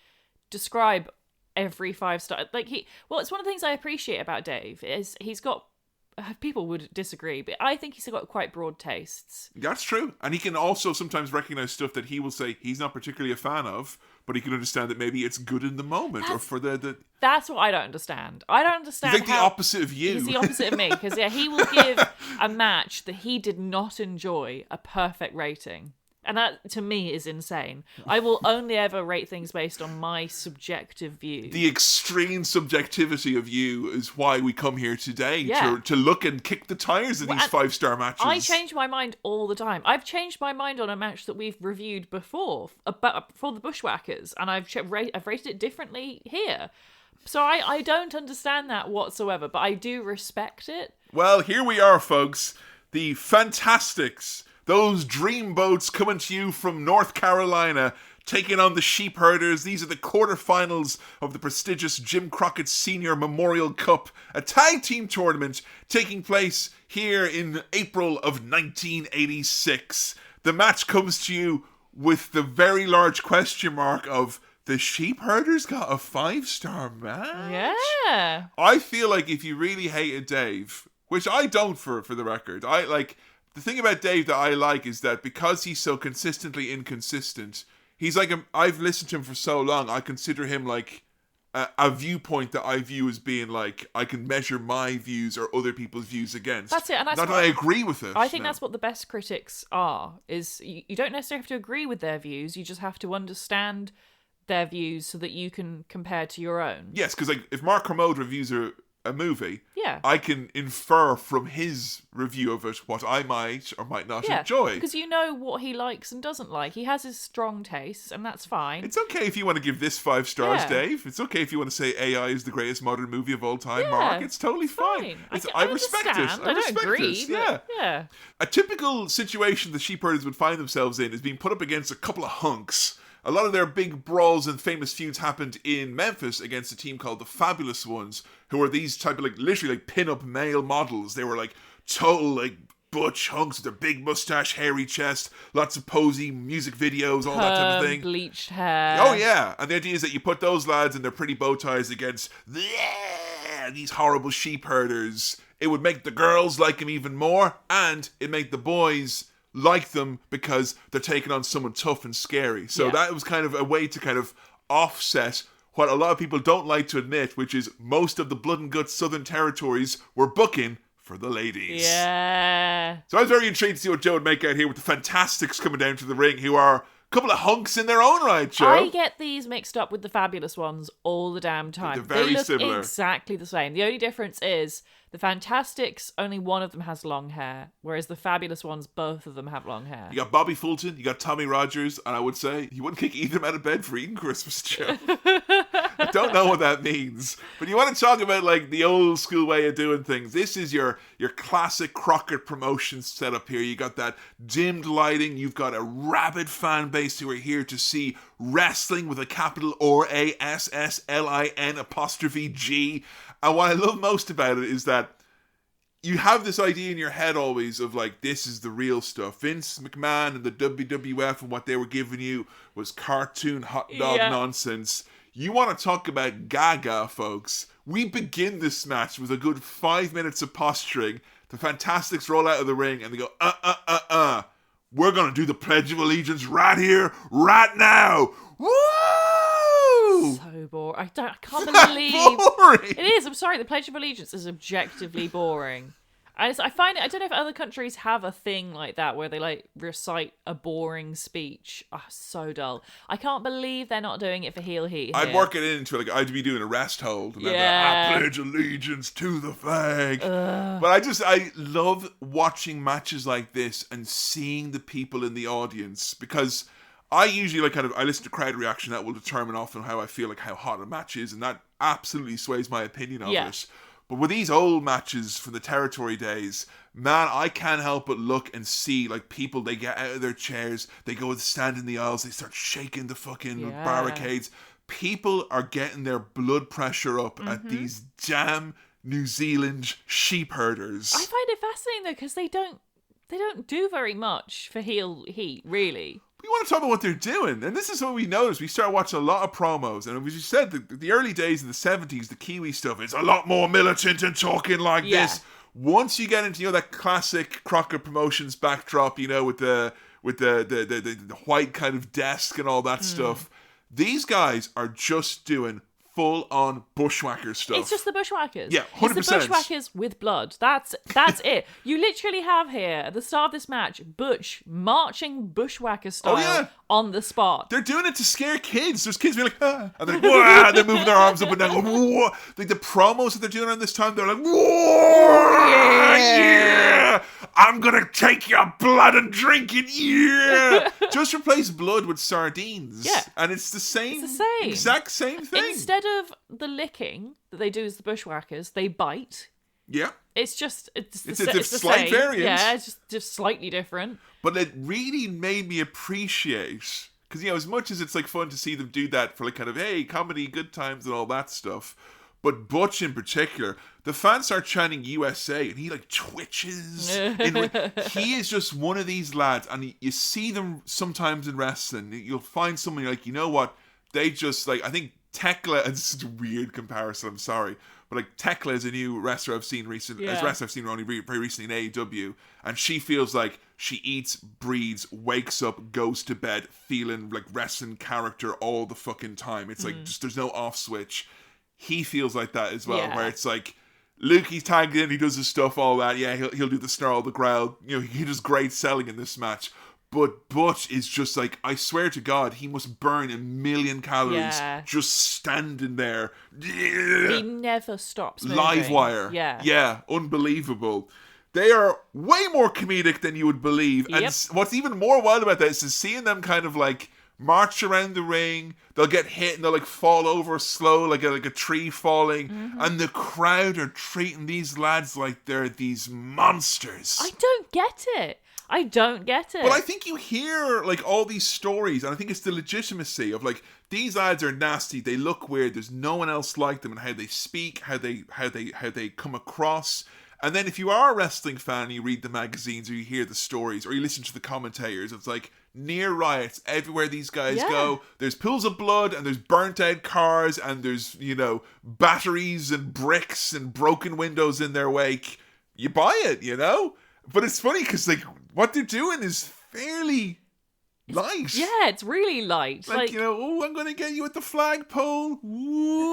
describe every 5-star. It's one of the things I appreciate about Dave is he's got, people would disagree, but I think he's got quite broad tastes. That's true. And he can also sometimes recognize stuff that he will say he's not particularly a fan of, but he can understand that maybe it's good in the moment or for the... That's what I don't understand. I don't understand. He's like the opposite of you. He's the opposite of me, because he will give a match that he did not enjoy a perfect rating. And that, to me, is insane. I will only ever rate things based on my subjective view. The extreme subjectivity of you is why we come here today, to look and kick the tires of these 5-star matches. I change my mind all the time. I've changed my mind on a match that we've reviewed before, for the Bushwhackers, and I've rated it differently here. So I don't understand that whatsoever, but I do respect it. Well, here we are, folks. The Fantastics. Those dreamboats coming to you from North Carolina, taking on the Sheepherders. These are the quarterfinals of the prestigious Jim Crockett Senior Memorial Cup, a tag team tournament taking place here in April of 1986. The match comes to you with the very large question mark of, the Sheepherders got a 5-star match? Yeah. I feel like if you really hated Dave, which I don't for the record, the thing about Dave that I like is that because he's so consistently inconsistent, he's like, I've listened to him for so long, I consider him like a viewpoint that I view as being like, I can measure my views or other people's views against. That's it. And not that I agree with it. I think that's what the best critics are, is you don't necessarily have to agree with their views, you just have to understand their views so that you can compare to your own. Yes, because like if Mark Kermode reviews a movie, yeah, I can infer from his review of it what I might or might not enjoy. Because you know what he likes and doesn't like. He has his strong tastes, and that's fine. It's okay if you want to give this 5 stars, Dave. It's okay if you want to say AI is the greatest modern movie of all time, Mark. It's totally fine. I respect it. I don't agree. Yeah. A typical situation the Sheepherders would find themselves in is being put up against a couple of hunks. A lot of their big brawls and famous feuds happened in Memphis against a team called the Fabulous Ones, who are these type of literally pin-up male models. They were total butch hunks with their big mustache, hairy chest, lots of posy music videos, all that type of thing. Bleached hair. Oh yeah, and the idea is that you put those lads in their pretty bow ties against these horrible sheepherders. It would make the girls like them even more, and it make the boys like them because they're taking on someone tough and scary. So that was kind of a way to kind of offset what a lot of people don't like to admit, which is most of the blood and guts Southern territories were booking for the ladies. Yeah. So I was very intrigued to see what Joe would make out here with the Fantastics coming down to the ring, who are a couple of hunks in their own right, Joe. I get these mixed up with the Fabulous Ones all the damn time. They're very similar. They look exactly the same. The only difference is the Fantastics, only one of them has long hair, whereas the Fabulous Ones, both of them have long hair. You got Bobby Fulton, you got Tommy Rogers, and I would say you wouldn't kick either of them out of bed for eating Christmas, Joe. I don't know what that means. But you want to talk about the old school way of doing things. This is your classic Crockett Promotions setup here. You got that dimmed lighting. You've got a rabid fan base who are here to see wrestling with a capital RASSLIN''G. And what I love most about it is that you have this idea in your head always of this is the real stuff. Vince McMahon and the WWF and what they were giving you was cartoon hot dog nonsense. You want to talk about Gaga, folks. We begin this match with a good 5 minutes of posturing. The Fantastics roll out of the ring and they go, we're going to do the Pledge of Allegiance right here, right now. Woo! So boring. I can't believe boring. It is. I'm sorry. The Pledge of Allegiance is objectively boring. I find it. I don't know if other countries have a thing like that where they recite a boring speech. Oh, so dull. I can't believe they're not doing it for heel heat. I'd work it into I'd be doing a rest hold. And I pledge allegiance to the flag. But I love watching matches like this and seeing the people in the audience, because I usually I listen to crowd reaction. That will determine often how I feel how hot a match is, and that absolutely sways my opinion of it. But with these old matches from the territory days, man, I can't help but look and see, like, people, they get out of their chairs, they go and stand in the aisles, they start shaking the fucking barricades. People are getting their blood pressure up at these damn New Zealand sheep herders. I find it fascinating though, because they don't do very much for heel heat, really. We want to talk about what they're doing, and this is what we noticed. We started watching a lot of promos, and as you said, the early days of the 70s, the Kiwi stuff is a lot more militant and talking like this. Once you get into, that classic Crockett Promotions backdrop, with the white kind of desk and all that stuff, these guys are just doing full-on Bushwhacker stuff. It's just the Bushwhackers. Yeah, 100%. It's the Bushwhackers with blood. That's it. You literally have here, at the start of this match, Butch marching Bushwhacker style on the spot. They're doing it to scare kids. There's kids being like, ah, and they're like, wah, and they're moving their arms up and down. Whoa. Like the promos that they're doing around this time, they're like, whoa, yeah, I'm gonna take your blood and drink it, yeah. Just replace blood with sardines. Yeah. And it's the same. It's the same. Exact same thing. Instead of the licking that they do as the Bushwhackers, they bite. Yeah. It's a the slight same. variant. Yeah, it's just slightly different. But it really made me appreciate, because, as much as it's like fun to see them do that for like kind of, hey, comedy, good times and all that stuff, but Butch in particular, the fans start chanting USA and he like twitches. He is just one of these lads, and you see them sometimes in wrestling. You'll find someone you're like, you know what? They just like, I think Tekla, and this is a weird comparison, I'm sorry, but like Tekla is a new wrestler I've seen recently, only very recently in AEW, and she feels like she eats, breathes, wakes up, goes to bed feeling like wrestling character all the fucking time. It's like just there's no off switch. He feels like that as well, where it's like Lukey's tagged in, he does his stuff, all that. Yeah, he'll do the snarl, the growl. He does great selling in this match. But Butch is just like, I swear to God, he must burn 1,000,000 calories just standing there. He never stops moving. Live wire. Yeah, unbelievable. They are way more comedic than you would believe. And what's even more wild about that is seeing them kind of like march around the ring. They'll get hit and they'll like fall over slow, like a tree falling. And the crowd are treating these lads like they're these monsters. I don't get it. But I think you hear like all these stories, and I think it's the legitimacy of like, these lads are nasty, they look weird, there's no one else like them, and how they speak, how they come across. And then if you are a wrestling fan and you read the magazines or you hear the stories or you listen to the commentators, it's like near riots everywhere these guys go. There's pools of blood and there's burnt out cars and there's, batteries and bricks and broken windows in their wake. You buy it, But it's funny because like what they're doing is fairly light. Yeah, it's really light. Like I'm going to get you at the flagpole. No,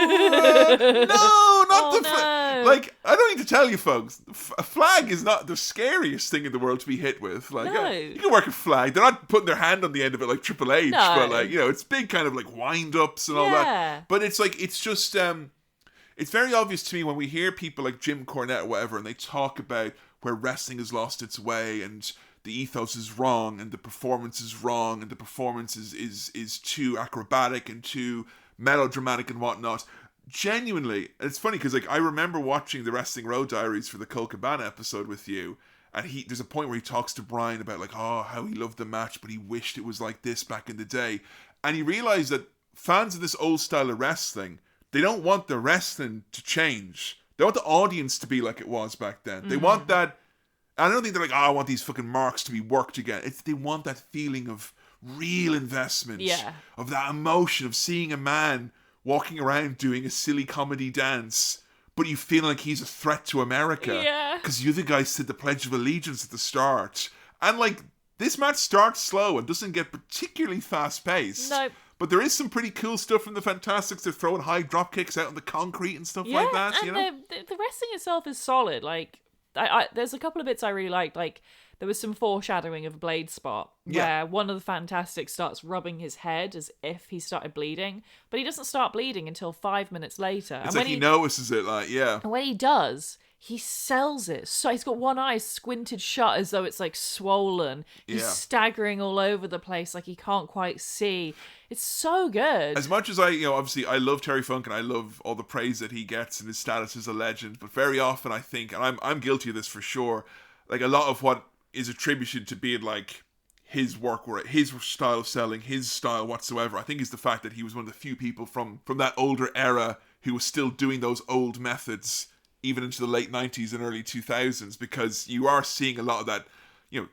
not the flag. Like, I don't need to tell you, folks, a flag is not the scariest thing in the world to be hit with. Like, you can work a flag. They're not putting their hand on the end of it like Triple H, but like, it's big kind of like wind-ups and all that. But it's like, it's just, it's very obvious to me when we hear people like Jim Cornette or whatever, and they talk about where wrestling has lost its way and the ethos is wrong and the performance is wrong and the performance is too acrobatic and too melodramatic and whatnot. Genuinely, and it's funny because like I remember watching the Wrestling Road Diaries for the Cole Cabana episode with you, and there's a point where he talks to Brian about like, how he loved the match but he wished it was like this back in the day, and you realize that fans of this old style of wrestling, they don't want the wrestling to change. They want the audience to be like it was back then. They want that. I don't think they're like, I want these fucking marks to be worked again. They want that feeling of real investment, of that emotion of seeing a man walking around doing a silly comedy dance, but you feel like he's a threat to America. Because you the guys said the Pledge of Allegiance at the start. And like, this match starts slow and doesn't get particularly fast-paced. Nope. But there is some pretty cool stuff from the Fantastics. They're throwing high drop kicks out on the concrete and stuff like that. And the wrestling itself is solid. Like, there's a couple of bits I really liked. Like, there was some foreshadowing of a blade spot where one of the Fantastics starts rubbing his head as if he started bleeding, but he doesn't start bleeding until 5 minutes later. It's like he notices it, like, And when he does, he sells it. So he's got one eye squinted shut as though it's like swollen. He's Yeah. staggering all over the place like he can't quite see. It's so good. As much as obviously I love Terry Funk and I love all the praise that he gets and his status as a legend, but very often I think, and I'm guilty of this for sure, like a lot of what is attributed to being like his work, or his style of selling, his style whatsoever, I think is the fact that he was one of the few people from that older era who was still doing those old methods even into the late 90s and early 2000s, because you are seeing a lot of that,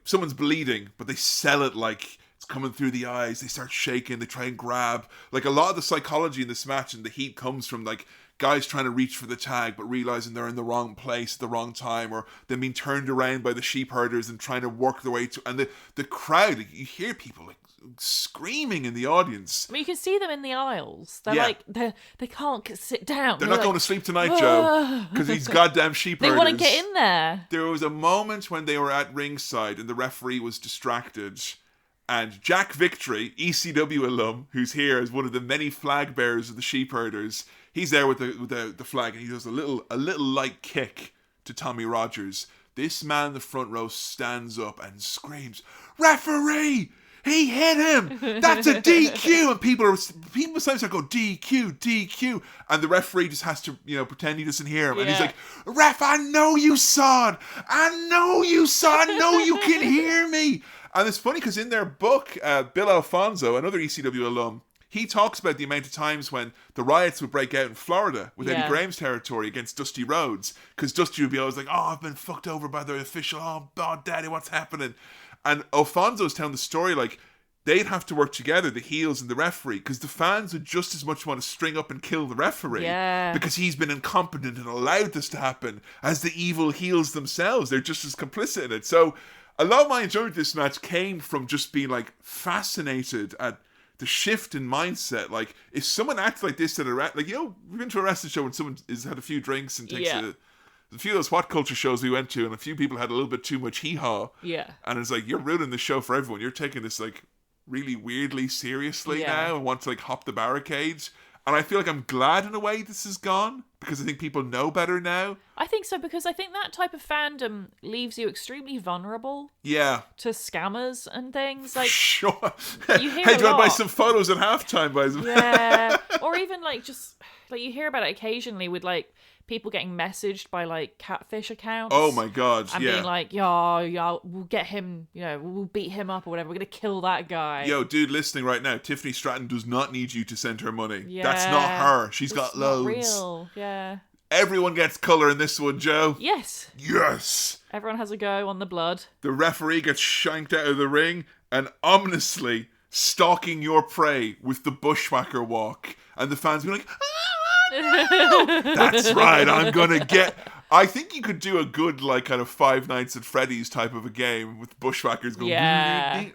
someone's bleeding, but they sell it like it's coming through the eyes, they start shaking, they try and grab. Like a lot of the psychology in this match and the heat comes from like guys trying to reach for the tag but realizing they're in the wrong place at the wrong time, or them being turned around by the sheepherders and trying to work their way to, and the crowd, like, you hear people like screaming in the audience. I mean, you can see them in the aisles. They're Yeah. like they can't sit down. They're They're not going to sleep tonight, Joe, because these goddamn sheepherders. They want to get in there. There was a moment when they were at ringside and the referee was distracted, and Jack Victory, ECW alum, who's here as one of the many flag bearers of the sheepherders, he's there with the flag, and he does a little light kick to Tommy Rogers. This man in the front row stands up and screams, "Referee! He hit him! That's a DQ!" And people sometimes go, "DQ, DQ," and the referee just has to, pretend he doesn't hear him, and he's like, "Ref, I know you saw it! I know you saw it! I know you can hear me!" And it's funny because in their book, Bill Alfonso, another ECW alum, he talks about the amount of times when the riots would break out in Florida with Eddie Graham's territory against Dusty Rhodes, because Dusty would be always like, "Oh, I've been fucked over by the official. Oh, God, Daddy, what's happening?" And Alfonso's telling the story like they'd have to work together, the heels and the referee, because the fans would just as much want to string up and kill the referee because he's been incompetent and allowed this to happen as the evil heels themselves. They're just as complicit in it. So a lot of my enjoyment of this match came from just being like fascinated at the shift in mindset. Like if someone acts like this at a we've been to a wrestling show when someone has had a few drinks and takes a few of those What Culture shows we went to, and a few people had a little bit too much hee-haw. Yeah. And it's like, you're ruining the show for everyone. You're taking this like really weirdly seriously now and want to like hop the barricades. And I feel like I'm glad in a way this is gone, because I think people know better now. I think so, because I think that type of fandom leaves you extremely vulnerable. Yeah. To scammers and things. Like, sure. You hear hey, do you want to buy lot. some photos at halftime? Yeah. Or even like just like you hear about it occasionally with like people getting messaged by like catfish accounts. Oh my God, and being like, yeah, we'll get him, we'll beat him up or whatever. We're going to kill that guy. Yo, dude, listening right now, Tiffany Stratton does not need you to send her money. Yeah. That's not her. She's got loads. Not real. Yeah. Everyone gets colour in this one, Joe. Yes. Yes. Everyone has a go on the blood. The referee gets shanked out of the ring and ominously stalking your prey with the bushwhacker walk. And the fans be like, that's right, I'm gonna get... I think you could do a good, like, kind of Five Nights at Freddy's type of a game with bushwhackers going... Yeah.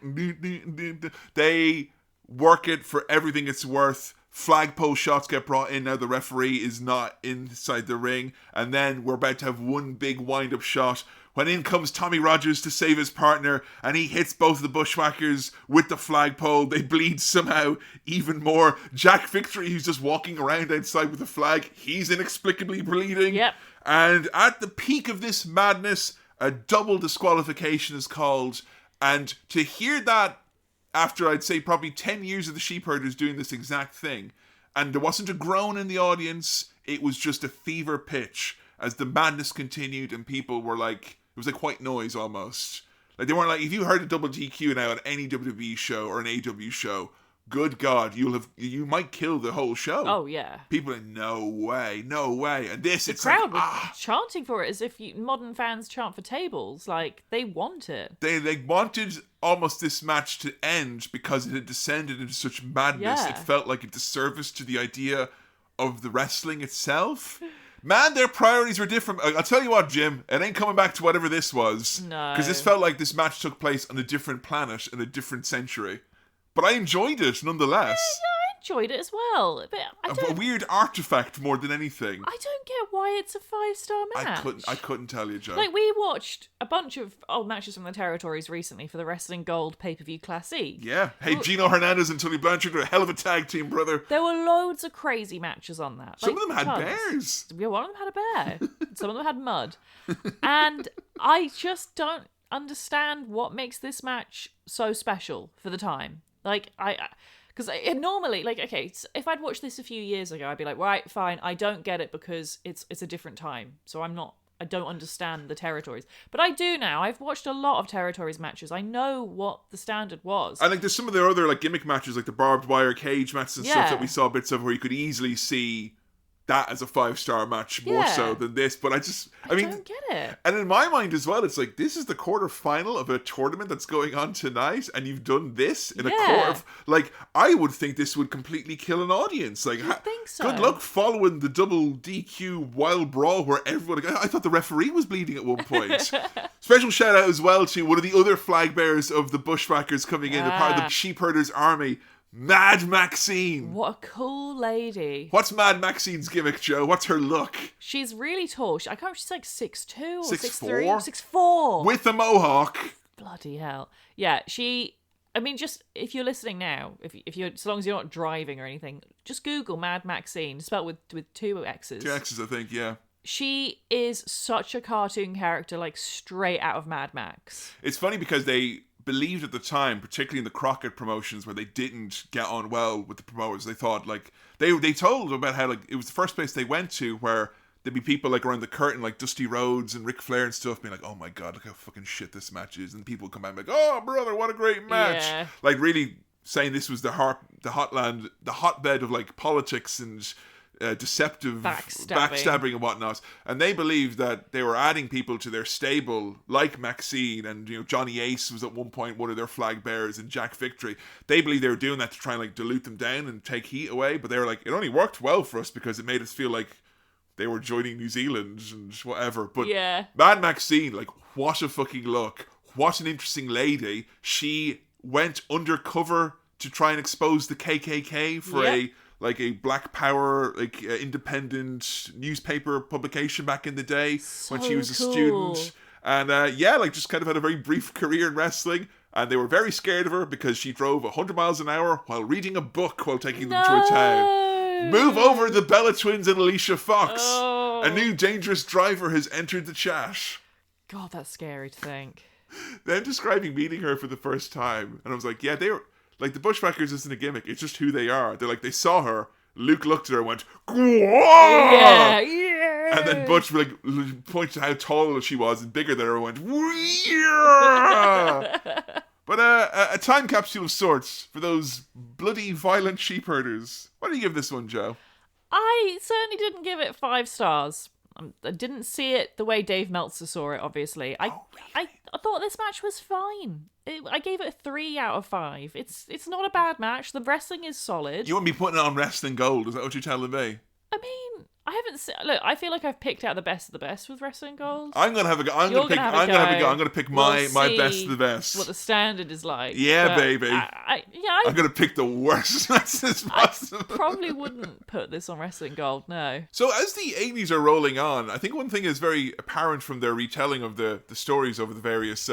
They work it for everything it's worth. Flagpole shots get brought in. Now the referee is not inside the ring. And then we're about to have one big wind-up shot when in comes Tommy Rogers to save his partner, and he hits both of the bushwhackers with the flagpole. They bleed somehow even more. Jack Victory, who's just walking around outside with the flag, he's inexplicably bleeding. Yep. And at the peak of this madness, a double disqualification is called. And to hear that after, I'd say, probably 10 years of the sheepherders doing this exact thing, and there wasn't a groan in the audience, it was just a fever pitch as the madness continued, and people were like... It was like white noise almost. Like they weren't like, if you heard a double DQ now at any WWE show or an AW show, good God, you might kill the whole show. Oh yeah. People are no way. And this, the it's crowd like, was chanting for it as if modern fans chant for tables. Like they want it. They wanted almost this match to end because it had descended into such madness. Yeah. It felt like a disservice to the idea of the wrestling itself. Man, their priorities were different. I'll tell you what, Jim, it ain't coming back to whatever this was. No. Because this felt like this match took place on a different planet in a different century. But I enjoyed it nonetheless. Yeah, I enjoyed it as well. But A weird artifact more than anything. I don't get why it's a 5-star match. I couldn't tell you, Joe. Like, we watched a bunch of old matches from the territories recently for the Wrestling Gold pay-per-view Classique. Yeah. Hey, Gino Hernandez and Tully Blanchard are a hell of a tag team, brother. There were loads of crazy matches on that. Some of them had tons. bears. Yeah, one of them had a bear. Some of them had mud. And I just don't understand what makes this match so special for the time. Like, because normally, like, okay, if I'd watched this a few years ago, I'd be like, right, fine, I don't get it because it's a different time. So I don't understand the territories. But I do now. I've watched a lot of territories matches. I know what the standard was. And like, there's some of the other like gimmick matches, like the barbed wire cage matches and stuff that we saw bits of, where you could easily see that as a 5-star match more so than this. But I mean, don't get it. And in my mind as well, it's like, this is the quarterfinal of a tournament that's going on tonight, and you've done this in a quarter. Like, I would think this would completely kill an audience. Like, I think so. Good luck following the double DQ wild brawl where everyone. I thought the referee was bleeding at one point. Special shout out as well to one of the other flag bearers of the Bushwhackers coming in, a part of the sheepherders army. Mad Maxine. What a cool lady. What's Mad Maxine's gimmick, Joe? What's her look? She's really tall. I can't remember, she's like 6'2" or 6'4"? 6'4". With a mohawk. Bloody hell. Yeah, I mean, just if you're listening now, if you're, so long as you're not driving or anything, just Google Mad Maxine, spelled with 2 X's. 2 X's, I think, yeah. She is such a cartoon character, like straight out of Mad Max. It's funny because they believed at the time, particularly in the Crockett promotions, where they didn't get on well with the promoters, they thought, like, they told about how, like, it was the first place they went to where there'd be people, like, around the curtain, like Dusty Rhodes and Ric Flair and stuff, being like, oh my god, look how fucking shit this match is, and people come back and be like, oh brother, what a great match. Yeah. Like, really saying this was the hotbed of, like, politics and deceptive backstabbing and whatnot. And they believed that they were adding people to their stable, like Maxine, and Johnny Ace was at one point one of their flag bearers, and Jack Victory. They believed they were doing that to try and like dilute them down and take heat away, but they were like, it only worked well for us because it made us feel like they were joining New Zealand and whatever. But Mad Maxine, like, what a fucking look. What an interesting lady. She went undercover to try and expose the KKK for a Black Power, independent newspaper publication back in the day when she was a student. And just kind of had a very brief career in wrestling. And they were very scared of her because she drove 100 miles an hour while reading a book while taking them to a town. Move over, the Bella Twins and Alicia Fox. Oh. A new dangerous driver has entered the chat. God, that's scary to think. Then describing meeting her for the first time. And I was like, yeah, they were... Like, the Bushwhackers isn't a gimmick. It's just who they are. They're like, they saw her. Luke looked at her and went, Gwah! Yeah. And then Butch, like, pointed to how tall she was and bigger than her and went, yeah! But a time capsule of sorts for those bloody violent sheepherders. What do you give this one, Joe? I certainly didn't give it 5 stars. I didn't see it the way Dave Meltzer saw it, obviously. I thought this match was fine. I gave it a 3 out of 5. It's not a bad match. The wrestling is solid. You wouldn't be putting it on Wrestling Gold, is that what you're telling me? I mean, I haven't seen... Look, I feel like I've picked out the best of the best with Wrestling Gold. I'm gonna have a go. I'm gonna pick my best of the best. What the standard is like. Yeah, baby. I'm gonna pick the worst matches possible. I probably wouldn't put this on Wrestling Gold, no. So as the 80s are rolling on, I think one thing is very apparent from their retelling of the stories over the various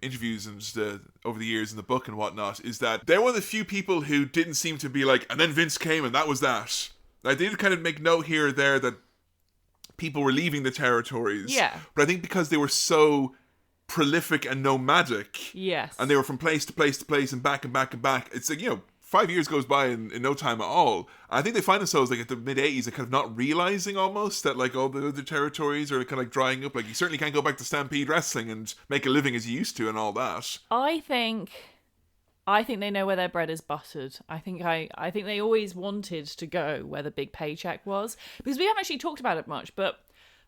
interviews and over the years in the book and whatnot, is that they're one of the few people who didn't seem to be like, and then Vince came and that was that. Like, they did kind of make note here or there that people were leaving the territories. Yeah. But I think because they were so prolific and nomadic. Yes. And they were from place to place to place and back and back and back. It's like, 5 years goes by in no time at all. I think they find themselves like at the mid-80s and kind of not realizing almost that like all the other territories are kind of like drying up. Like, you certainly can't go back to Stampede Wrestling and make a living as you used to and all that. I think they know where their bread is buttered. I think they always wanted to go where the big paycheck was, because we haven't actually talked about it much, but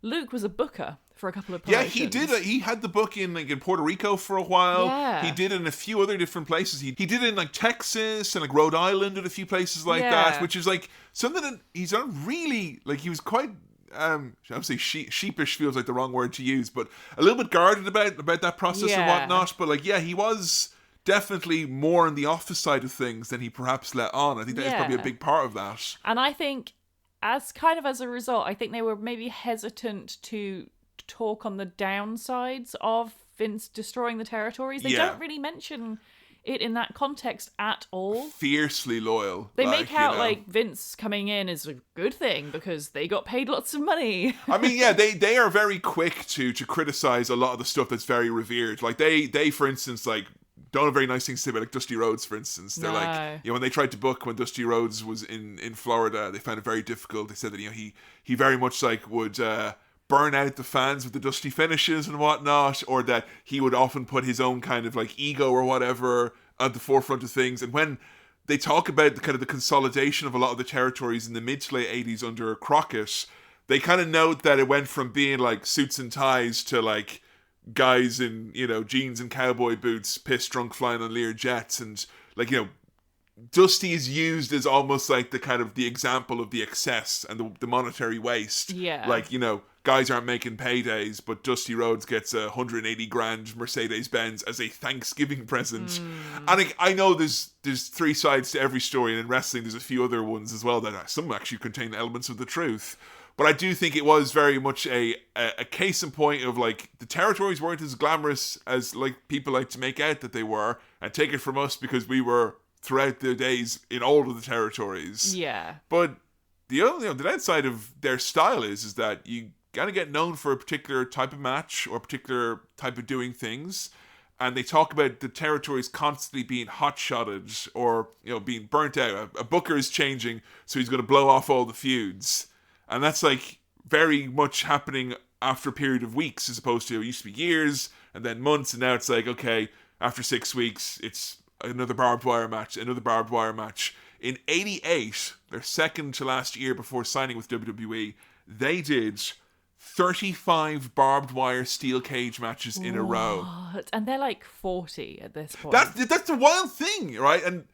Luke was a booker for a couple of promotions. Yeah, he did. He had the book in Puerto Rico for a while. Yeah. He did it in a few other different places. He did it in like Texas and like Rhode Island and a few places like that, which is like something that he's done really, like, he was quite I would say sheepish feels like the wrong word to use, but a little bit guarded about that process and whatnot. But like, yeah, he was definitely more on the office side of things than he perhaps let on. I think that is probably a big part of that. And I think as a result, I think they were maybe hesitant to talk on the downsides of Vince destroying the territories. They don't really mention it in that context at all. Fiercely loyal. They make out like Vince coming in is a good thing because they got paid lots of money. I mean, yeah, they are very quick to criticize a lot of the stuff that's very revered. Like they for instance, like don't have very nice things to say about like Dusty Rhodes, for instance. They're like, when they tried to book when Dusty Rhodes was in Florida, they found it very difficult. They said that he very much like would burn out the fans with the Dusty finishes and whatnot, or that he would often put his own kind of like ego or whatever at the forefront of things. And when they talk about the kind of the consolidation of a lot of the territories in the mid to late 80s under Crockett, they kind of note that it went from being like suits and ties to like guys in, jeans and cowboy boots, pissed drunk flying on Lear jets. And like, Dusty is used as almost like the kind of the example of the excess and the monetary waste. Yeah. Like, guys aren't making paydays, but Dusty Rhodes gets a 180 grand Mercedes-Benz as a Thanksgiving present. And I know there's three sides to every story, and in wrestling there's a few other ones as well that some actually contain elements of the truth. But I do think it was very much a case in point of like the territories weren't as glamorous as like people like to make out that they were, and take it from us because we were throughout their days in all of the territories. Yeah. But the downside of their style is that you gotta get known for a particular type of match or a particular type of doing things. And they talk about the territories constantly being hot-shotted or, being burnt out. A booker is changing, so he's going to blow off all the feuds. And that's like very much happening after a period of weeks as opposed to it used to be years and then months. And now it's like, okay, after 6 weeks, it's another barbed wire match, another barbed wire match. In 88, their second to last year before signing with WWE, they did 35 barbed wire steel cage matches in a row. And they're like 40 at this point. That's the wild thing, right? And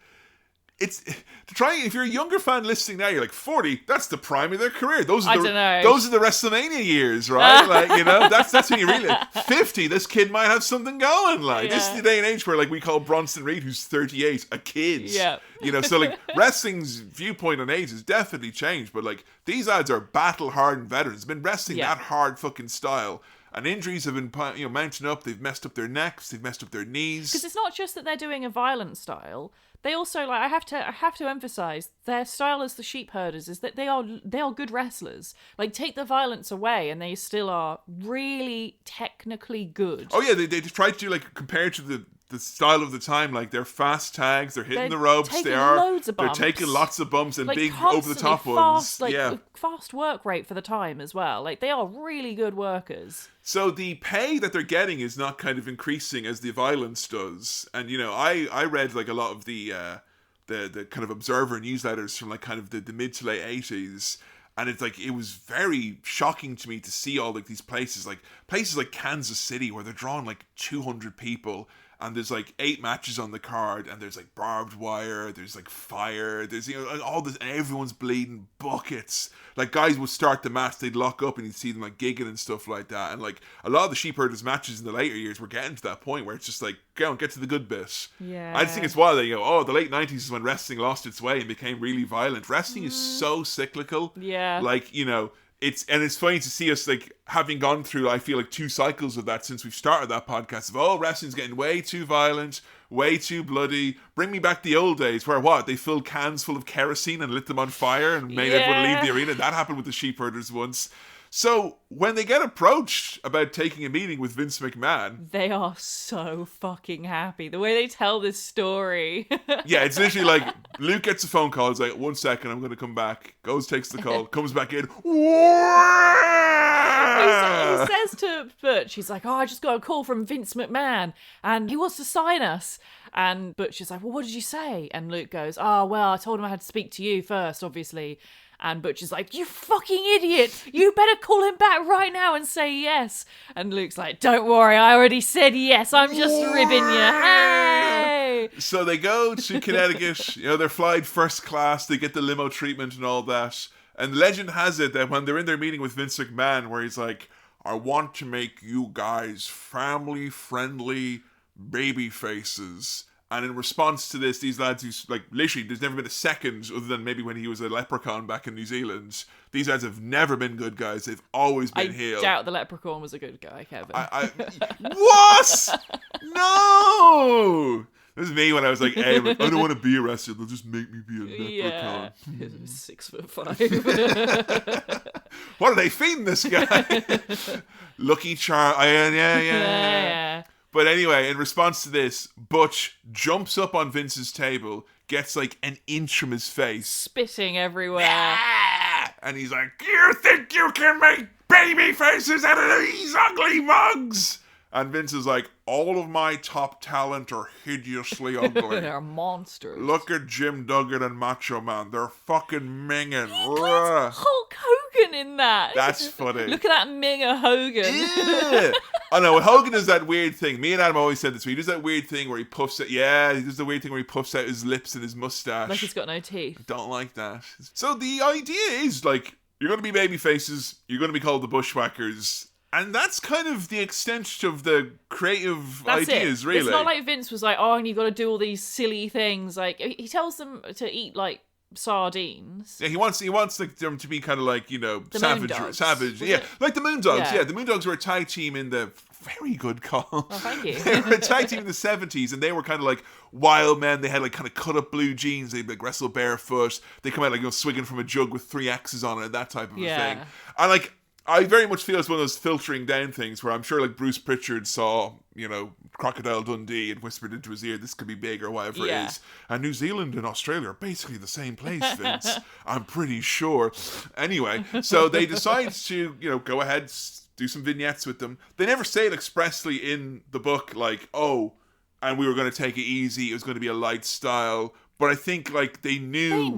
it's to try. If you're a younger fan listening now, you're like 40. That's the prime of their career. Those are the WrestleMania years, right? Like that's when you really 50. This kid might have something going. Like this is the day and age where like we call Bronson Reed, who's 38, a kid. Yeah. So like wrestling's viewpoint on age has definitely changed. But like these lads are battle hardened veterans. Been wrestling that hard fucking style. And injuries have been, mounting up. They've messed up their necks. They've messed up their knees. Because it's not just that they're doing a violent style. They also I have to emphasize their style as the sheepherders is that they are good wrestlers. Like take the violence away, and they still are really technically good. Oh yeah, they try to do like compared to the style of the time, like they're fast tags, they're hitting the ropes, they're taking lots of bumps and like big over the top ones. Fast work rate for the time as well. Like they are really good workers. So the pay that they're getting is not kind of increasing as the violence does. And I read like a lot of the kind of Observer newsletters from like kind of the mid to late 80s. And it's like, it was very shocking to me to see all like these places like Kansas City where they're drawing like 200 people. And there's like 8 matches on the card, and there's like barbed wire, there's like fire, there's all this, and everyone's bleeding buckets. Like guys would start the match, they'd lock up, and you'd see them like gigging and stuff like that. And like a lot of the sheepherders matches in the later years were getting to that point where it's just like, go on, get to the good bit. Yeah. I just think it's wild that the late 90s is when wrestling lost its way and became really violent. Wrestling is so cyclical. Yeah. Like it's funny to see us like having gone through, I feel like 2 cycles of that since we've started that podcast of wrestling's getting way too violent, way too bloody. Bring me back the old days where they filled cans full of kerosene and lit them on fire and made everyone leave the arena. That happened with the sheepherders once. So when they get approached about taking a meeting with Vince McMahon, they are so fucking happy. The way they tell this story. Yeah, it's literally like Luke gets a phone call. He's like, 1 second, I'm going to come back. Goes, takes the call, comes back in. He says to Butch, he's like, I just got a call from Vince McMahon and he wants to sign us. And Butch is like, well, what did you say? And Luke goes, well, I told him I had to speak to you first, obviously. And Butch is like, you fucking idiot! You better call him back right now and say yes. And Luke's like, don't worry, I already said yes. I'm just ribbing you. Hey! So they go to Connecticut. They're flying first class. They get the limo treatment and all that. And legend has it that when they're in their meeting with Vince McMahon, where he's like, I want to make you guys family-friendly baby faces. And in response to this, these lads who's like, literally, there's never been a second, other than maybe when he was a leprechaun back in New Zealand. These lads have never been good guys. They've always been heel. I doubt the leprechaun was a good guy, Kevin. What? No! This is me when I was like, hey, I don't want to be arrested. They'll just make me be a leprechaun. Yeah. 6'5". What are they feeding this guy? Lucky Charm. Yeah. But anyway, in response to this, Butch jumps up on Vince's table, gets like an inch from his face. Spitting everywhere. And he's like, you think you can make baby faces out of these ugly mugs? And Vince is like, all of my top talent are hideously ugly. They're monsters. Look at Jim Duggan and Macho Man. They're fucking minging. Hulk Hogan in that. That's funny. Look at that minger Hogan. Yeah. I know, Hogan does that weird thing. Me and Adam always said this. He does that weird thing where he puffs out. Yeah, he does the weird thing where he puffs out his lips and his mustache. Like he's got no teeth. Don't like that. So the idea is, like, you're going to be baby faces. You're going to be called the Bushwhackers. And that's kind of the extent of the creative ideas, really. It's not like Vince was like, oh, and you've got to do all these silly things. Like, he tells them to eat, like, sardines. Yeah, he wants like them to be kind of like, you know, the savage. Yeah, like the Moondogs. Yeah, the Moondogs were a tag team in the very good call. Oh, thank you. They were a tag team in the 70s, and they were kind of like wild men. They had like kind of cut up blue jeans. They'd like wrestle barefoot. They come out like, you know, swigging from a jug with 3 X's on it, that type of a thing. And like, I very much feel it's one of those filtering down things where I'm sure like Bruce Pritchard saw, you know, Crocodile Dundee and whispered into his ear, this could be big or whatever it is. And New Zealand and Australia are basically the same place, Vince. I'm pretty sure. Anyway, so they decide to, you know, go ahead, do some vignettes with them. They never say it expressly in the book, like, oh, and we were going to take it easy. It was going to be a light style. But I think, like, they knew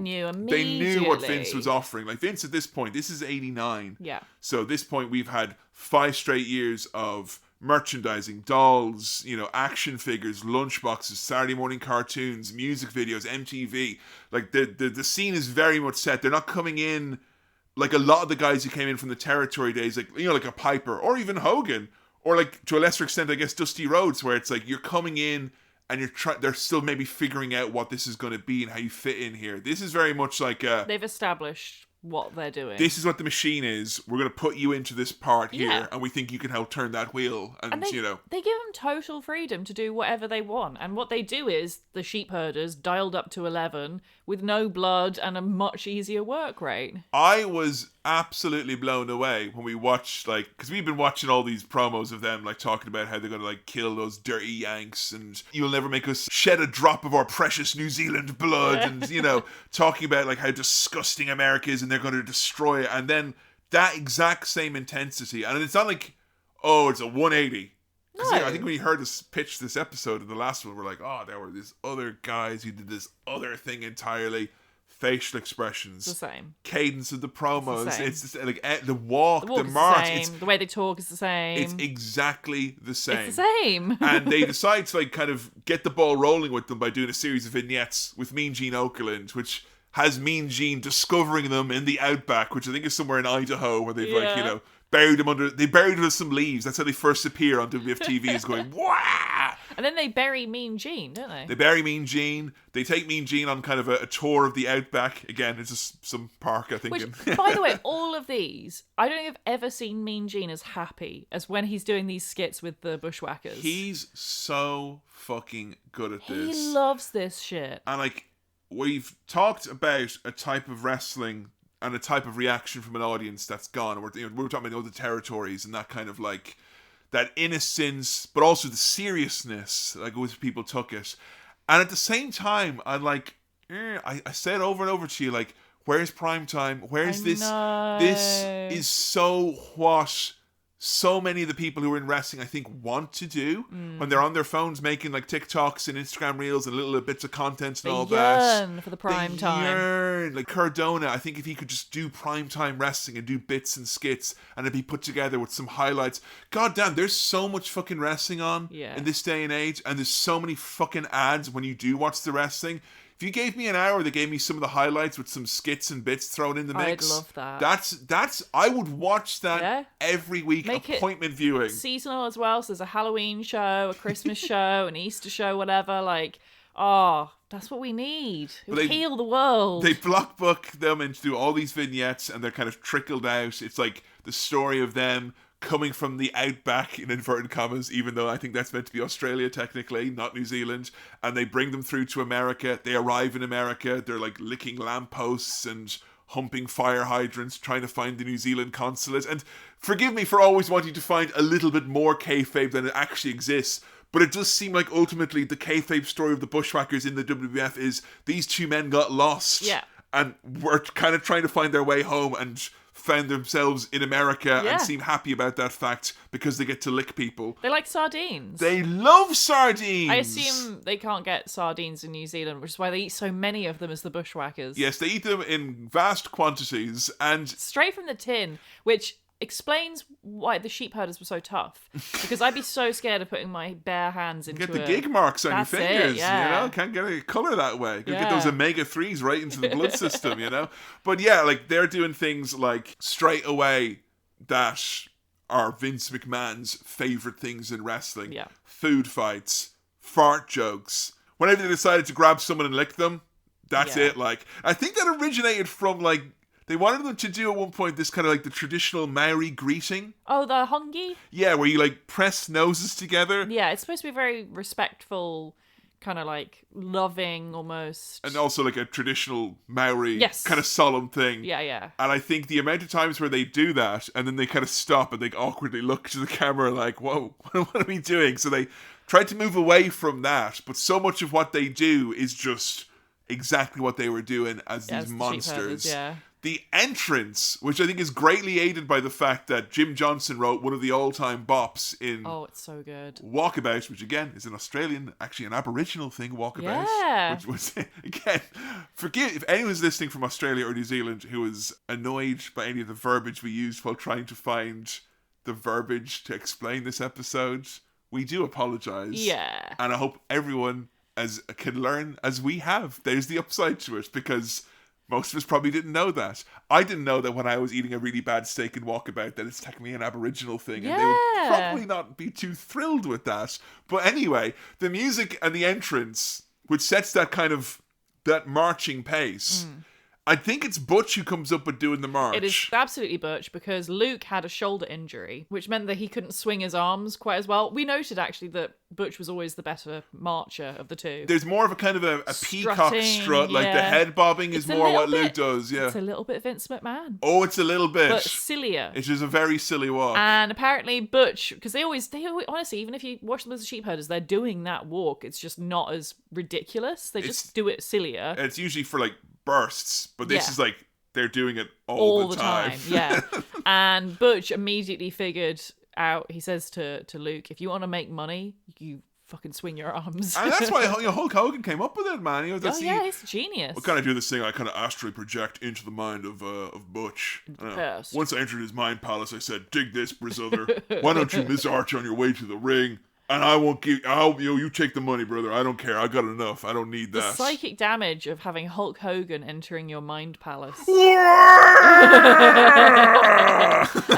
what Vince was offering. Like, Vince, at this point, this is 89. Yeah. So at this point, we've had 5 straight years of merchandising, dolls, you know, action figures, lunchboxes, Saturday morning cartoons, music videos, MTV. Like, the scene is very much set. They're not coming in like a lot of the guys who came in from the territory days, like, you know, like a Piper or even Hogan. Or, like, to a lesser extent, I guess, Dusty Rhodes, where it's like you're coming in and they're still maybe figuring out what this is going to be and how you fit in here. This is very much like they've established what they're doing. This is what the machine is. We're going to put you into this part here, and we think you can help turn that wheel. And you know, they give them total freedom to do whatever they want. And what they do is the sheep herders dialed up to 11 with no blood and a much easier work rate. I was absolutely blown away when we watched, like, because we've been watching all these promos of them, like, talking about how they're going to, like, kill those dirty Yanks and you'll never make us shed a drop of our precious New Zealand blood and, you know, talking about, like, how disgusting America is and they're going to destroy it. And then that exact same intensity. And it's not like, oh, it's a 180. Because I think when you heard us pitch this episode in the last one, we're like, oh, there were these other guys who did this other thing entirely. Facial expressions, the same. Cadence of the promos, it's just, like the walk, the march, the way they talk is the same. It's exactly the same. It's the same. And they decide to, like, kind of get the ball rolling with them by doing a series of vignettes with Mean Gene Okerlund, which has Mean Gene discovering them in the outback, which I think is somewhere in Idaho, where they've like, you know, buried him under some leaves. That's how they first appear on WFTV, is going, wah! And then they bury Mean Gene, don't they? They bury Mean Gene. They take Mean Gene on kind of a tour of the outback. Again, it's just some park, I think. Which, by the way, all of these, I don't think I've ever seen Mean Gene as happy as when he's doing these skits with the Bushwhackers. He's so fucking good at this. He loves this shit. And, like, we've talked about a type of wrestling and a type of reaction from an audience that's gone. We're talking about other territories and that kind of, like, that innocence, but also the seriousness, like, which people took it. And at the same time, I said over and over to you, like, where's primetime? Where's this? This is so what so many of the people who are in wrestling, I think, want to do when they're on their phones making, like, TikToks and Instagram reels and little bits of content and all that. They yearn for the prime time. Like Cardona, I think if he could just do primetime wrestling and do bits and skits and it'd be put together with some highlights. God damn, there's so much fucking wrestling on in this day and age, and there's so many fucking ads when you do watch the wrestling. If you gave me an hour that gave me some of the highlights with some skits and bits thrown in the mix, I'd love that. That's I would watch that every week. Make appointment viewing. Seasonal as well. So there's a Halloween show, a Christmas show, an Easter show, whatever. Like, Oh, that's what we need. It would heal the world. They block book them into all these vignettes, and they're kind of trickled out. It's like the story of them coming from the outback, in inverted commas, even though I think that's meant to be Australia technically, not New Zealand. And they bring them through to America. They arrive in America. They're like licking lampposts and humping fire hydrants, trying to find the New Zealand consulate. And forgive me for always wanting to find a little bit more kayfabe than it actually exists, but it does seem like ultimately the kayfabe story of the Bushwhackers in the WWF is these two men got lost. Yeah. And were kind of trying to find their way home and found themselves in America and seem happy about that fact because they get to lick people. They like sardines. They love sardines! I assume they can't get sardines in New Zealand, which is why they eat so many of them as the Bushwhackers. Yes, they eat them in vast quantities and... straight from the tin, which explains why the sheepherders were so tough. Because I'd be so scared of putting my bare hands into get the gig marks on your fingers, you know? Can't get a colour that way. Get those omega-3s right into the blood system, you know? But yeah, like, they're doing things like, straight away, that are Vince McMahon's favourite things in wrestling. Yeah. Food fights, fart jokes. Whenever they decided to grab someone and lick them, that's it. Like, I think that originated from, like, they wanted them to do at one point this kind of like the traditional Maori greeting. Oh, the hongi? Yeah, where you like press noses together. Yeah, it's supposed to be very respectful, kind of like loving almost. And also like a traditional Maori kind of solemn thing. Yeah, yeah. And I think the amount of times where they do that and then they kind of stop and they awkwardly look to the camera like, whoa, what are we doing? So they tried to move away from that. But so much of what they do is just exactly what they were doing as these monsters. Yeah. The entrance, which I think is greatly aided by the fact that Jim Johnson wrote one of the all-time bops in it's so good. Walkabout, which again is an Australian, actually an Aboriginal thing, Walkabout. Yeah. Which was, again, forgive if anyone's listening from Australia or New Zealand who is annoyed by any of the verbiage we used while trying to find the verbiage to explain this episode. We do apologise. Yeah. And I hope everyone can learn as we have. There's the upside to it, because most of us probably didn't know that. I didn't know that when I was eating a really bad steak in Walkabout that it's technically an Aboriginal thing. And they would probably not be too thrilled with that. But anyway, the music and the entrance, which sets that kind of, that marching pace. I think it's Butch who comes up with doing the march. It is absolutely Butch, because Luke had a shoulder injury, which meant that he couldn't swing his arms quite as well. We noted, actually, that Butch was always the better marcher of the two. There's more of a kind of a peacock strut, like the head bobbing is more what Luke does, It's a little bit Vince McMahon. Oh, it's a little bit. But sillier. It is a very silly walk. And apparently Butch, because they always, honestly, even if you watch them as the sheepherders, they're doing that walk. It's just not as ridiculous. They just do it sillier. It's usually for like bursts, but this is like they're doing it all the time. Yeah. And Butch immediately figured out, he says to Luke, if you want to make money, you fucking swing your arms. And that's why Hulk Hogan came up with it, man. He's a genius. We kind of do this thing, I kind of astrally project into the mind of Butch. Once I entered his mind palace, I said, dig this, Braziller. Why don't you miss Arch on your way to the ring? And I won't give. You take the money, brother. I don't care. I got enough. I don't need that. The psychic damage of having Hulk Hogan entering your mind palace. And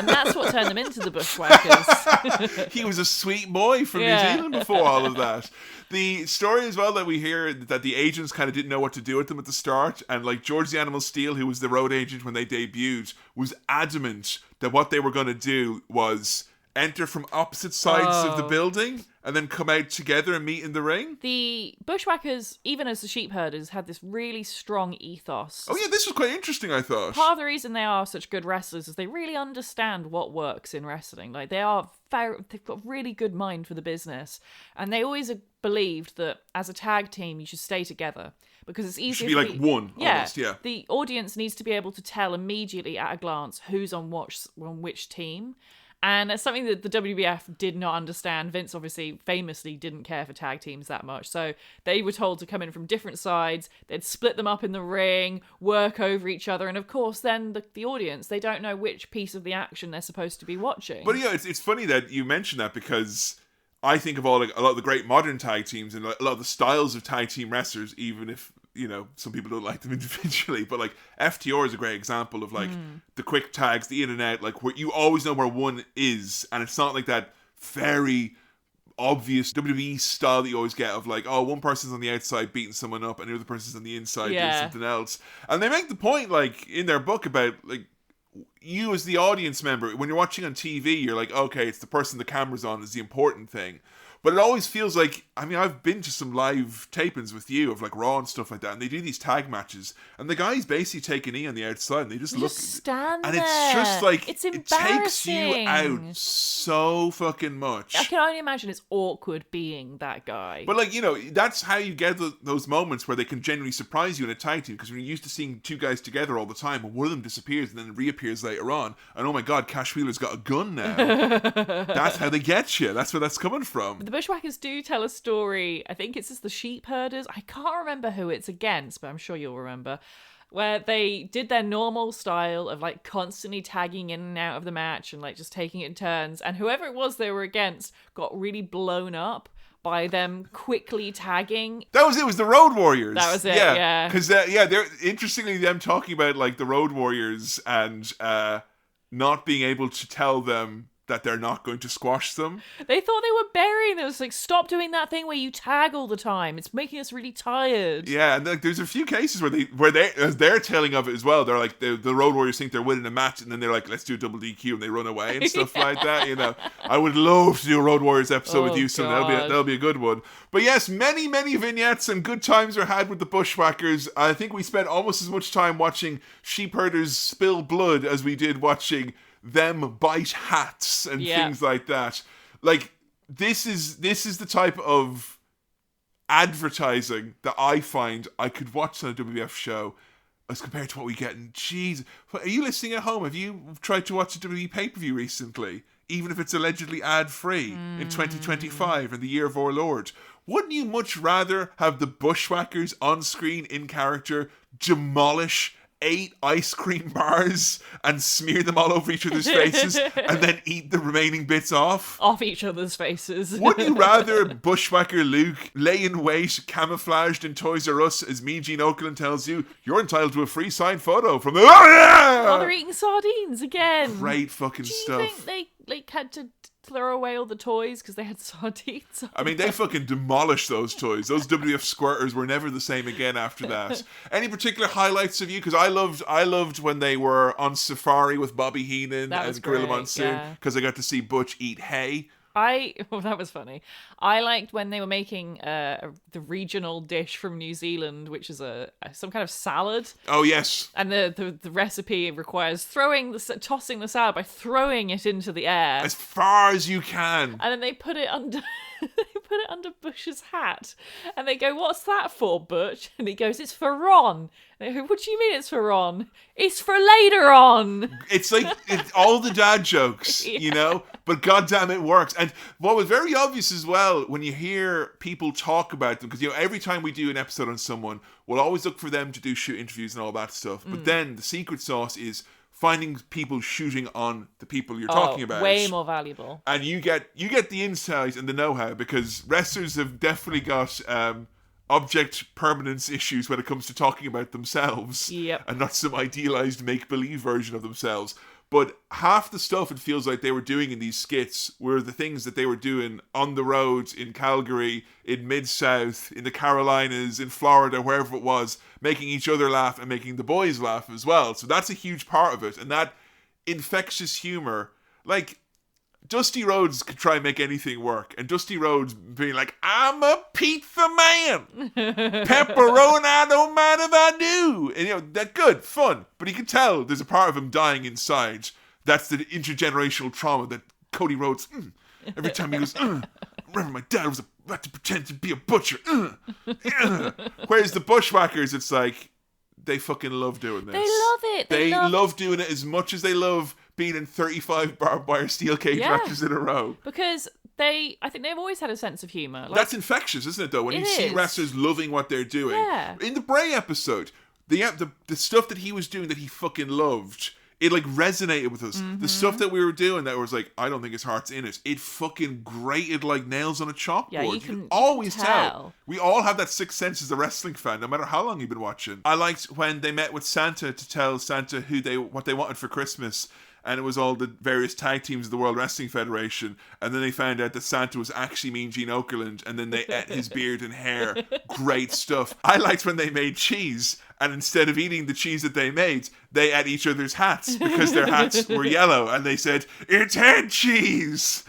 that's what turned them into the Bushwhackers. He was a sweet boy from New Zealand before all of that. The story as well that we hear that the agents kind of didn't know what to do with them at the start, and like George the Animal Steel, who was the road agent when they debuted, was adamant that what they were going to do was enter from opposite sides of the building and then come out together and meet in the ring. The Bushwhackers, even as the sheepherders, had this really strong ethos. Oh yeah, this was quite interesting, I thought. Part of the reason they are such good wrestlers is they really understand what works in wrestling. Like, they've got a really good mind for the business. And they always believed that as a tag team, you should stay together. Because it's easier to be like one, almost, yeah. The audience needs to be able to tell immediately at a glance who's on which team. And it's something that the WWF did not understand. Vince obviously famously didn't care for tag teams that much. So they were told to come in from different sides. They'd split them up in the ring, work over each other. And of course, then the audience, they don't know which piece of the action they're supposed to be watching. But yeah, it's funny that you mention that, because I think of a lot of the great modern tag teams and a lot of the styles of tag team wrestlers, even if, you know, some people don't like them individually, but like FTR is a great example of like the quick tags, the in and out, like where you always know where one is, and it's not like that very obvious WWE style that you always get of like, oh, one person's on the outside beating someone up and the other person's on the inside doing something else. And they make the point, like, in their book about, like, you as the audience member, when you're watching on TV, you're like, okay, it's the person the camera's on is the important thing. But it always feels like, I mean, I've been to some live tapings with you of like Raw and stuff like that, and they do these tag matches, and the guys basically take a knee on the outside, and they just look, stand and there. it's just like, it's it takes you out so fucking much. I can only imagine it's awkward being that guy. But like, you know, that's how you get those moments where they can genuinely surprise you in a tag team, because when you're used to seeing two guys together all the time, and one of them disappears and then it reappears later on, and oh my god, Cash Wheeler's got a gun now. That's how they get you. That's where that's coming from. The Bushwhackers do tell a story, I think it's just the sheepherders, I can't remember who it's against, but I'm sure you'll remember, where they did their normal style of like constantly tagging in and out of the match and like just taking it in turns, and whoever it was they were against got really blown up by them quickly tagging. That was it. Was the Road Warriors. That was it. Yeah. Because they're interestingly them talking about like the Road Warriors and not being able to tell them that they're not going to squash them. They thought they were burying them. It was like, stop doing that thing where you tag all the time. It's making us really tired. Yeah, and like, there's a few cases where they as they're telling of it as well. They're like the Road Warriors think they're winning a match, and then they're like, let's do a double DQ, and they run away and stuff like that. You know, I would love to do a Road Warriors episode with you soon. That'll be a good one. But yes, many vignettes and good times are had with the Bushwhackers. I think we spent almost as much time watching sheepherders spill blood as we did watching them bite hats and things like that. Like, this is the type of advertising that I find I could watch on a WWF show as compared to what we get in. Jeez, are you listening at home? Have you tried to watch a WWE pay-per-view recently? Even if it's allegedly ad-free in 2025 in the year of our Lord. Wouldn't you much rather have the Bushwhackers on screen in character demolish 8 ice cream bars and smear them all over each other's faces and then eat the remaining bits off each other's faces? Wouldn't you rather Bushwhacker Luke lay in wait camouflaged in Toys R Us as Mean Gene Okerlund tells you you're entitled to a free signed photo from the they're eating sardines again. Great fucking stuff. Do you think they had to throw away all the toys because they had sardines? I mean, they fucking demolished those toys. Those WWF squirters were never the same again after that. Any particular highlights of you? Because I loved when they were on safari with Bobby Heenan and Gorilla Monsoon, because I got to see Butch eat hay. That was funny. I liked when they were making the regional dish from New Zealand, which is some kind of salad. Oh yes. And the recipe requires tossing the salad by throwing it into the air as far as you can. And then they put it under Butch's hat, and they go, "What's that for, Butch?" And he goes, "It's for Ron." And they go, "What do you mean it's for Ron?" "It's for later on." It's like all the dad jokes, you know, but goddamn it works. And what was very obvious as well when you hear people talk about them, because you know every time we do an episode on someone, we'll always look for them to do shoot interviews and all that stuff. But then the secret sauce is finding people shooting on the people you're talking about. Way more valuable. And you get the insight and the know-how, because wrestlers have definitely got object permanence issues when it comes to talking about themselves. Yep. And not some idealized make-believe version of themselves. But half the stuff it feels like they were doing in these skits were the things that they were doing on the roads in Calgary, in Mid-South, in the Carolinas, in Florida, wherever it was, making each other laugh and making the boys laugh as well. So that's a huge part of it. And that infectious humor, like, Dusty Rhodes could try and make anything work. And Dusty Rhodes being like, "I'm a pizza man. Pepperoni, I don't mind if I do." And, you know, that's good, fun. But you can tell there's a part of him dying inside. That's the intergenerational trauma that Cody Rhodes, every time he goes, "Remember my dad was about to pretend to be a butcher." Whereas the Bushwhackers, it's like, they fucking love doing this. They love it. They love doing it as much as they love being in 35 barbed wire steel cage matches in a row. Because I think they've always had a sense of humour. Like, that's infectious, isn't it, though? When you see wrestlers loving what they're doing. Yeah. In the Bray episode, the stuff that he was doing that he fucking loved, it like resonated with us. The stuff that we were doing that was like, I don't think his heart's in it. It fucking grated like nails on a chalkboard. Yeah, you can always tell. We all have that sixth sense as a wrestling fan, no matter how long you've been watching. I liked when they met with Santa to tell Santa what they wanted for Christmas. and it was all the various tag teams of the World Wrestling Federation, and then they found out that Santa was actually Mean Gene Okerlund, and then they ate his beard and hair. Great stuff. I liked when they made cheese, and instead of eating the cheese that they made, they ate each other's hats because their hats were yellow, and they said, "It's head cheese."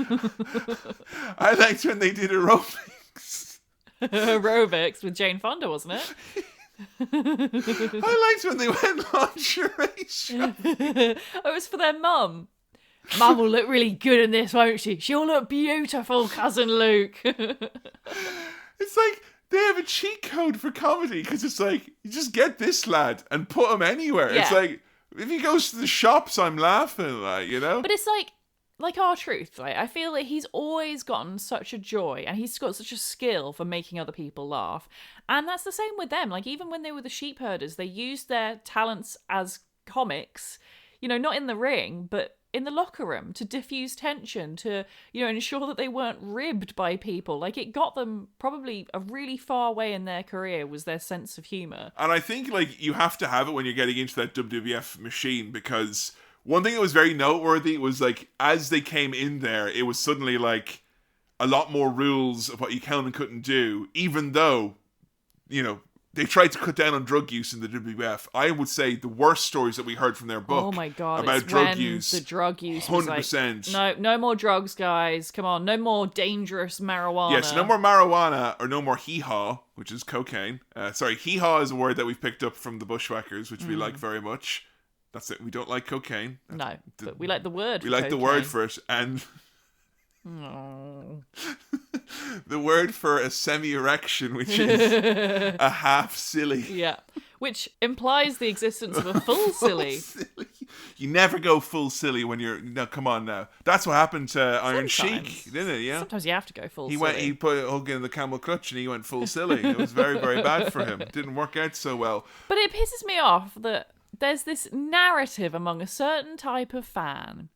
I liked when they did aerobics. Aerobics with Jane Fonda, wasn't it? I liked when they went lingerie shopping. It was for their mum. Mum will look really good in this, won't she? She'll look beautiful, cousin Luke. It's like they have a cheat code for comedy because it's like, you just get this lad and put him anywhere. Yeah. It's like, if he goes to the shops, I'm laughing, like, you know? But it's like R-Truth, right? I feel that he's always gotten such a joy and he's got such a skill for making other people laugh. And that's the same with them. Like, even when they were the sheepherders, they used their talents as comics, you know, not in the ring, but in the locker room to diffuse tension, to, you know, ensure that they weren't ribbed by people. Like, it got them probably a really far way in their career was their sense of humour. And I think, like, you have to have it when you're getting into that WWF machine, because one thing that was very noteworthy was, like, as they came in there, it was suddenly, like, a lot more rules of what you can and couldn't do, even though, you know, they tried to cut down on drug use in the WWF. I would say the worst stories that we heard from their book oh my God, about it's drug when use. the drug use 100%. was like, no more drugs, guys. Come on, no more dangerous marijuana. Yes, no more marijuana or no more hee-haw, which is cocaine. Hee-haw is a word that we've picked up from the Bushwhackers, which we like very much. That's it. We don't like cocaine. No, but we like the word We for like the word for it. And the word for a semi-erection, which is a half silly. Yeah, which implies the existence of a full silly. You never go full silly when you're... No, come on now. That's what happened to Iron Sometimes. Sheik, didn't it? Yeah. Sometimes you have to go full He silly. He put a hug in the camel clutch and he went full silly. It was very, very bad for him. It didn't work out so well. But it pisses me off that there's this narrative among a certain type of fan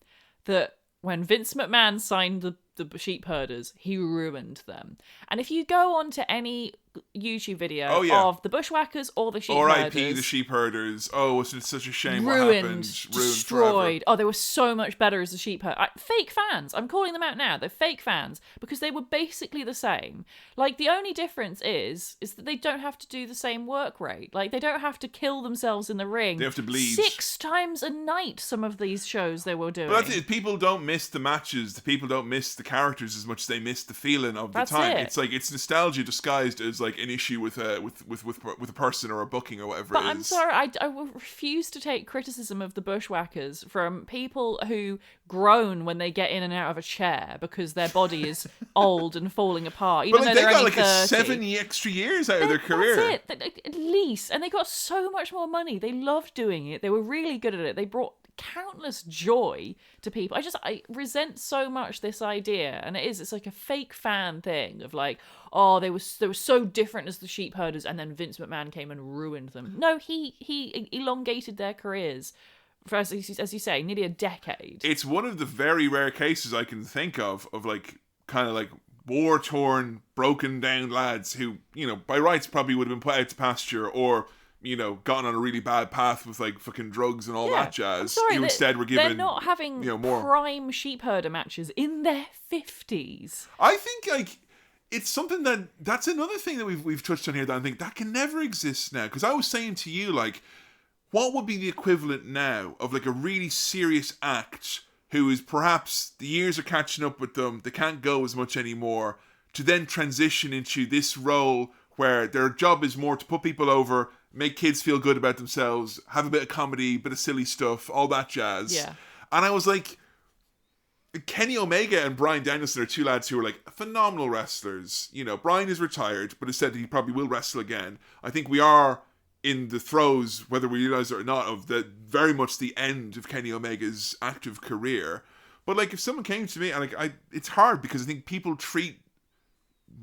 that when Vince McMahon signed the sheepherders, he ruined them. And if you go on to any YouTube video of the Bushwhackers or the sheepherders, R.I.P. the sheepherders. Oh, it's such a shame what ruined, happened. destroyed. Forever. Oh, they were so much better as the sheepherders. Fake fans. I'm calling them out now. They're fake fans because they were basically the same. Like, the only difference is that they don't have to do the same work rate. Like, they don't have to kill themselves in the ring. They have to bleed 6 times a night. Some of these shows they were doing. But that's it. People don't miss the matches. The people don't miss the characters as much as they miss the feeling of the time. It. It's like, it's nostalgia disguised as like an issue with a person or a booking or whatever But it is. I'm sorry, I refuse to take criticism of the Bushwhackers from people who groan when they get in and out of a chair because their body is old and falling apart. Even but like, though they they're got only like 30. 7 extra years out of their career. That's it, at least. And they got so much more money. They loved doing it. They were really good at it. They brought countless joy to people. I resent so much this idea, and it's like a fake fan thing of like, oh, they were so different as the sheepherders, and then Vince McMahon came and ruined them. No, he elongated their careers for, as you say, nearly a decade. It's one of the very rare cases I can think of like kind of like war-torn, broken down lads who, you know, by rights probably would have been put out to pasture or, you know, gotten on a really bad path with like fucking drugs and all that jazz. I'm sorry, who instead were given, they're not having more prime sheepherder matches in their 50s. I think like it's something that's another thing that we've touched on here that I think that can never exist now. Because I was saying to you, like, what would be the equivalent now of like a really serious act who is perhaps the years are catching up with them, they can't go as much anymore, to then transition into this role where their job is more to put people over, make kids feel good about themselves, have a bit of comedy, bit of silly stuff, all that jazz. Yeah. And I was like, Kenny Omega and Bryan Danielson are two lads who are like phenomenal wrestlers. You know, Bryan is retired, but has said he probably will wrestle again. I think we are in the throes, whether we realize it or not, of the very much the end of Kenny Omega's active career. But like, if someone came to me and like, it's hard because I think people treat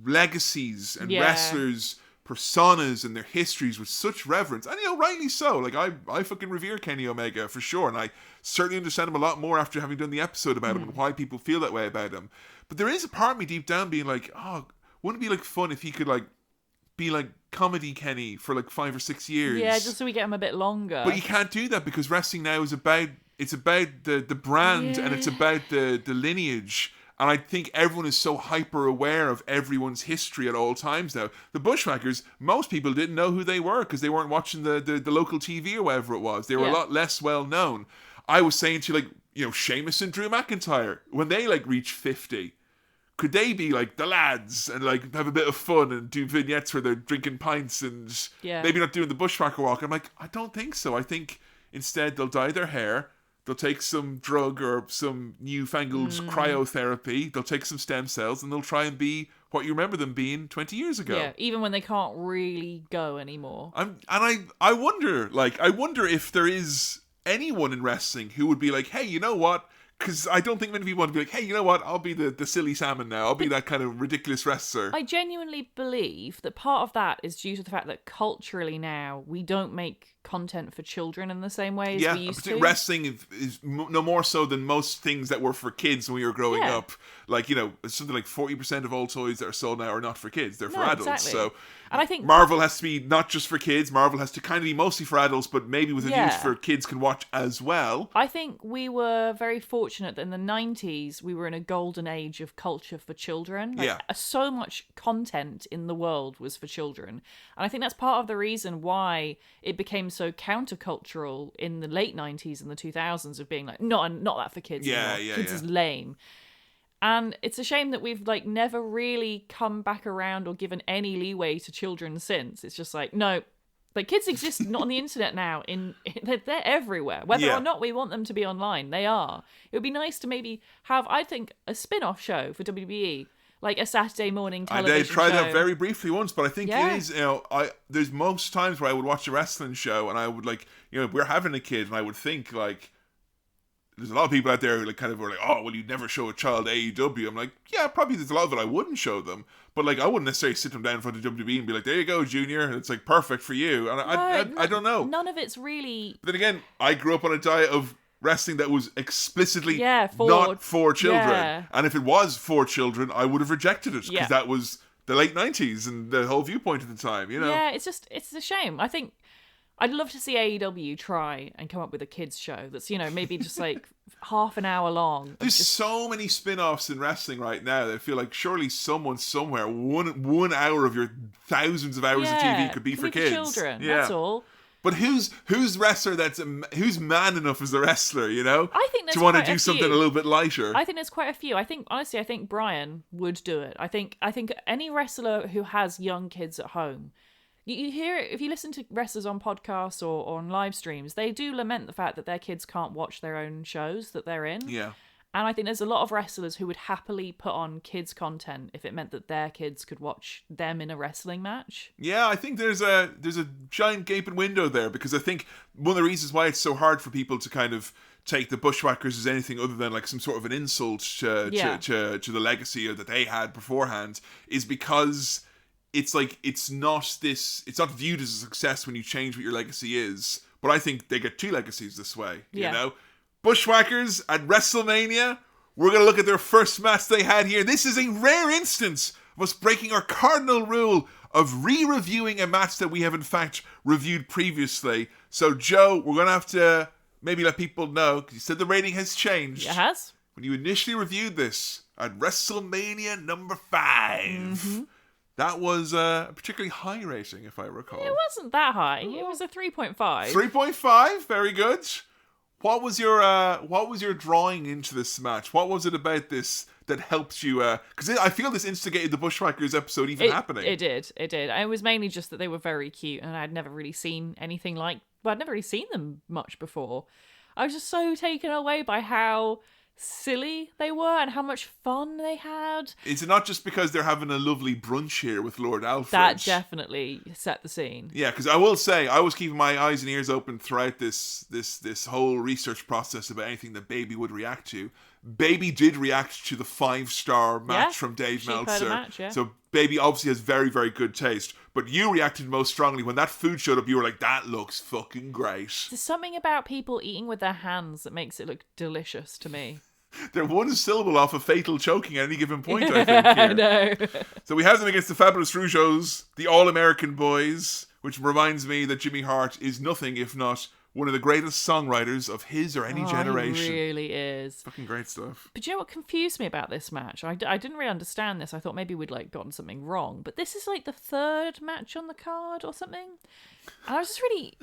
legacies and wrestlers' personas and their histories with such reverence, and you know, rightly so. Like, I fucking revere Kenny Omega for sure, and I certainly understand him a lot more after having done the episode about him and why people feel that way about him. But there is a part of me deep down being like, oh, wouldn't it be like fun if he could like be like comedy Kenny for like 5 or 6 years? Yeah, just so we get him a bit longer. But you can't do that because wrestling now is about It's about the brand, and it's about the lineage. And I think everyone is so hyper aware of everyone's history at all times now. The Bushwhackers, most people didn't know who they were because they weren't watching the local TV or whatever it was. They were a lot less well known. I was saying to Sheamus and Drew McIntyre, when they reach 50, could they be the lads and have a bit of fun and do vignettes where they're drinking pints and maybe not doing the Bushwhacker walk? I'm I don't think so. I think instead they'll dye their hair. They'll take some drug or some newfangled cryotherapy. They'll take some stem cells and they'll try and be what you remember them being 20 years ago. Yeah, even when they can't really go anymore. I wonder if there is anyone in wrestling who would be hey, you know what? Because I don't think many people want to be hey, you know what? I'll be the silly salmon now. I'll be that kind of ridiculous wrestler. I genuinely believe that part of that is due to the fact that culturally now we don't make content for children in the same way as we used to. Wrestling is no more so than most things that were for kids when we were growing up. Something like 40% of all toys that are sold now are not for kids. They're for adults. Exactly. So and I think Marvel has to be not just for kids. Marvel has to kind of be mostly for adults, but maybe with a news for kids can watch as well. I think we were very fortunate that in the 90s we were in a golden age of culture for children. So much content in the world was for children. And I think that's part of the reason why it became so countercultural in the late 90s and the 2000s of being not that for kids anymore. Kids is lame. And it's a shame that we've never really come back around or given any leeway to children since. It's just no, kids exist not on the internet now. They're everywhere. Whether or not we want them to be online, they are. It would be nice to maybe have, I think, a spin-off show for WWE. A Saturday morning television show. They tried that very briefly once, but I think it is, there's most times where I would watch a wrestling show and I would we're having a kid and I would think there's a lot of people out there who kind of were oh, well, you'd never show a child AEW. I'm yeah, probably there's a lot of it I wouldn't show them, but I wouldn't necessarily sit them down in front of WWE and be there you go, Junior, and it's perfect for you. And I don't know. None of it's really. But then again, I grew up on a diet of wrestling that was explicitly not for children. Yeah. And if it was for children, I would have rejected it because that was the late 90s and the whole viewpoint at the time, Yeah, it's a shame. I think I'd love to see AEW try and come up with a kids show that's, maybe just half an hour long. There's so many spin-offs in wrestling right now that I feel surely someone somewhere, 1 hour of your thousands of hours of TV could be for kids. Children, that's all. But who's wrestler who's man enough as a wrestler, I think to want to do something a little bit lighter? I think there's quite a few. I think Brian would do it. I think any wrestler who has young kids at home, you hear it, if you listen to wrestlers on podcasts or on live streams, they do lament the fact that their kids can't watch their own shows that they're in. Yeah. And I think there's a lot of wrestlers who would happily put on kids content if it meant that their kids could watch them in a wrestling match. Yeah, I think there's a giant gaping window there, because I think one of the reasons why it's so hard for people to kind of take the Bushwhackers as anything other than some sort of an insult to the legacy that they had beforehand is because it's not viewed as a success when you change what your legacy is. But I think they get two legacies this way, you know? Bushwhackers at WrestleMania. We're going to look at their first match they had here. This is a rare instance of us breaking our cardinal rule of re-reviewing a match that we have in fact reviewed previously. So, Joe, we're going to have to maybe let people know, because you said the rating has changed. It has. When you initially reviewed this at WrestleMania number 5, that was a particularly high rating, if I recall. It wasn't that high. It was a 3.5. 3.5? Very good. What was your drawing into this match? What was it about this that helped you? Because I feel this instigated the Bushwhackers episode happening. It did. It was mainly just that they were very cute, and I'd never really seen anything I'd never really seen them much before. I was just so taken away by how silly they were and how much fun they had. Is it not just because they're having a lovely brunch here with Lord Alfred? That definitely set the scene. Yeah, because I will say, I was keeping my eyes and ears open throughout this whole research process about anything that Baby would react to. Baby did react to the 5-star match from Dave Meltzer. Match, So Baby obviously has very, very good taste. But you reacted most strongly when that food showed up. You were like, that looks fucking great. There's something about people eating with their hands that makes it look delicious to me. They're one syllable off of fatal choking at any given point, I think. Here. I know. So we have them against the Fabulous Rougeaus, the All-American Boys, which reminds me that Jimmy Hart is nothing if not one of the greatest songwriters of his or any generation. He really is. Fucking great stuff. But you know what confused me about this match? I didn't really understand this. I thought maybe we'd like gotten something wrong. But this is like the third match on the card or something. And I was just really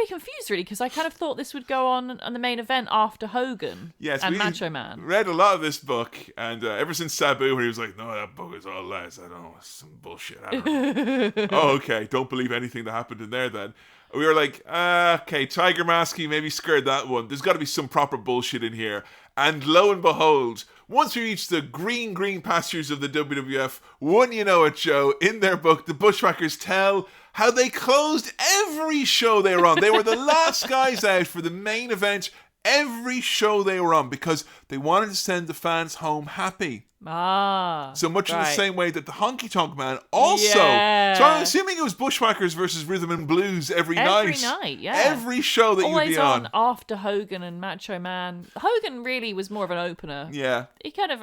confused, really, because I kind of thought this would go on the main event after Hogan and Macho Man. Read a lot of this book, and ever since Sabu, where he was like, no, that book is all lies. I don't know, it's some bullshit. I don't know. Oh, okay, don't believe anything that happened in there then. We were like, okay, Tiger Mask, you maybe scared that one. There's got to be some proper bullshit in here. And lo and behold, once we reach the green pastures of the WWF, wouldn't you know it, Joe, in their book, the Bushwhackers tell how they closed every show they were on. They were the last guys out for the main event every show they were on because they wanted to send the fans home happy. So much in the same way that the Honky Tonk Man also. Yeah. So I'm assuming it was Bushwhackers versus Rhythm and Blues every night. Every night, yeah. Every show that always you'd be on. After Hogan and Macho Man. Hogan really was more of an opener. Yeah. He kind of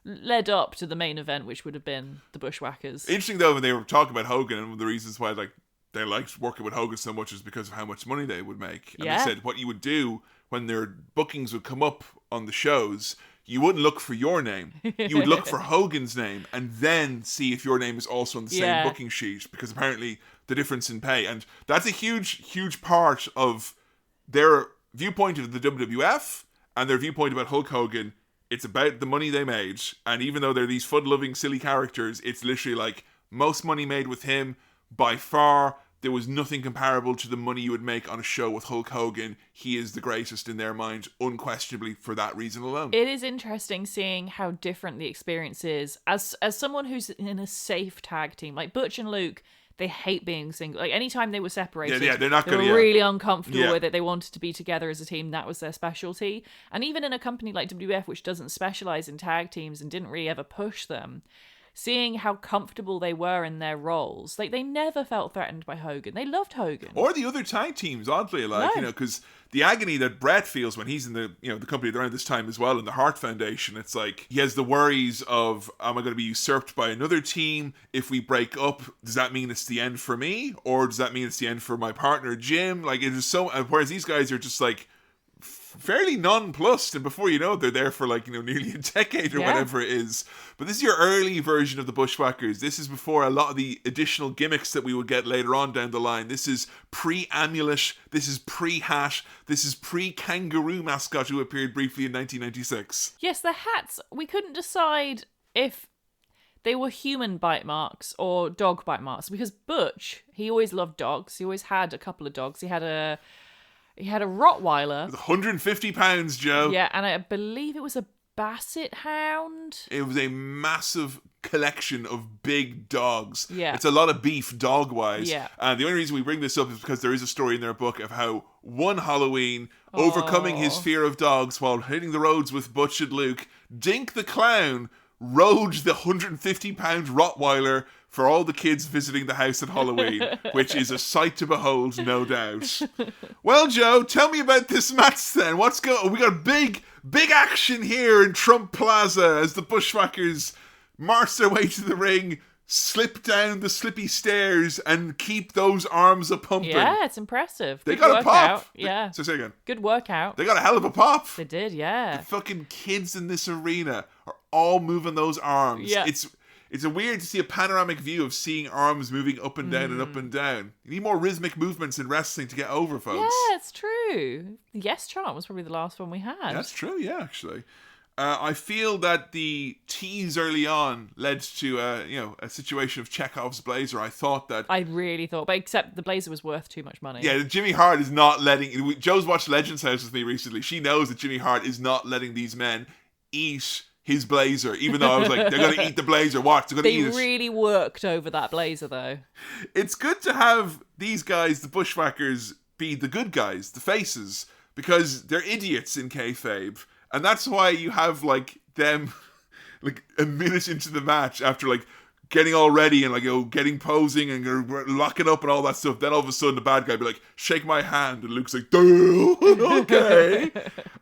led up to the main event, which would have been the Bushwhackers. Interesting though, when they were talking about Hogan, and one of the reasons why they liked working with Hogan so much is because of how much money they would make. And they said what you would do when their bookings would come up on the shows, you wouldn't look for your name. You would look for Hogan's name and then see if your name is also on the same booking sheet, because apparently the difference in pay. And that's a huge part of their viewpoint of the WWF and their viewpoint about Hulk Hogan. It's about the money they made. And even though they're these fun-loving, silly characters, it's literally like most money made with him by far. There was nothing comparable to the money you would make on a show with Hulk Hogan. He is the greatest in their mind, unquestionably, for that reason alone. It is interesting seeing how different the experience is. As someone who's in a safe tag team, like Butch and Luke, they hate being single. Like anytime they were separated, they're not they were really uncomfortable with it. They wanted to be together as a team. That was their specialty. And even in a company like WWF, which doesn't specialize in tag teams and didn't really ever push them, seeing how comfortable they were in their roles. Like, they never felt threatened by Hogan. They loved Hogan. Or the other tag teams, oddly, because the agony that Bret feels when he's in the company around this time as well, in the Hart Foundation, it's like he has the worries of, am I going to be usurped by another team? If we break up, does that mean it's the end for me? Or does that mean it's the end for my partner, Jim? Like, it is so, whereas these guys are just like, fairly nonplussed, and before you know it, they're there for nearly a decade or whatever it is. But this is your early version of the Bushwhackers. This is before a lot of the additional gimmicks that we would get later on down the line. This is pre-amulet, this is pre-hat, this is pre-kangaroo mascot who appeared briefly in 1996. Yes, the hats, we couldn't decide if they were human bite marks or dog bite marks, because Butch, he always loved dogs. He always had a couple of dogs. He had a Rottweiler. 150 pounds, Joe. Yeah, and I believe it was a Basset Hound. It was a massive collection of big dogs. Yeah. It's a lot of beef dog-wise. Yeah. And the only reason we bring this up is because there is a story in their book of how one Halloween, overcoming his fear of dogs while hitting the roads with Butch and Luke, Dink the Clown rode the 150-pound Rottweiler for all the kids visiting the house at Halloween, which is a sight to behold, no doubt. Well, Joe, tell me about this match then. We got big action here in Trump Plaza as the Bushwhackers march their way to the ring, slip down the slippy stairs, and keep those arms a-pumping. Yeah, it's impressive. They Good got a pop. workout. Yeah. So say again. Good workout. They got a hell of a pop. They did, yeah. The fucking kids in this arena are all moving those arms. Yeah. It's a weird to see a panoramic view of seeing arms moving up and down and up and down. You need more rhythmic movements in wrestling to get over, folks. Yeah, it's true. The Yes chant was probably the last one we had. That's true, yeah, actually. I feel that the tease early on led to a situation of Chekhov's blazer. I really thought, but except the blazer was worth too much money. Yeah, Jimmy Hart is not letting... Joe's watched Legends House with me recently. She knows that Jimmy Hart is not letting these men eat his blazer, even though I was like, they're going to eat the blazer. What? They're going to eat it. They really worked over that blazer, though. It's good to have these guys, the Bushwhackers, be the good guys, the faces, because they're idiots in kayfabe. And that's why you have, them, a minute into the match after, getting all ready and, getting posing and locking up and all that stuff. Then all of a sudden the bad guy be like, shake my hand. And Luke's like, duh, okay.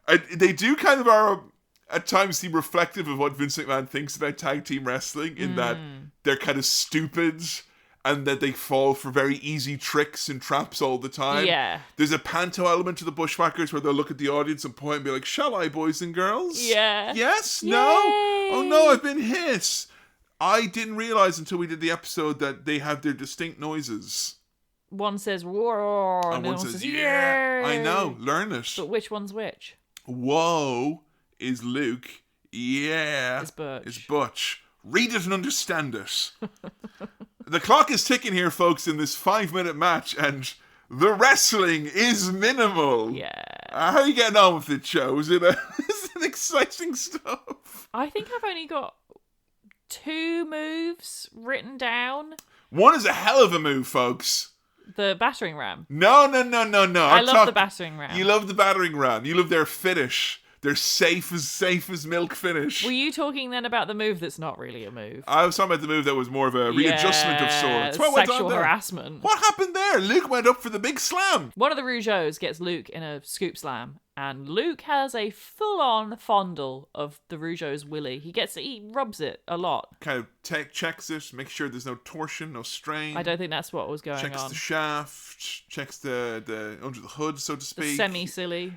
And they do kind of are... at times seem reflective of what Vince McMahon thinks about tag team wrestling, in that they're kind of stupid and that they fall for very easy tricks and traps all the time. Yeah. There's a panto element to the Bushwhackers where they'll look at the audience and point and be like, shall I, boys and girls? Yeah. Yes? Yay. No? Oh no, I've been hit. I didn't realize until we did the episode that they have their distinct noises. One says roar, And the one other says, says yeah. yay. I know, learn it. But which one's which? Whoa is Luke. Yeah. It's Butch. It's Butch. Read it and understand it. The clock is ticking here, folks, in this 5-minute match, and the wrestling is minimal. Yeah. How are you getting on with it, Joe? Is it exciting stuff? I think I've only got 2 moves written down. One is a hell of a move, folks. The battering ram. No. I love the battering ram. You love the battering ram. You love their finish. They're safe as milk finish. Were you talking then about the move that's not really a move? I was talking about the move that was more of a readjustment of sorts. What went on Sexual there? harassment. What happened there? Luke went up for the big slam. One of the Rougeaus gets Luke in a scoop slam, and Luke has a full-on fondle of the Rougeau's willy. He rubs it a lot. Kind of checks it, makes sure there's no torsion, no strain. I don't think that's what was going checks on. the shaft, checks the under the hood, so to speak. Semi-silly.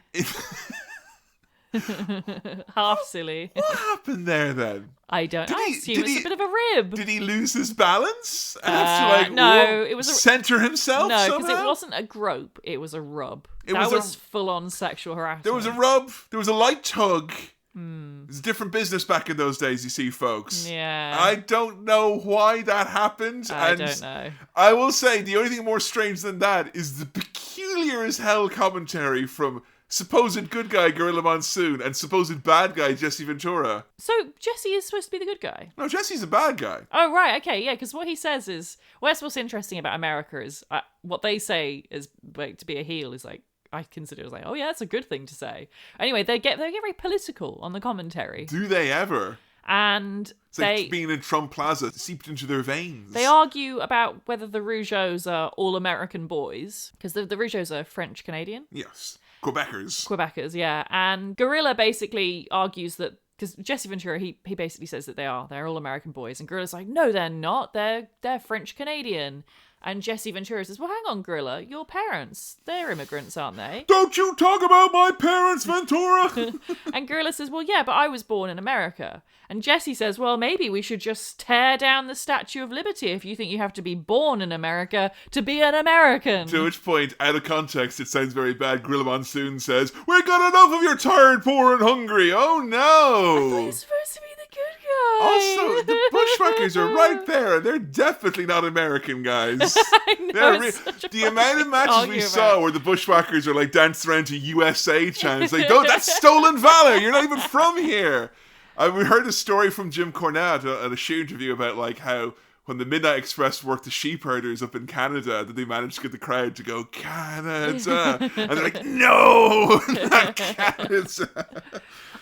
Half silly. What happened there then? I don't know. I assume it's a bit of a rib. Did he lose his balance? And have to no, it was center himself. No, because it wasn't a grope. It was a rub. It that was full-on sexual harassment. There was a rub. There was a light tug. It's a different business back in those days, you see, folks. Yeah. I don't know why that happened. I don't know. I will say the only thing more strange than that is the peculiar as hell commentary from supposed good guy Gorilla Monsoon and supposed bad guy Jesse Ventura. So Jesse is supposed to be the good guy? No, Jesse's a bad guy. Oh, right, okay, yeah, because what he says is, what's interesting about America is, what they say is, like, to be a heel is like, I consider it as like, oh yeah, that's a good thing to say. Anyway, they get very political on the commentary. Do they ever? And it's like being in Trump Plaza seeped into their veins. They argue about whether the Rougeaus are all American boys, because the Rougeaus are French Canadian. Yes. Quebecers, yeah. And Gorilla basically argues that, because Jesse Ventura, he basically says that they're all American boys, and Gorilla's like, no, they're not. They're French Canadian. And Jesse Ventura says, well, hang on, Gorilla, your parents, they're immigrants, aren't they? Don't you talk about my parents, Ventura! And Gorilla says, well, yeah, but I was born in America. And Jesse says, well, maybe we should just tear down the Statue of Liberty if you think you have to be born in America to be an American. To which point, out of context, it sounds very bad. Gorilla Monsoon says, we got enough of your tired, poor, and hungry. Oh, no! I thought you're supposed to be the good guy. Also, the Bushwhackers are right there. They're definitely not American, guys. I know, the amount of matches we saw where the Bushwhackers are like dancing around to USA chants, like, no, that's stolen valor. You're not even from here. We heard a story from Jim Cornette at a shoe interview about like how when the Midnight Express worked the sheepherders up in Canada, that they managed to get the crowd to go, Canada. And they're like, no, not Canada.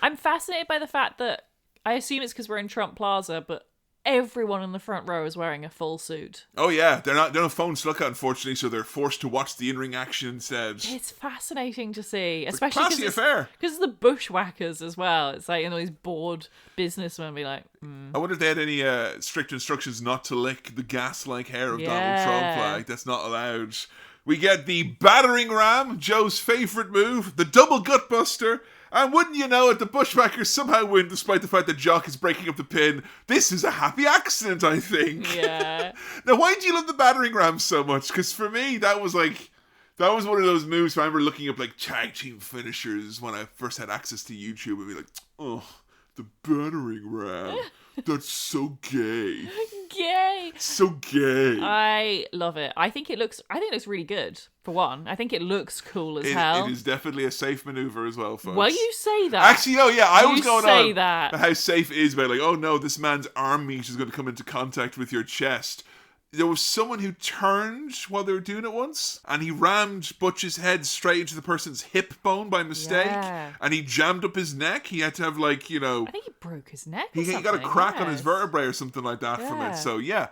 I'm fascinated by the fact that I assume it's because we're in Trump Plaza, but everyone in the front row is wearing a full suit. Oh yeah, they're not phones to look at, unfortunately, so they're forced to watch the in-ring action instead. It's fascinating to see, especially classy affair. Because the Bushwhackers as well. It's like, these bored businessmen be like, I wonder if they had any strict instructions not to lick the gas-like hair of Donald Trump. Like, that's not allowed. We get the battering ram, Joe's favourite move, the double gutbuster. And wouldn't you know it, the Bushwhackers somehow win despite the fact that Jock is breaking up the pin. This is a happy accident, I think. Yeah. Now, why do you love the battering ram so much? Because for me, that was one of those moves. I remember looking up like tag team finishers when I first had access to YouTube and be like, oh, the battering ram. That's so gay. Gay. So gay. I love it. I think it looks really good, for one. I think it looks cool as hell. It is definitely a safe maneuver as well, folks. Well, you say that. Actually, no, yeah, I was going on that. how safe it is by like, oh no, this man's arm meat is going to come into contact with your chest. There was someone who turned while they were doing it once, and he rammed Butch's head straight into the person's hip bone by mistake, and he jammed up his neck. He had to have like, I think he broke his neck. He got a crack on his vertebrae or something like that from it. So yeah,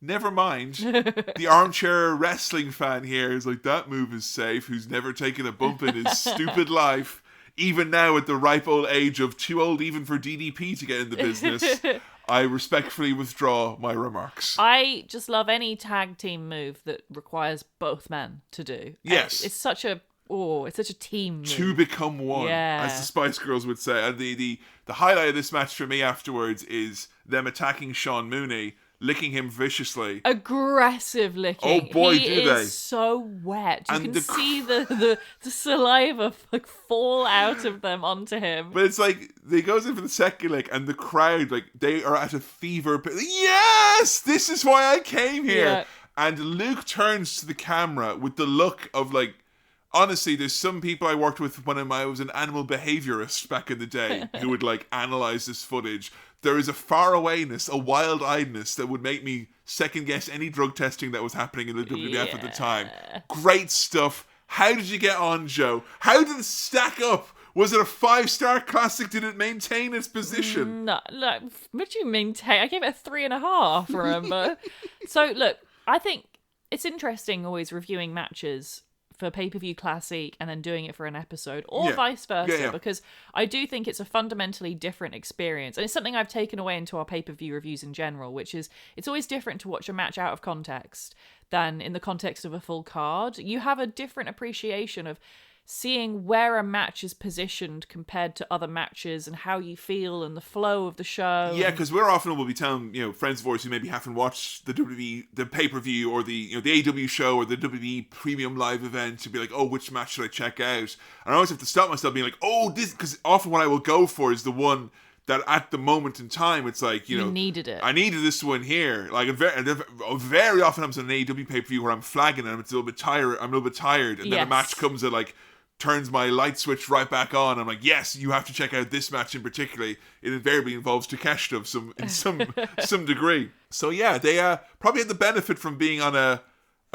never mind. The armchair wrestling fan here is like, that move is safe. Who's never taken a bump in his stupid life, even now at the ripe old age of too old even for DDP to get in the business. I respectfully withdraw my remarks. I just love any tag team move that requires both men to do. Yes. It's such a team move. To become one, as the Spice Girls would say. And the highlight of this match for me afterwards is them attacking Sean Mooney, licking him viciously. Aggressive licking. Oh boy, he do they. is so wet. You And can the see the saliva fall out of them onto him. But it's like, they goes in for the second lick, and the crowd, like, they are at a fever pitch. Yes! This is why I came here! Yeah. And Luke turns to the camera with the look of, like, honestly, there's some people I worked with when I was an animal behaviorist back in the day who would, like, analyze this footage. There is a far-awayness, a wild-eyedness that would make me second-guess any drug testing that was happening in the WWF at the time. Great stuff. How did you get on, Joe? How did it stack up? Was it a 5-star classic? Did it maintain its position? No, look, what do you maintain? I gave it a 3.5, remember? So, look, I think it's interesting always reviewing matches for pay-per-view classic and then doing it for an episode, or vice versa, because I do think it's a fundamentally different experience, and it's something I've taken away into our pay-per-view reviews in general, which is it's always different to watch a match out of context than in the context of a full card. You have a different appreciation of seeing where a match is positioned compared to other matches and how you feel and the flow of the show. Yeah, because we're often will be telling, friends of ours who maybe haven't watched the WWE, the pay-per-view or the AEW show or the WWE premium live event to be like, oh, which match should I check out? And I always have to stop myself being like, oh, this, because often what I will go for is the one that at the moment in time, it's like, you needed it. I needed this one here. Like, very often I'm on an AEW pay-per-view where I'm flagging and I'm a little bit tired, and then a match comes that, like, turns my light switch right back on. I'm like, yes, you have to check out this match in particular. It invariably involves Takeshita in some degree. So yeah, they probably had the benefit from being on a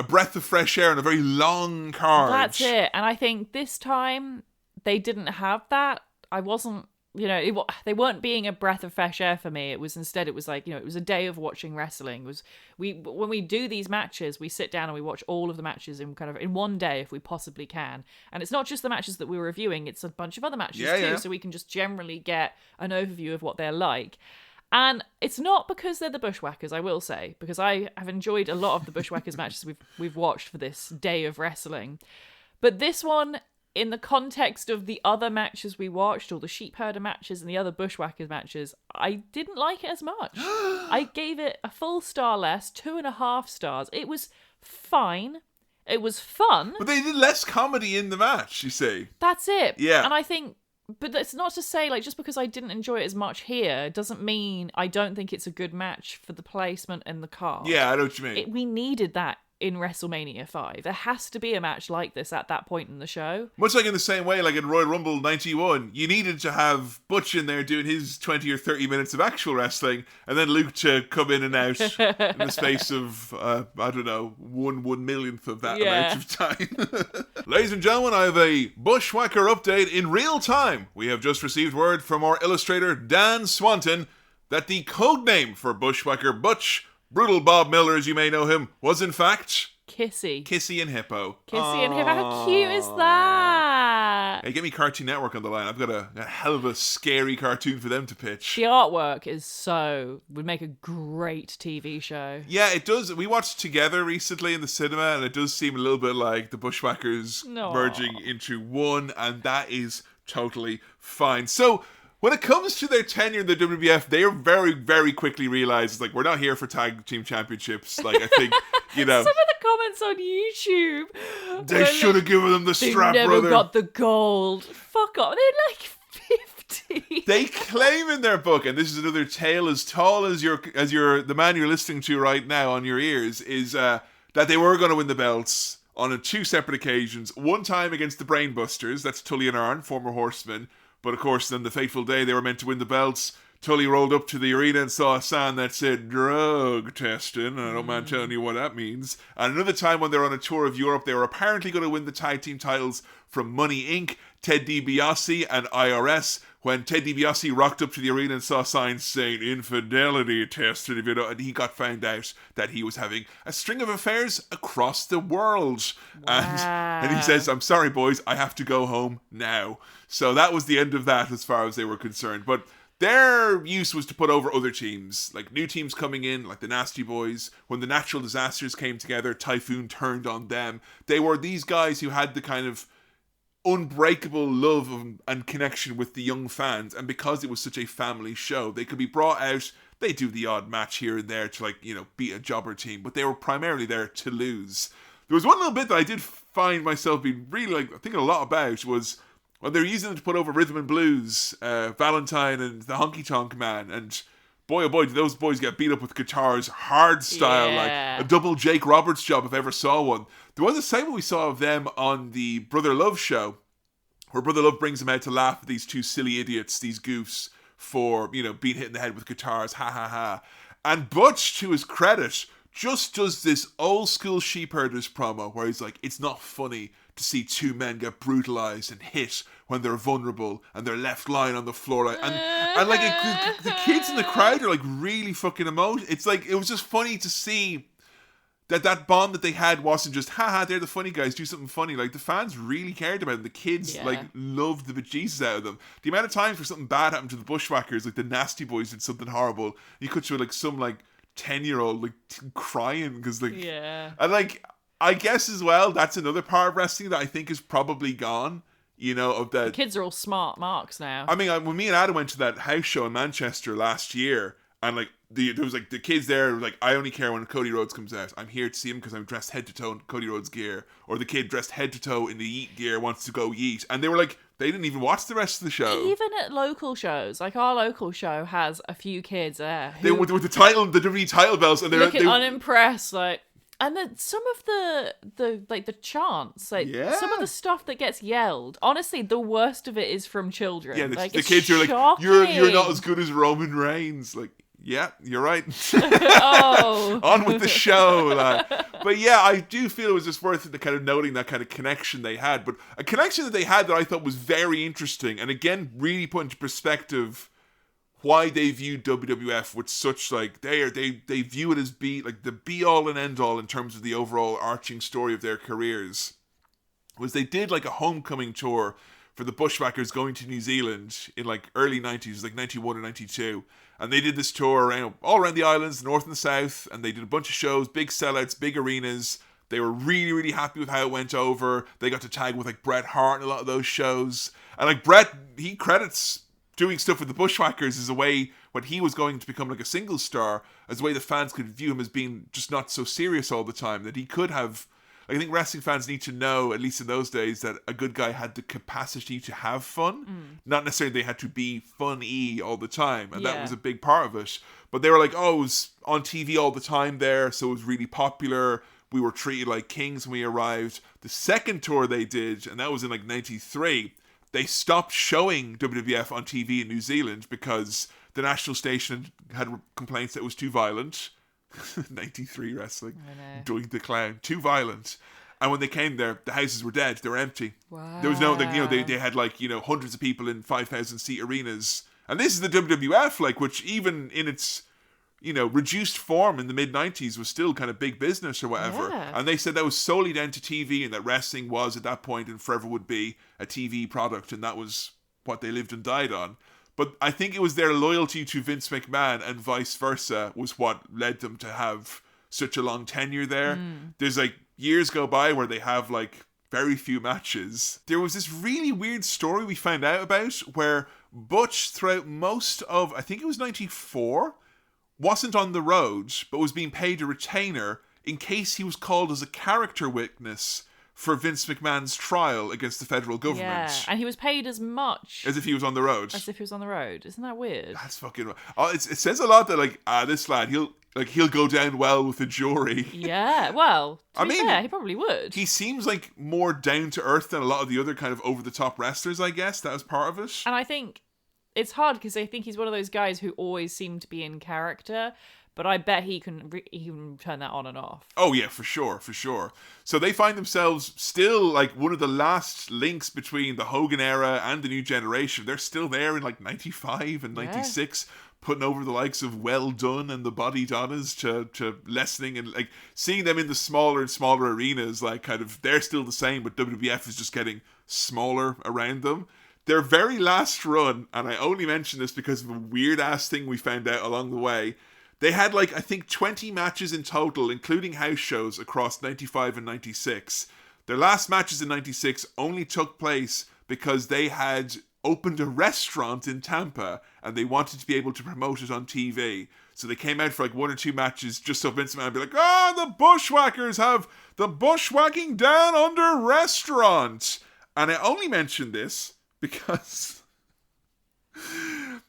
breath of fresh air on a very long card. That's it. And I think this time they didn't have that. I wasn't, they weren't being a breath of fresh air for me. It was like, it was a day of watching wrestling. When we do these matches, we sit down and we watch all of the matches in one day if we possibly can. And it's not just the matches that we're reviewing, it's a bunch of other matches too. So we can just generally get an overview of what they're like. And it's not because they're the Bushwhackers, I will say, because I have enjoyed a lot of the Bushwhackers matches we've watched for this day of wrestling. But this one, in the context of the other matches we watched, or the sheepherder matches and the other Bushwhackers matches, I didn't like it as much. I gave it a full star less, 2.5 stars. It was fine. It was fun. But they did less comedy in the match, you see. That's it. Yeah. And I think, but that's not to say, like, just because I didn't enjoy it as much here, doesn't mean I don't think it's a good match for the placement and the card. Yeah, I know what you mean. We needed that in WrestleMania 5. There has to be a match like this at that point in the show. Much like in the same way, like in Royal Rumble 91, you needed to have Butch in there doing his 20 or 30 minutes of actual wrestling, and then Luke to come in and out in the space of, I don't know, 1/1,000,000th of that amount of time. Ladies and gentlemen, I have a Bushwhacker update in real time. We have just received word from our illustrator, Dan Swanton, that the codename for Bushwhacker Butch, Brutal Bob Miller, as you may know him, was in fact Kissy and Hippo. Kissy and Hippo. How cute is that? Hey, get me Cartoon Network on the line. I've got a hell of a scary cartoon for them to pitch. The artwork would make a great TV show. Yeah, it does. We watched Together recently in the cinema, and it does seem a little bit like the Bushwhackers merging into one, and that is totally fine. So, when it comes to their tenure in the WWF, they are very, very quickly realized, like, we're not here for tag team championships. Like, I think, Some of the comments on YouTube. They should have given them the strap, brother. They never brother. got the gold. Fuck off. They're like 50. They claim in their book, and this is another tale as tall as the man you're listening to right now on your ears, is that they were going to win the belts on 2 separate occasions. One time against the Brainbusters, that's Tully and Arn, former Horsemen. But of course, then the fateful day they were meant to win the belts, Tully rolled up to the arena and saw a sign that said drug testing, and I don't mind telling you what that means. And another time when they were on a tour of Europe, they were apparently going to win the tag team titles from Money Inc., Ted DiBiase, and IRS, when Ted DiBiase rocked up to the arena and saw signs saying infidelity tested, and he got found out that he was having a string of affairs across the world. Wow. And he says, I'm sorry, boys, I have to go home now. So that was the end of that as far as they were concerned. But their use was to put over other teams, like new teams coming in, like the Nasty Boys. When the natural disasters came together, Typhoon turned on them. They were these guys who had the kind of unbreakable love and connection with the young fans, and because it was such a family show, they could be brought out. They do the odd match here and there to, like, you know, beat a jobber team, but they were primarily there to lose. There was one little bit that I did find myself being really, like, thinking a lot about was when they were using it to put over Rhythm and Blues, Valentine and the Honky Tonk Man, and boy oh boy did those boys get beat up with guitars hard style, like a double Jake Roberts job if I ever saw one. There was a segment we saw of them on the Brother Love show, where Brother Love brings them out to laugh at these two silly idiots, these goofs, for, you know, being hit in the head with guitars, ha ha ha. And Butch, to his credit, just does this old school Sheepherders promo where he's like, it's not funny to see two men get brutalized and hit when they're vulnerable and they're left lying on the floor. And like, the kids in the crowd are like really fucking emotional. It's like, it was just funny to see that bond that they had wasn't just, haha, they're the funny guys, do something funny. Like, the fans really cared about them. The kids, like, loved the bejesus out of them. The amount of times for something bad happened to the Bushwhackers, like the Nasty Boys did something horrible, you could show, like, some, like, 10-year-old, like, crying, because, like... Yeah. And, like, I guess, as well, that's another part of wrestling that I think is probably gone, you know, of that... The kids are all smart marks now. I mean, when me and Adam went to that house show in Manchester last year, and, like, there was, like, the kids there were like, I only care when Cody Rhodes comes out. I'm here to see him because I'm dressed head to toe in Cody Rhodes gear. Or the kid dressed head to toe in the Yeet gear wants to go Yeet. And they were like, they didn't even watch the rest of the show. Even at local shows, like our local show has a few kids there. They with the title, the WWE title belts, and they're looking unimpressed, like. And then some of the chants, like some of the stuff that gets yelled. Honestly, the worst of it is from children. Yeah, the kids are like, you're not as good as Roman Reigns, like. Yeah, you're right. Oh. On with the show. Like. But yeah, I do feel it was just worth it, kind of noting that kind of connection they had. But a connection that they had that I thought was very interesting. And again, really put into perspective why they viewed WWF with such, like, they view it as like the be all and end all in terms of the overall arching story of their careers. Was they did like a homecoming tour for the Bushwhackers going to New Zealand in like early 90s, like 91 or 92. And they did this tour around all around the islands, the north and the south, and they did a bunch of shows, big sellouts, big arenas. They were really, really happy with how it went over. They got to tag with like Bret Hart in a lot of those shows. And like Bret, he credits doing stuff with the Bushwhackers as a way, when he was going to become like a single star, as a way the fans could view him as being just not so serious all the time, that he could have... I think wrestling fans need to know, at least in those days, that a good guy had the capacity to have fun. Not necessarily they had to be funny all the time. And that was a big part of it. But they were like, oh, it was on TV all the time there, so it was really popular. We were treated like kings when we arrived. The second tour they did, and that was in like 93, they stopped showing WWF on TV in New Zealand because the national station had complaints that it was too violent. 93 wrestling, Doink the Clown, too violent. And when they came there, the houses were dead. They were empty. Wow. There was no, like, you know, they had like, you know, hundreds of people in 5,000 seat arenas. And this is the WWF, like, which even in its, you know, reduced form in the mid 90s was still kind of big business or whatever. And they said that was solely down to TV, and that wrestling was at that point and forever would be a TV product, and that was what they lived and died on. But I think it was their loyalty to Vince McMahon and vice versa was what led them to have such a long tenure there. There's like years go by where they have like very few matches. There was this really weird story we found out about where Butch, throughout most of, I think it was 94, wasn't on the road, but was being paid a retainer in case he was called as a character witness for Vince McMahon's trial against the federal government. Yeah, and he was paid as much. As if he was on the road. As if he was on the road. Isn't that weird? That's fucking... Oh, it says a lot that, like, this lad, he'll go down well with the jury. Yeah, well, to be fair, he probably would. He seems like more down to earth than a lot of the other kind of over-the-top wrestlers, I guess. That was part of it. And I think it's hard because I think he's one of those guys who always seem to be in character. But I bet he can turn that on and off. Oh, yeah, for sure. So they find themselves still like one of the last links between the Hogan era and the new generation. They're still there in like 95 and 96, putting over the likes of Well Done and the Body Donnas to lessening, and like seeing them in the smaller and smaller arenas, like kind of they're still the same, but WWF is just getting smaller around them. their very last run, and I only mention this because of a weird-ass thing we found out along the way, they had, like, I think 20 matches in total, including house shows across 95 and 96. Their last matches in 96 only took place because they had opened a restaurant in Tampa and they wanted to be able to promote it on TV. So they came out for like 1 or 2 matches just so Vince McMahon would be like, the Bushwhackers have the Bushwhacking Down Under restaurant. And I only mentioned this because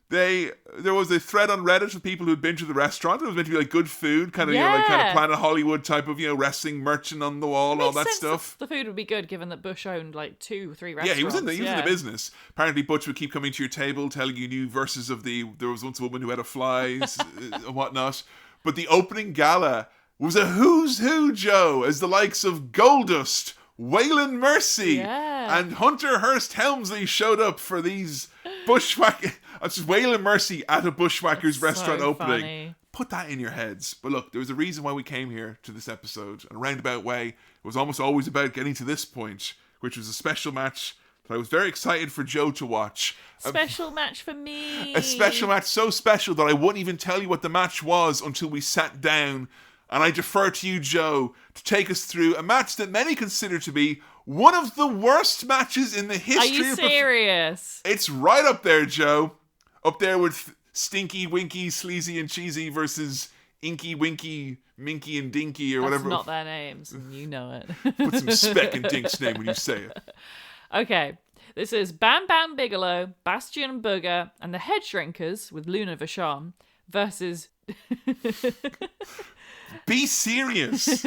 there was a thread on Reddit of people who'd been to the restaurant. It was meant to be like good food, kind of, like kind of Planet Hollywood type of, wrestling merchant on the wall and all that stuff. The food would be good given that Bush owned like 2 or 3 restaurants. Yeah, he was in the business. Apparently Butch would keep coming to your table telling you new verses of there was once a woman who had a fly and whatnot. But the opening gala was a who's who, Joe, as the likes of Goldust, Waylon Mercy, and Hunter Hearst Helmsley showed up for these Bushwhackers. It's just Waylon Mercy at a Bushwhackers restaurant opening. Funny. Put that in your heads. But look, there was a reason why we came here to this episode. In a roundabout way, it was almost always about getting to this point, which was a special match that I was very excited for Joe to watch. Special match for me. A special match so special that I wouldn't even tell you what the match was until we sat down. And I defer to you, Joe, to take us through a match that many consider to be one of the worst matches in the history of... Are you serious? It's right up there, Joe. Up there with Stinky, Winky, Sleazy and Cheesy versus Inky, Winky, Minky and Dinky or whatever. That's not their names, and you know it. Put some spec in Dink's name when you say it. Okay, this is Bam Bam Bigelow, Bastion and Booger, and the Head Shrinkers with Luna Vachon versus... Be serious.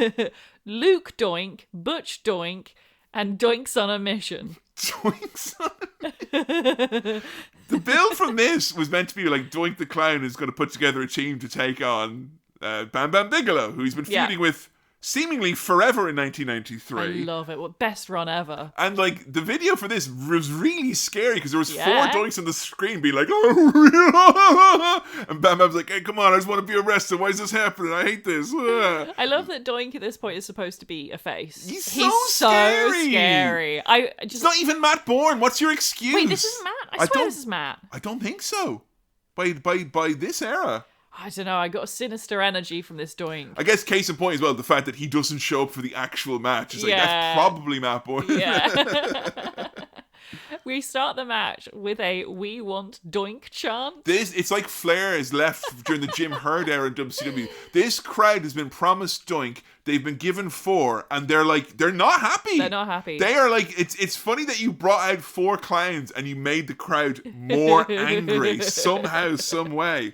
Luke Doink, Butch Doink, and Doinks on a Mission. Doinks on a Mission? The build from this was meant to be like Doink the Clown is going to put together a team to take on Bam Bam Bigelow, who he's been feuding with seemingly forever in 1993. I love it. What best run ever. And like the video for this was really scary because there was 4 Doinks on the screen being like, oh, and Bam Bam's like, hey, come on, I just want to be arrested. Why is this happening? I hate this. I love that Doink at this point is supposed to be a face. He's so scary. It's not even Matt Bourne. What's your excuse? Wait, this is Matt? I swear this is Matt. I don't think so. By this era. I don't know, I got a sinister energy from this Doink. I guess case in point as well, the fact that he doesn't show up for the actual match. It's like, that's probably Matt Bourne. Yeah. We start the match with a "We want Doink" chant. It's like Flair is left during the Jim Herd era in WCW. This crowd has been promised Doink. They've been given 4, and they're not happy. They're not happy. They are like, it's funny that you brought out 4 clowns and you made the crowd more angry somehow, some way.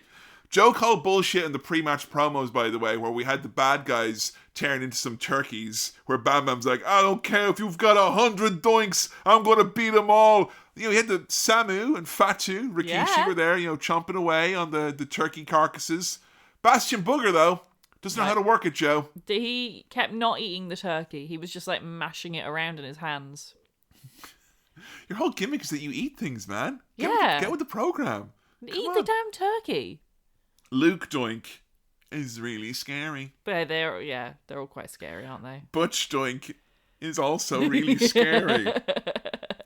Joe called bullshit in the pre-match promos, by the way, where we had the bad guys tearing into some turkeys, where Bam Bam's like, I don't care if you've got 100 Doinks, I'm going to beat them all. You know, he had the Samu and Fatu, Rikishi were there, chomping away on the turkey carcasses. Bastion Booger, though, doesn't know how to work it, Joe. He kept not eating the turkey. He was just like mashing it around in his hands. Your whole gimmick is that you eat things, man. Get with the program. Eat the damn turkey. Luke Doink is really scary. But they're all quite scary, aren't they? Butch Doink is also really scary.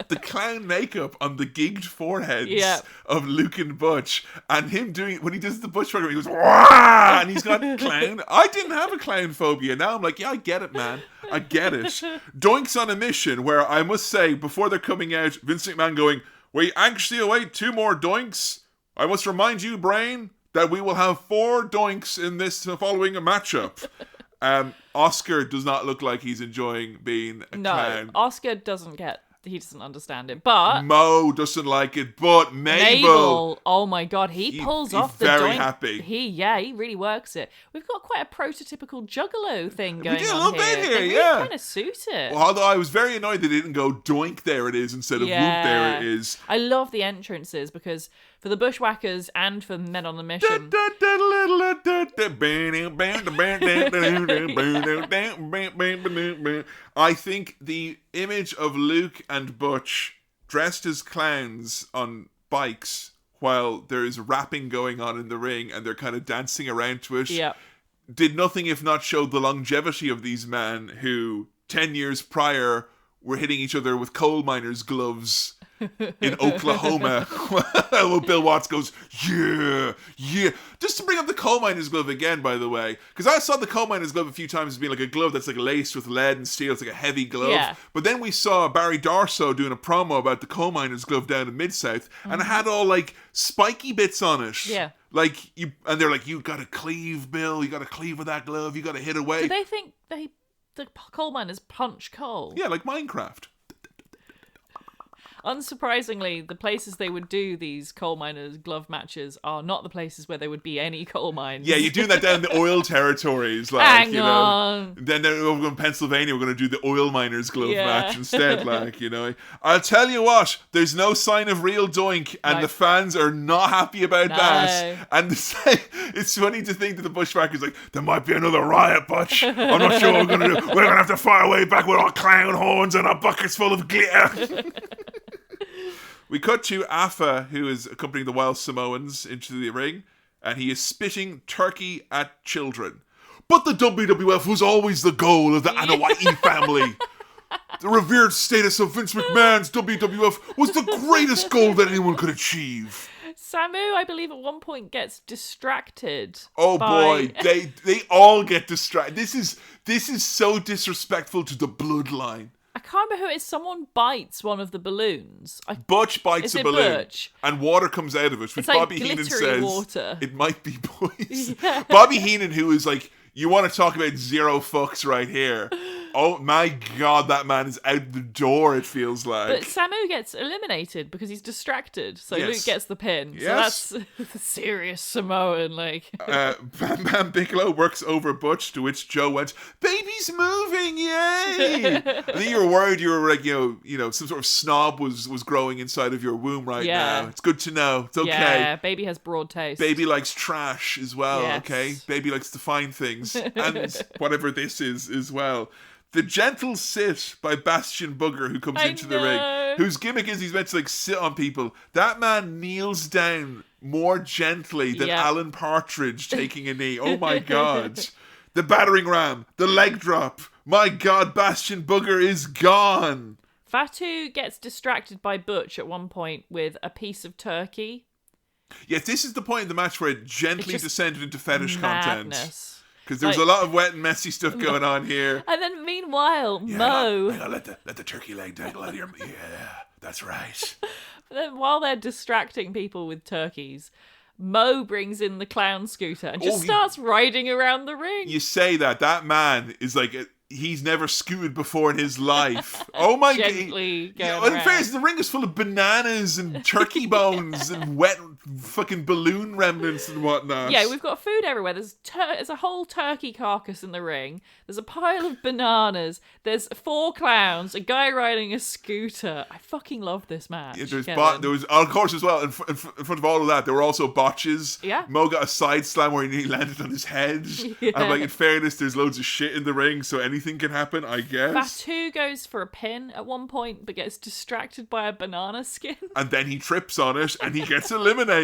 The clown makeup on the gigged foreheads of Luke and Butch, and him doing, when he does the Butch program, he goes, wah! And he's got clown. I didn't have a clown phobia. Now I'm like, yeah, I get it, man. I get it. Doink's on a mission where I must say, before they're coming out, Vince McMahon going, we anxiously await 2 more Doinks. I must remind you, Brain, that we will have 4 Doinks in this following a matchup. Oscar does not look like he's enjoying being a clown. Oscar he doesn't understand it, but... Mo doesn't like it, but Mabel... oh my god, he pulls off the Doink. Very happy. He really works it. We've got quite a prototypical Juggalo thing going on here. We do a little bit here, they really kind of suit it. Well, although I was very annoyed they didn't go Doink, there it is, instead of Whoop, there it is. I love the entrances, because for the Bushwhackers and for the Men on the Mission... I think the image of Luke and Butch dressed as clowns on bikes while there's rapping going on in the ring and they're kind of dancing around to it did nothing if not show the longevity of these men who 10 years prior were hitting each other with coal miners' gloves in Oklahoma. Well, Bill Watts goes, yeah. Just to bring up the coal miner's glove again, by the way, because I saw the coal miner's glove a few times as being like a glove that's like laced with lead and steel. It's like a heavy glove. Yeah. But then we saw Barry Darso doing a promo about the coal miner's glove down in Mid-South, and it had all like spiky bits on it. Yeah. Like you, and they're like, you gotta cleave, Bill. You gotta cleave with that glove. You gotta hit away. Do they think the coal miners punch coal? Yeah, like Minecraft. Unsurprisingly, the places they would do these coal miners' glove matches are not the places where there would be any coal mines. Yeah, you're doing that down in the oil territories, like, Hang you know. on. Then over in Pennsylvania, we're going to do the oil miners' glove Yeah. match instead, like, you know. I'll tell you what, there's no sign of real doink, and No. the fans are not happy about No. that. And it's funny to think that the Bushwhackers like, there might be another riot, Butch. I'm not sure what we're going to do. We're going to have to fire way back with our clown horns and our buckets full of glitter. We cut to Afa, who is accompanying the Wild Samoans into the ring, and he is spitting turkey at children. But the WWF was always the goal of the Anoa'i family. The revered status of Vince McMahon's WWF was the greatest goal that anyone could achieve. Samu, I believe, at one point gets distracted. Oh by... boy, they all get distracted. This is so disrespectful to the bloodline. I can't remember who it is. Someone bites one of the balloons. Butch bites a balloon, Butch? and water comes out of it, which It's like Bobby Heenan glittery says water. it might be poison. Yeah. Bobby Heenan, who is like, you want to talk about zero fucks right here. Oh my god, that man is out the door, it feels like. But Samu gets eliminated because he's distracted, so Yes. Luke gets the pin. Yes. So that's the serious Samoan, like... Bam Bam Bigelow works over Butch, to which Joe went, "Baby's moving, yay!" I think you were worried you were like, you know, some sort of snob was growing inside of your womb right Yeah. now. It's good to know. It's okay. Yeah, baby has broad taste. Baby likes trash as well, Yes. okay? Baby likes to find things, and whatever this is as well. The Gentle Sit by Bastion Booger, who comes into the ring, whose gimmick is he's meant to like sit on people. That man kneels down more gently than Yeah. Alan Partridge taking a knee. Oh my god. The battering ram, the leg drop. My god, Bastion Booger is gone. Fatu gets distracted by Butch at one point with a piece of turkey. Yes, this is the point in the match where it gently It's just descended into fetish content. Madness. Because there was a lot of wet and messy stuff going on here. And then meanwhile, Yeah, Mo... hang on, let the turkey leg dangle out of your... Yeah, that's right. Then while they're distracting people with turkeys, Mo brings in the clown scooter and just starts riding around the ring. You say that. That man is like... He's never scooted before in his life. Oh my god. Gently going In around. fairness, the ring is full of bananas and turkey bones and wet fucking balloon remnants and whatnot. Yeah, we've got food everywhere. There's a whole turkey carcass in the ring. There's a pile of bananas. There's 4 clowns. A guy riding a scooter. I fucking love this match. Yeah, Kevin. there was, of course, as well, in front of all of that, there were also botches. Yeah. Mo got a side slam where he nearly landed on his head. Yeah. And like, in fairness, there's loads of shit in the ring, so anything can happen, I guess. Fatu goes for a pin at one point, but gets distracted by a banana skin. And then he trips on it, and he gets eliminated.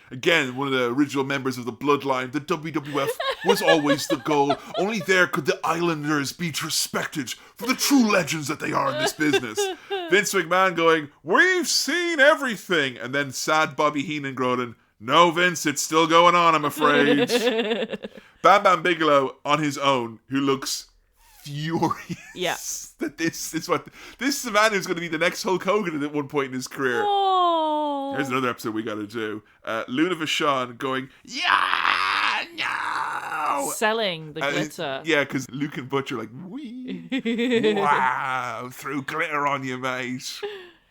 Again, one of the original members of the bloodline, the WWF was always the goal. Only there could the Islanders be respected for the true legends that they are in this business. Vince McMahon going, "We've seen everything." And then sad Bobby Heenan groaning, "No, Vince, it's still going on, I'm afraid." Bam Bam Bigelow on his own, who looks furious. Yeah. That this is a man who's going to be the next Hulk Hogan at one point in his career. Oh. There's another episode we got to do. Luna Vachon going, "Yeah, no!" Selling the glitter. Yeah, because Luke and Butch are like, "Wee, wow, threw glitter on you, mate."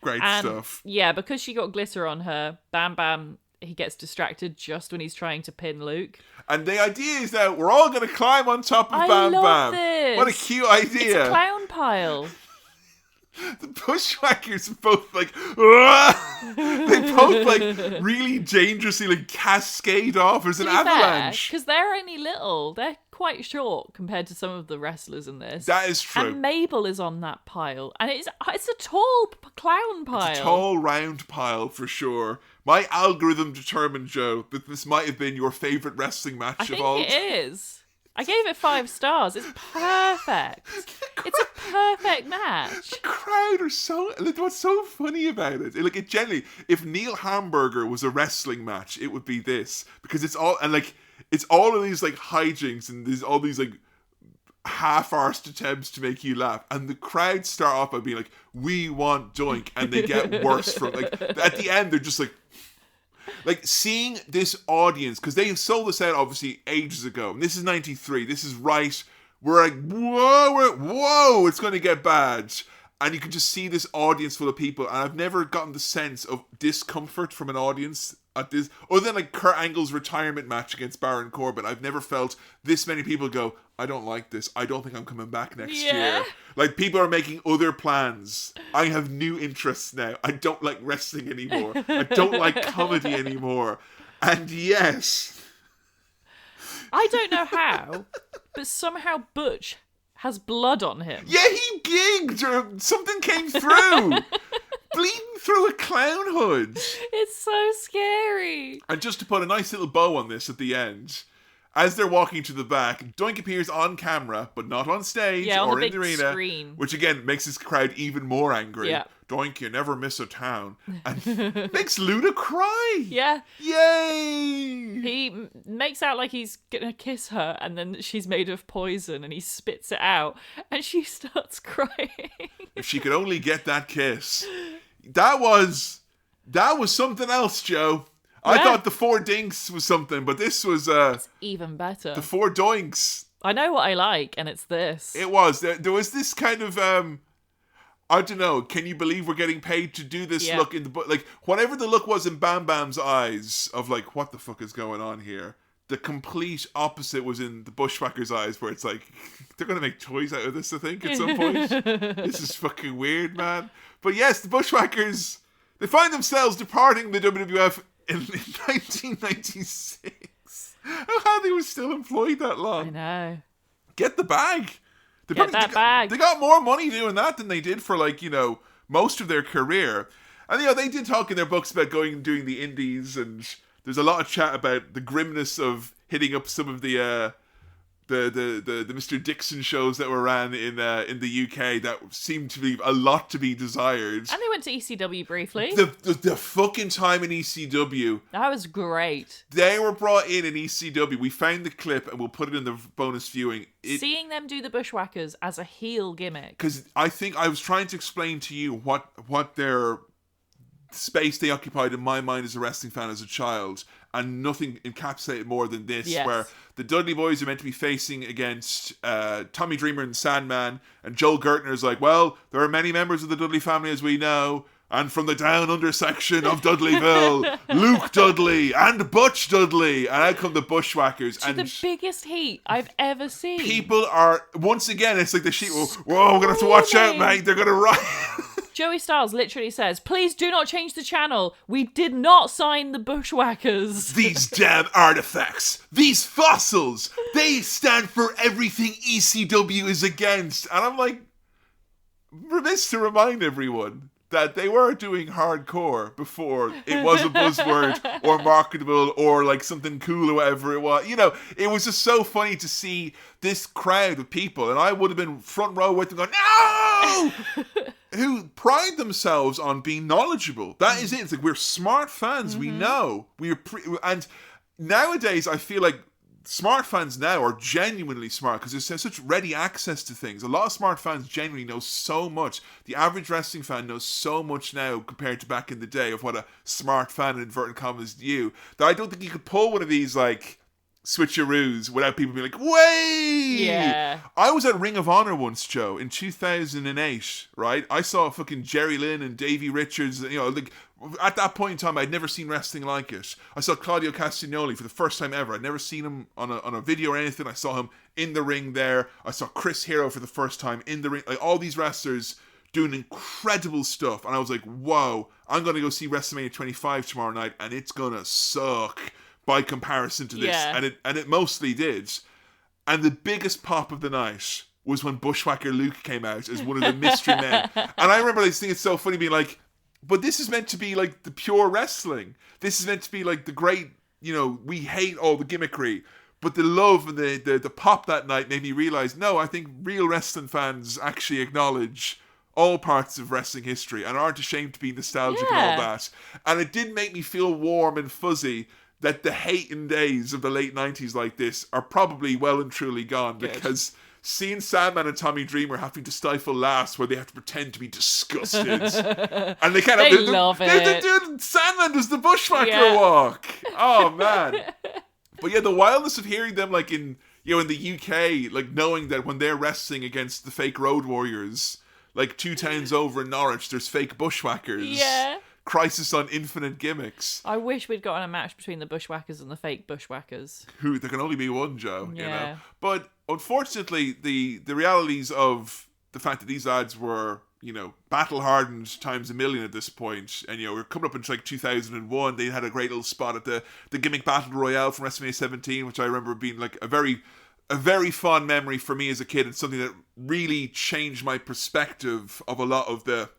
Great And, stuff. Yeah, because she got glitter on her, Bam Bam, he gets distracted just when he's trying to pin Luke. And the idea is that we're all going to climb on top of I Bam love Bam. this. What a cute It's idea. a clown pile. The Bushwhackers are both like, they both like really dangerously like cascade off. There's an avalanche. Because they're only little. They're quite short compared to some of the wrestlers in this. That is true. And Mabel is on that pile. And it's a tall clown pile. It's a tall, round pile for sure. My algorithm determined, Joe, that this might have been your favourite wrestling match I of think all it time. is. I gave it 5 stars. It's perfect. It's a perfect match. The crowd are so... Like, what's so funny about it? Like, it generally... If Neil Hamburger was a wrestling match, it would be this. Because it's all... And, like, it's all of these, like, hijinks and there's all these, like, half-arsed attempts to make you laugh. And the crowd start off by being like, we want Doink. And they get worse from... Like, at the end, they're just like, seeing this audience... Because they sold this out, obviously, ages ago. And this is 93. This is right... We're like, whoa, it's going to get bad. And you can just see this audience full of people. And I've never gotten the sense of discomfort from an audience at this. Other than like Kurt Angle's retirement match against Baron Corbin, I've never felt this many people go, I don't like this. I don't think I'm coming back next year. Like, people are making other plans. I have new interests now. I don't like wrestling anymore. I don't like comedy anymore. And yes... I don't know how, but somehow Butch has blood on him. Yeah, he gigged or something came through. Bleeding through a clown hood. It's so scary. And just to put a nice little bow on this at the end, as they're walking to the back, Doink appears on camera, but not on stage or in the arena. Screen. Which again makes this crowd even more angry. Yeah. Doink, you never miss a town. And makes Luna cry. Yeah. Yay! He makes out like he's gonna kiss her, and then she's made of poison, and he spits it out, and she starts crying. If she could only get that kiss. That was something else, Joe. I thought the 4 dinks was something, but this was... It's even better. The 4 doinks. I know what I like, and it's this. It was. There was this kind of... I don't know. Can you believe we're getting paid to do this look in the book? Like, whatever the look was in Bam Bam's eyes of like, what the fuck is going on here? The complete opposite was in the Bushwhackers' eyes, where it's like, they're going to make toys out of this, I think, at some point. This is fucking weird, man. But yes, the Bushwhackers, they find themselves departing the WWF in 1996. How they were still employed that long. I know. Get the bag. They bag. They got more money doing that than they did for, like, you know, most of their career. And, you know, they did talk in their books about going and doing the indies, and there's a lot of chat about the grimness of hitting up some of the Mr. Dixon shows that were ran in the UK that seemed to be a lot to be desired. And they went to ECW briefly. The fucking time in ECW. That was great. They were brought in ECW. We found the clip and we'll put it in the bonus viewing. Seeing them do the Bushwhackers as a heel gimmick. Because I think I was trying to explain to you what their space they occupied in my mind as a wrestling fan as a child, and nothing encapsulated more than this, where the Dudley Boys are meant to be facing against Tommy Dreamer and Sandman, and Joel Gertner's like, well, there are many members of the Dudley family as we know, and from the down under section of Dudleyville, Luke Dudley and Butch Dudley, and out come the Bushwhackers. To the biggest heat I've ever seen. People are, once again, it's like the sheep, whoa, we're going to have to watch out, mate, they're going to riot. Joey Styles literally says, please do not change the channel. We did not sign the Bushwhackers. These damn artifacts, these fossils, they stand for everything ECW is against. And I'm like, remiss to remind everyone that they were doing hardcore before it was a buzzword or marketable or like something cool or whatever it was. You know, it was just so funny to see this crowd of people, and I would have been front row with them going, no! Who pride themselves on being knowledgeable. That is it. It's like, we're smart fans. Mm-hmm. We know. And nowadays, I feel like smart fans now are genuinely smart because there's such ready access to things. A lot of smart fans genuinely know so much. The average wrestling fan knows so much now compared to back in the day of what a smart fan, in inverted commas, knew, that I don't think you could pull one of these, like, switcheroos without people being like, wait! Yeah. I was at Ring of Honor once, Joe, in 2008, right? I saw fucking Jerry Lynn and Davey Richards, you know, like, at that point in time, I'd never seen wrestling like it. I saw Claudio Castagnoli for the first time ever. I'd never seen him on a video or anything. I saw him in the ring there. I saw Chris Hero for the first time in the ring. Like, all these wrestlers doing incredible stuff. And I was like, whoa, I'm going to go see WrestleMania 25 tomorrow night, and it's going to suck by comparison to this. Yeah. And it mostly did. And the biggest pop of the night was when Bushwhacker Luke came out as one of the mystery men. And I remember this thing, it's so funny being like, but this is meant to be like the pure wrestling. This is meant to be like the great, you know, we hate all the gimmickry. But the love and the pop that night made me realize, no, I think real wrestling fans actually acknowledge all parts of wrestling history and aren't ashamed to be nostalgic and all that. And it did make me feel warm and fuzzy that the hating days of the late 90s like this are probably well and truly gone. Good. Because seeing Sandman and Tommy Dreamer having to stifle laughs where they have to pretend to be disgusted. And they kind of... They love it. Dude, Sandman does the Bushwhacker Yeah. walk. Oh, man. But yeah, the wildness of hearing them like in the UK, like knowing that when they're wrestling against the fake Road Warriors, like 2 towns over in Norwich, there's fake Bushwhackers. Yeah. Crisis on Infinite Gimmicks. I wish we'd gotten a match between the Bushwhackers and the fake Bushwhackers. Who there can only be one, Joe. Yeah. You know. But unfortunately, the realities of the fact that these lads were, battle hardened times a million at this point, and we're coming up into like 2001. They had a great little spot at the gimmick battle royale from WrestleMania 17, which I remember being like a very fond memory for me as a kid. It's something that really changed my perspective of a lot of the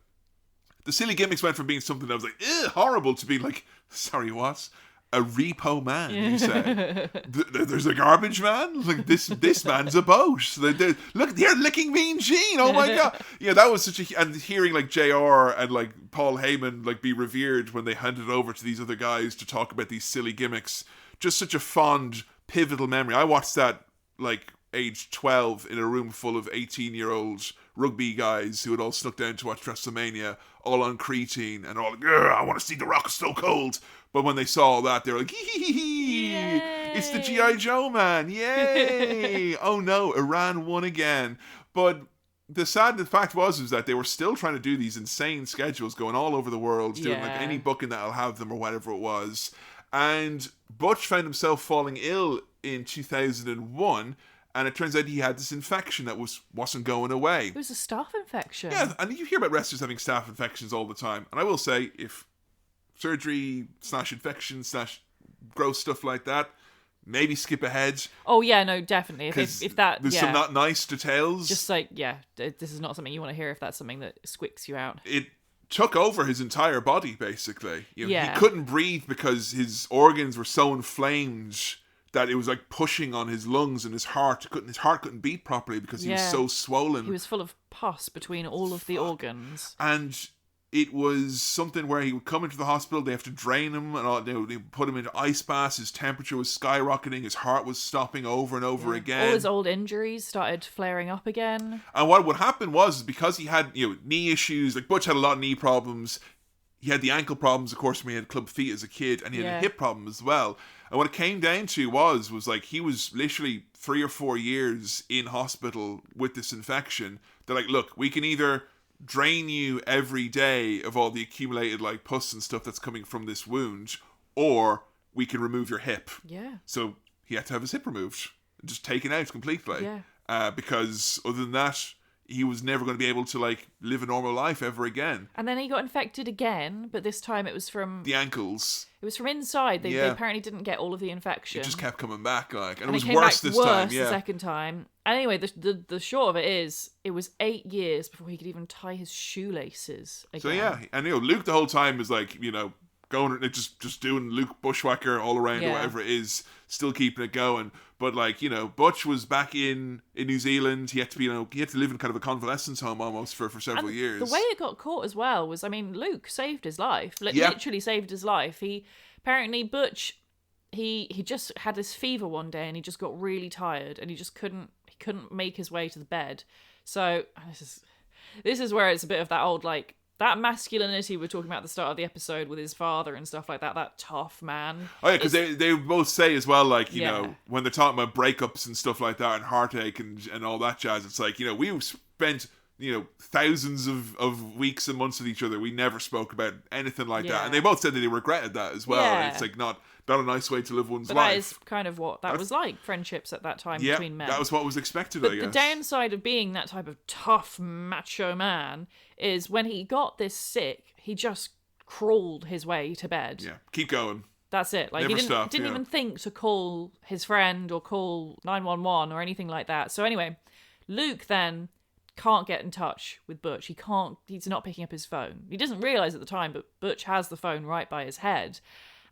silly gimmicks. Went from being something that was like horrible to being like, sorry, what? A repo man, you say? There's a garbage man? Like, this man's a boat. Look, they're licking Mean Gene. Oh my God. That was such a... And hearing like JR and like Paul Heyman like be revered when they handed it over to these other guys to talk about these silly gimmicks. Just such a fond, pivotal memory. I watched that like age 12 in a room full of 18-year-old rugby guys who had all snuck down to watch WrestleMania, all on creatine and all like, I want to see The Rock Stone Cold. But when they saw all that, they were like, it's the G.I. Joe man, yay! Oh no, Iran won again. But the fact was that they were still trying to do these insane schedules going all over the world, doing like any booking that'll have them or whatever it was. And Butch found himself falling ill in 2001, and it turns out he had this infection that wasn't going away. It was a staph infection. Yeah, and you hear about wrestlers having staph infections all the time. And I will say, if surgery / infection / gross stuff like that, maybe skip ahead. Oh yeah, no, definitely. If that, there's some not nice details. Just like, this is not something you want to hear if that's something that squicks you out. It took over his entire body, basically. He Yeah. couldn't breathe because his organs were so inflamed that it was like pushing on his lungs, and his heart couldn't beat properly because he was so swollen. He was full of pus between all of the organs. And it was something where he would come into the hospital, they have to drain him, and they put him into ice baths, his temperature was skyrocketing, his heart was stopping over and over again. All his old injuries started flaring up again. And what would happen was, because he had knee issues, like Butch had a lot of knee problems, he had the ankle problems, of course, when he had club feet as a kid, and he had a hip problem as well. And what it came down to was like he was literally 3 or 4 years in hospital with this infection. They're like, look, we can either drain you every day of all the accumulated like pus and stuff that's coming from this wound, or we can remove your hip. Yeah. So he had to have his hip removed, just taken out completely. Yeah. Because other than that, he was never going to be able to like live a normal life ever again. And then he got infected again, but this time it was from the ankles. It was from inside. They apparently didn't get all of the infection. It just kept coming back, like, and it was came worse back this time. The second time. And anyway, the short of it is, it was 8 years before he could even tie his shoelaces again. So yeah, and Luke the whole time is like, going just doing Luke Bushwhacker all around or whatever it is, still keeping it going. But like, Butch was back in New Zealand. He had to be, he had to live in kind of a convalescence home almost for several years. The way it got caught as well was, Luke saved his life. Literally saved his life. Apparently Butch, he just had this fever one day and he just got really tired and he couldn't make his way to the bed. So this is where it's a bit of that old like, that masculinity we're talking about at the start of the episode with his father and stuff like that, that tough man. Oh yeah, because they both say as well, like, when they're talking about breakups and stuff like that and heartache and all that jazz, it's like, we've spent, thousands of weeks and months with each other. We never spoke about anything like that. And they both said that they regretted that as well. Yeah. It's like not a nice way to live one's but life. That is kind of what that was like, friendships at that time between men. That was what was expected, but I guess. The downside of being that type of tough, macho man is when he got this sick, he just crawled his way to bed. Yeah, keep going. That's it. Like, Never he didn't even think to call his friend or call 911 or anything like that. So anyway, Luke then can't get in touch with Butch. He's not picking up his phone. He doesn't realise at the time, but Butch has the phone right by his head.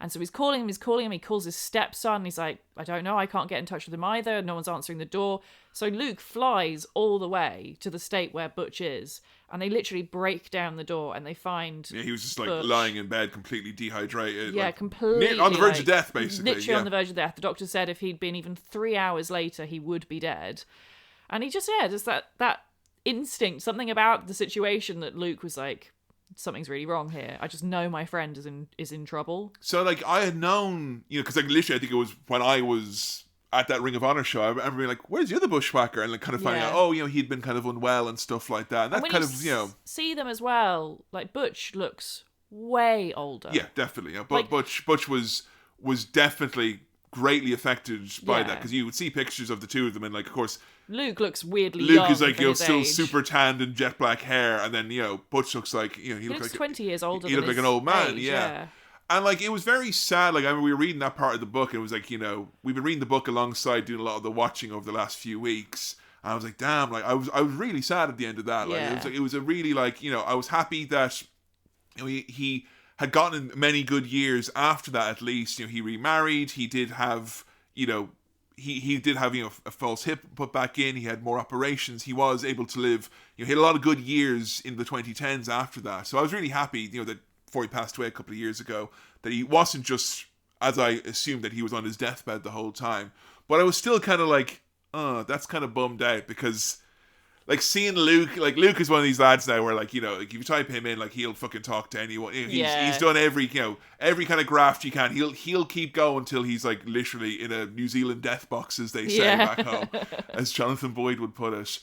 And so he's calling him, he calls his stepson, he's like, I don't know, I can't get in touch with him either, no one's answering the door. So Luke flies all the way to the state where Butch is, and they literally break down the door, and they find Yeah, he was just like Butch. lying in bed, completely dehydrated. Yeah, like, completely. on the verge of death, basically. Literally on the verge of death. The doctor said if he'd been even 3 hours later, he would be dead. And he just, just that instinct, something about the situation that Luke was like, something's really wrong here. I just know my friend is in trouble. So, like, I had known, because, like, literally, I think it was when I was at that Ring of Honor show, I remember being like, where's the other Bushwhacker? And, like, kind of finding out, he'd been kind of unwell and stuff like that. And that kind of, see them as well, like, Butch looks way older. Yeah, definitely. Yeah. But Butch was definitely greatly affected by that, because you would see pictures of the two of them, and, like, of course, Luke looks weirdly young. Luke is like, still age. super tanned and jet black hair, and then, Butch looks like, he looks like 20 years older. He looked like an old man, yeah. And, like, it was very sad. Like, I mean, we were reading that part of the book, and it was like, we've been reading the book alongside doing a lot of the watching over the last few weeks. And I was like, damn, like, I was really sad at the end of that. Like, it was a really, like, I was happy that he had gotten many good years after that, at least. He remarried. He did have, he did have, a false hip put back in. He had more operations. He was able to live, he had a lot of good years in the 2010s after that. So I was really happy, that before he passed away a couple of years ago, that he wasn't just, as I assumed, that he was on his deathbed the whole time. But I was still kind of like, that's kind of bummed out, because, like, seeing Luke, like, Luke is one of these lads now where, like, like, if you type him in, like, he'll fucking talk to anyone. He's done every kind of graft you can. He'll keep going till he's, like, literally in a New Zealand death box, as they say back home, as Jonathan Boyd would put it.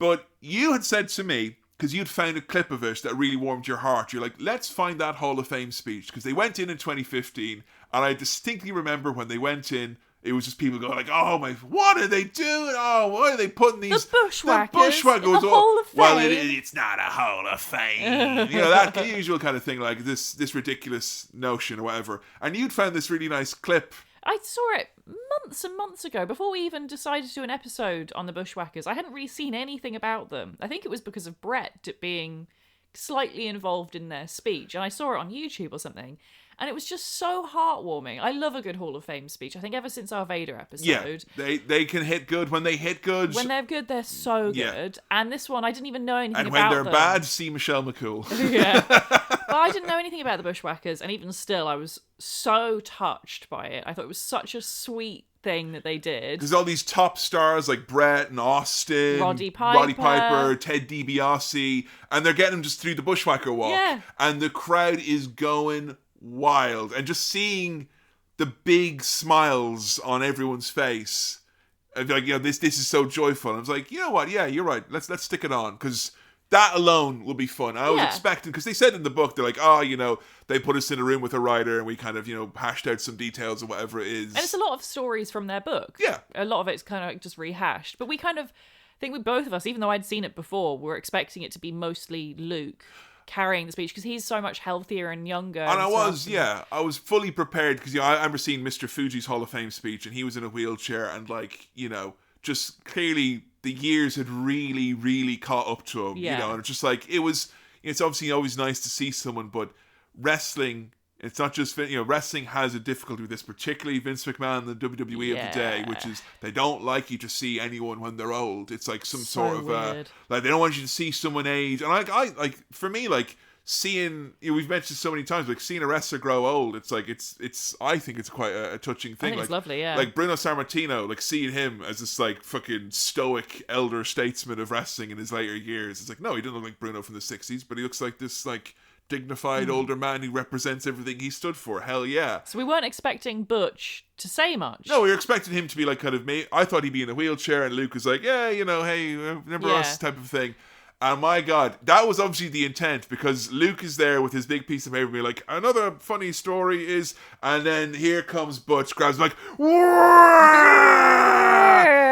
But you had said to me, because you'd found a clip of it that really warmed your heart, you're like, let's find that Hall of Fame speech, because they went in 2015, and I distinctly remember when they went in, it was just people going like, oh my, what are they doing? Oh, why are they putting these... The Bushwhackers in the Hall of Fame. Well, it's not a Hall of Fame. That usual kind of thing, like this ridiculous notion or whatever. And you'd found this really nice clip. I saw it months and months ago, before we even decided to do an episode on the Bushwhackers. I hadn't really seen anything about them. I think it was because of Brett being slightly involved in their speech, and I saw it on YouTube or something. And it was just so heartwarming. I love a good Hall of Fame speech. I think ever since our Vader episode. Yeah, they can hit good when they hit good. When they're good, they're so good. And this one, I didn't even know anything about them. And when they're bad, see Michelle McCool. Yeah. But I didn't know anything about the Bushwhackers. And even still, I was so touched by it. I thought it was such a sweet thing that they did. There's all these top stars like Brett and Austin, Roddy Piper, Ted DiBiase, and they're getting them just through the Bushwhacker walk. Yeah. And the crowd is going wild, and just seeing the big smiles on everyone's face, and like, this is so joyful. And I was like, you know what? Yeah, you're right. Let's stick it on, because that alone will be fun. I was expecting, because they said in the book, they're like, they put us in a room with a writer, and we kind of, hashed out some details or whatever it is. And it's a lot of stories from their book. Yeah, a lot of it's kind of like just rehashed. But we kind of think, both of us, even though I'd seen it before, were expecting it to be mostly Luke carrying the speech, because he's so much healthier and younger. And I was fully prepared, because I remember seeing Mr. Fuji's Hall of Fame speech, and he was in a wheelchair, and like, just clearly the years had really, really caught up to him. And it's just like, it's obviously always nice to see someone, but wrestling, it's not just, wrestling has a difficulty with this, particularly Vince McMahon and the WWE of the day, which is they don't like you to see anyone when they're old. It's like some sort of like, they don't want you to see someone age. And I for me, like, seeing, we've mentioned so many times, like, seeing a wrestler grow old, it's like, it's I think it's quite a touching thing. I think like, it's lovely, yeah. Like Bruno Sammartino, like, seeing him as this like fucking stoic elder statesman of wrestling in his later years, it's like, no, he doesn't look like Bruno from the 60s, but he looks like this like dignified older man who represents everything he stood for. Hell yeah. So we weren't expecting Butch to say much. No, we were expecting him to be like kind of me. I thought he'd be in a wheelchair, and Luke was like, yeah, hey, remember us type of thing. And my God, that was obviously the intent, because Luke is there with his big piece of paper being like, another funny story is, and then here comes Butch, grabs like,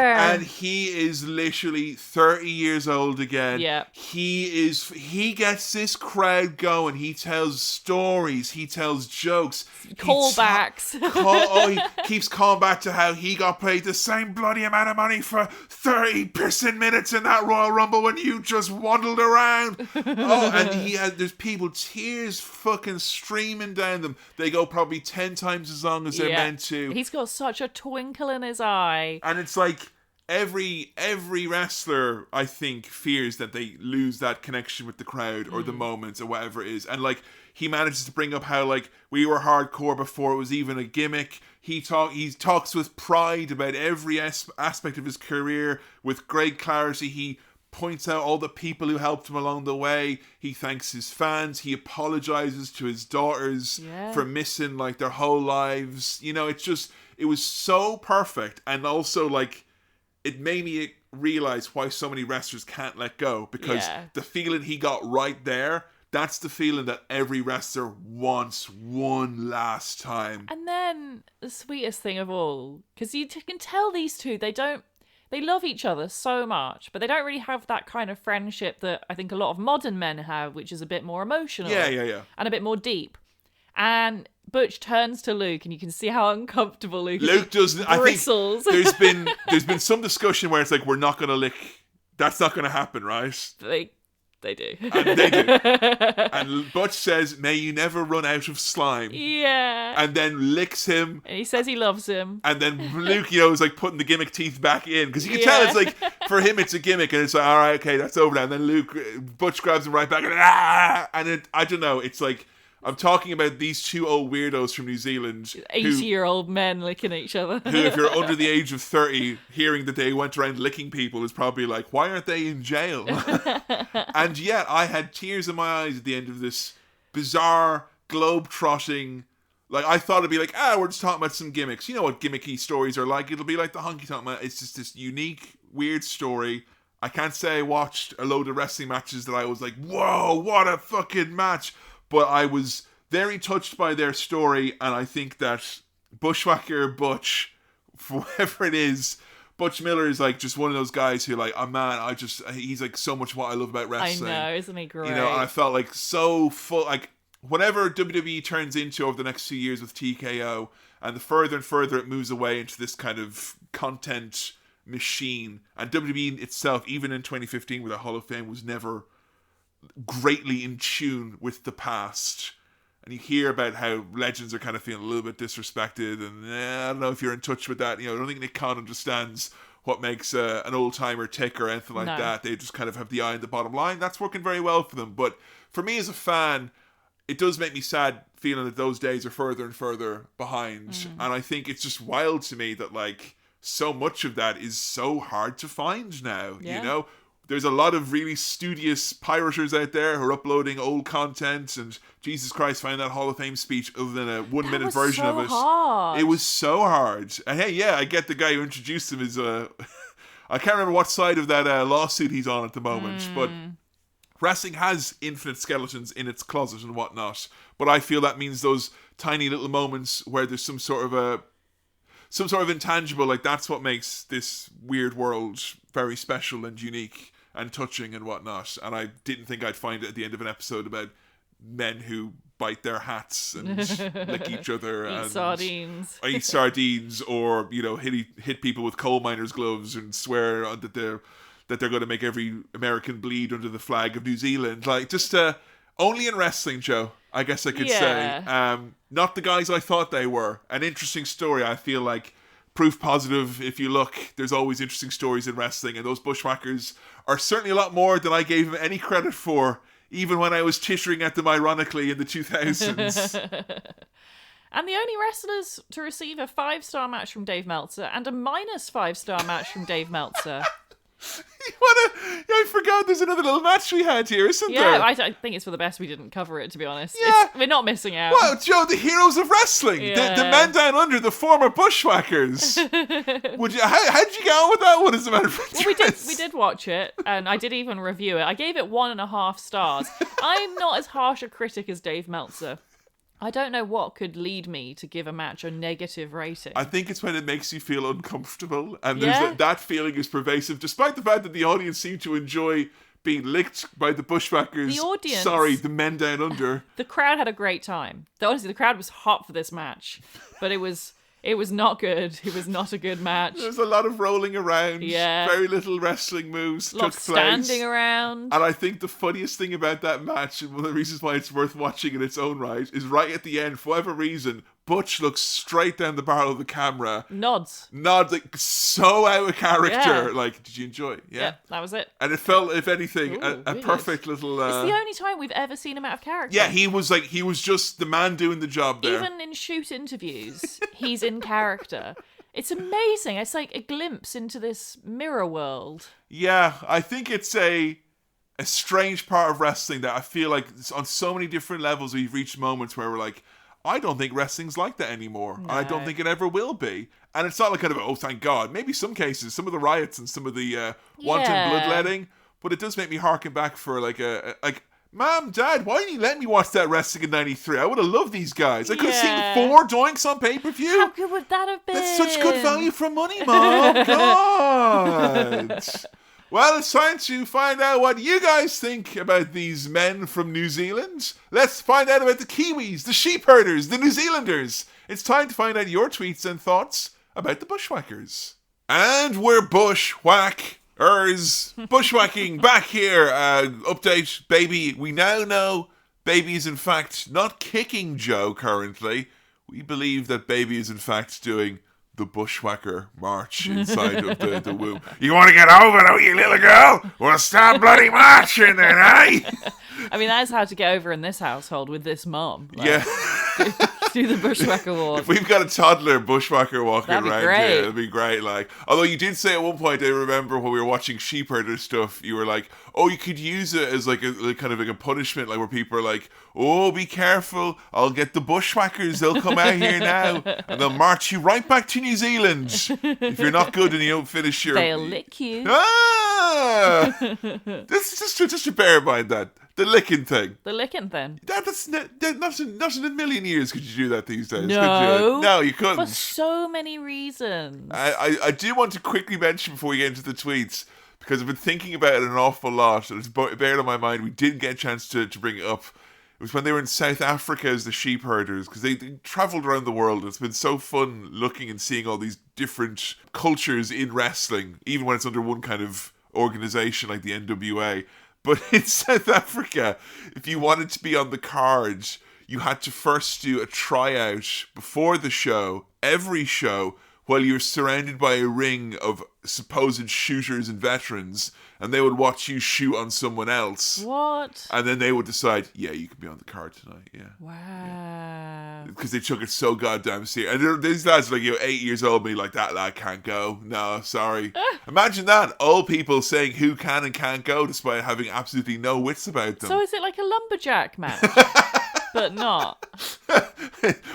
And he is literally 30 years old again. Yeah. He gets this crowd going. He tells stories. He tells jokes. Callbacks. He keeps calling back to how he got paid the same bloody amount of money for 30 pissing minutes in that Royal Rumble when you just waddled around. And there's people, tears fucking streaming down them. They go probably 10 times as long as they're meant to. He's got such a twinkle in his eye. And it's like every wrestler, I think, fears that they lose that connection with the crowd or the moments or whatever it is. And like, he manages to bring up how like we were hardcore before it was even a gimmick. He talks with pride about every aspect of his career with great clarity. He points out all the people who helped him along the way. He thanks his fans. He apologizes to his daughters for missing like their whole lives. You know, it was so perfect. And also like, it made me realize why so many wrestlers can't let go, because the feeling he got right there, that's the feeling that every wrestler wants one last time. And then the sweetest thing of all, because you can tell these two, they love each other so much, but they don't really have that kind of friendship that I think a lot of modern men have, which is a bit more emotional. Yeah. And a bit more deep. And Butch turns to Luke, and you can see how uncomfortable Luke doesn't. bristles. I think there's been some discussion where it's like, we're not going to lick. That's not going to happen, right? They do. And they do. And Butch says, "May you never run out of slime." Yeah. And then licks him. And he says he loves him. And then Luke, is like putting the gimmick teeth back in, because you can tell it's like, for him it's a gimmick, and it's like, all right, okay, that's over now. And then Butch grabs him right back, and I don't know. It's like, I'm talking about these two old weirdos from New Zealand. 80-year-old men licking each other. Who, if you're under the age of 30, hearing that they went around licking people is probably like, why aren't they in jail? And yet, I had tears in my eyes at the end of this bizarre, globe-trotting. Like, I thought it'd be like, we're just talking about some gimmicks. You know what gimmicky stories are like. It'll be like the Honky Tonk Man. It's just this unique, weird story. I can't say I watched a load of wrestling matches that I was like, whoa, what a fucking match. But I was very touched by their story, and I think that Bushwhacker Butch, whoever it is, Butch Miller is like just one of those guys who like, he's like so much what I love about wrestling. I know, isn't he great? You know, and I felt like so full, like whatever WWE turns into over the next few years with TKO, and the further and further it moves away into this kind of content machine, and WWE itself, even in 2015 with the Hall of Fame, was never greatly in tune with the past. And you hear about how legends are kind of feeling a little bit disrespected, and I don't know if you're in touch with that. I don't think Nick Khan understands what makes an old timer tick or anything like that. They just kind of have the eye on the bottom line. That's working very well for them. But for me as a fan, it does make me sad feeling that those days are further and further behind. And I think it's just wild to me that like so much of that is so hard to find now. You know, there's a lot of really studious pirators out there who are uploading old content, and Jesus Christ, find that Hall of Fame speech other than a 1 minute version of it. Hard. It was so hard. And hey, I get the guy who introduced him is I can't remember what side of that lawsuit he's on at the moment, but wrestling has infinite skeletons in its closet and whatnot. But I feel that means those tiny little moments where there's some sort of intangible, like that's what makes this weird world very special and unique and touching and whatnot. And I didn't think I'd find it at the end of an episode about men who bite their hats and lick each other and eat sardines, or hit people with coal miners' gloves and swear that they're going to make every American bleed under the flag of New Zealand. Like, just only in wrestling, Joe, I guess I could say. Not the guys I thought they were. An interesting story. I feel like proof positive. If you look, there's always interesting stories in wrestling, and those Bushwhackers are certainly a lot more than I gave them any credit for, even when I was tittering at them ironically in the 2000s. And the only wrestlers to receive a 5-star match from Dave Meltzer and a minus 5-star match from Dave Meltzer. I forgot there's another little match we had here, isn't there? Yeah, I think it's for the best we didn't cover it, to be honest. Yeah. We're not missing out. Well, Joe, the heroes of wrestling. Yeah. The men down under, the former Bushwhackers. How'd you get on with that one, as a matter of fact? Well, we did watch it, and I did even review it. I gave it 1.5 stars. I'm not as harsh a critic as Dave Meltzer. I don't know what could lead me to give a match a negative rating. I think it's when it makes you feel uncomfortable, and Yeah. there's that feeling is pervasive, despite the fact that the audience seem to enjoy being licked by the Bushwhackers. The audience. Sorry, the men down under. The crowd had a great time. Honestly, the crowd was hot for this match, but it was not good. It was not a good match. There's a lot of rolling around. Yeah. Very little wrestling moves Lot took of place. standing around. And I think the funniest thing about that match, and one of the reasons why it's worth watching in its own right, is right at the end, for whatever reason, Butch looks straight down the barrel of the camera. Nods. Like, so out of character. Yeah. Like, did you enjoy it? Yeah. That was it. And it felt, if anything, Ooh, a weird. perfect little... It's the only time we've ever seen him out of character. Yeah, he was just the man doing the job there. Even in shoot interviews, he's in character. It's amazing. It's like a glimpse into this mirror world. Yeah, I think it's a strange part of wrestling that I feel like on so many different levels we've reached moments where we're like, I don't think wrestling's like that anymore. No. And I don't think it ever will be. And it's not like kind of, oh, thank God. Maybe some cases, some of the riots and some of the wanton bloodletting, but it does make me harken back for like Mom, Dad, why didn't you let me watch that wrestling in 93? I would have loved these guys. I could have seen 4 doinks on pay-per-view. How good would that have been? That's such good value for money, Mom. God. Well, it's time to find out what you guys think about these men from New Zealand. Let's find out about the Kiwis, the sheepherders, the New Zealanders. It's time to find out your tweets and thoughts about the Bushwhackers. And we're bushwhacking back here. Update, baby. We now know baby is in fact not kicking Joe currently. We believe that baby is in fact doing the Bushwhacker march inside of the womb. You want to get over, don't you, little girl? Want to start bloody marching then, eh? I mean, that's how to get over in this household with this mom. Like, Yeah. do the Bushwhacker walk. If we've got a toddler bushwhacker walking That'd be around great. here, it'd be great. Like, although you did say at one point, I remember when we were watching sheepherder stuff, you were like, "Oh, you could use it as like a kind of like a punishment, like where people are like, oh, be careful, I'll get the Bushwhackers. They'll come out here now and they'll march you right back to New Zealand if you're not good and you don't finish your. They'll lick you. Ah, this is just to bear in mind that." The licking thing. The licking thing. That's not in a million years could you do that these days, No. could you? No, you couldn't. For so many reasons. I do want to quickly mention before we get into the tweets, because I've been thinking about it an awful lot, and it's bared on my mind. We didn't get a chance to bring it up. It was when they were in South Africa as the sheep herders, because they travelled around the world. It's been so fun looking and seeing all these different cultures in wrestling, even when it's under one kind of organisation like the NWA. But in South Africa, if you wanted to be on the card, you had to first do a tryout before the show, every show, while you're surrounded by a ring of supposed shooters and veterans, and they would watch you shoot on someone else. What? And then they would decide, yeah, you can be on the card tonight, yeah. Wow. Because they took it so goddamn serious. And these lads are like, 8 years old, me like, that lad can't go. No, sorry. Imagine that. Old people saying who can and can't go despite having absolutely no wits about them. So is it like a lumberjack match? But not.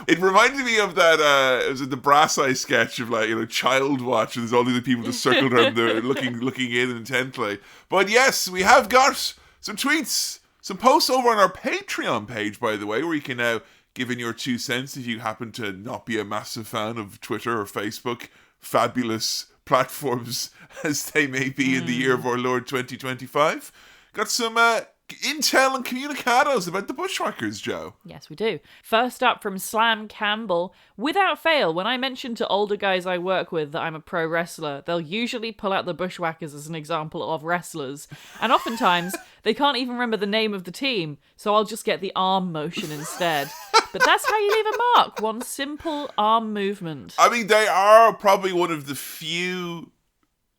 It reminded me of that, it was the Brass Eye sketch of like, Child Watch, and there's all these people just circled around there looking in intently. But yes, we have got some tweets, some posts over on our Patreon page, by the way, where you can now give in your 2 cents if you happen to not be a massive fan of Twitter or Facebook, fabulous platforms as they may be in the year of our Lord 2025. Got some intel and communicados about the Bushwhackers, Joe. Yes, we do. First up from Slam Campbell. Without fail, when I mention to older guys I work with that I'm a pro wrestler, they'll usually pull out the Bushwhackers as an example of wrestlers. And oftentimes, they can't even remember the name of the team, so I'll just get the arm motion instead. But that's how you leave a mark. One simple arm movement. I mean, they are probably one of the few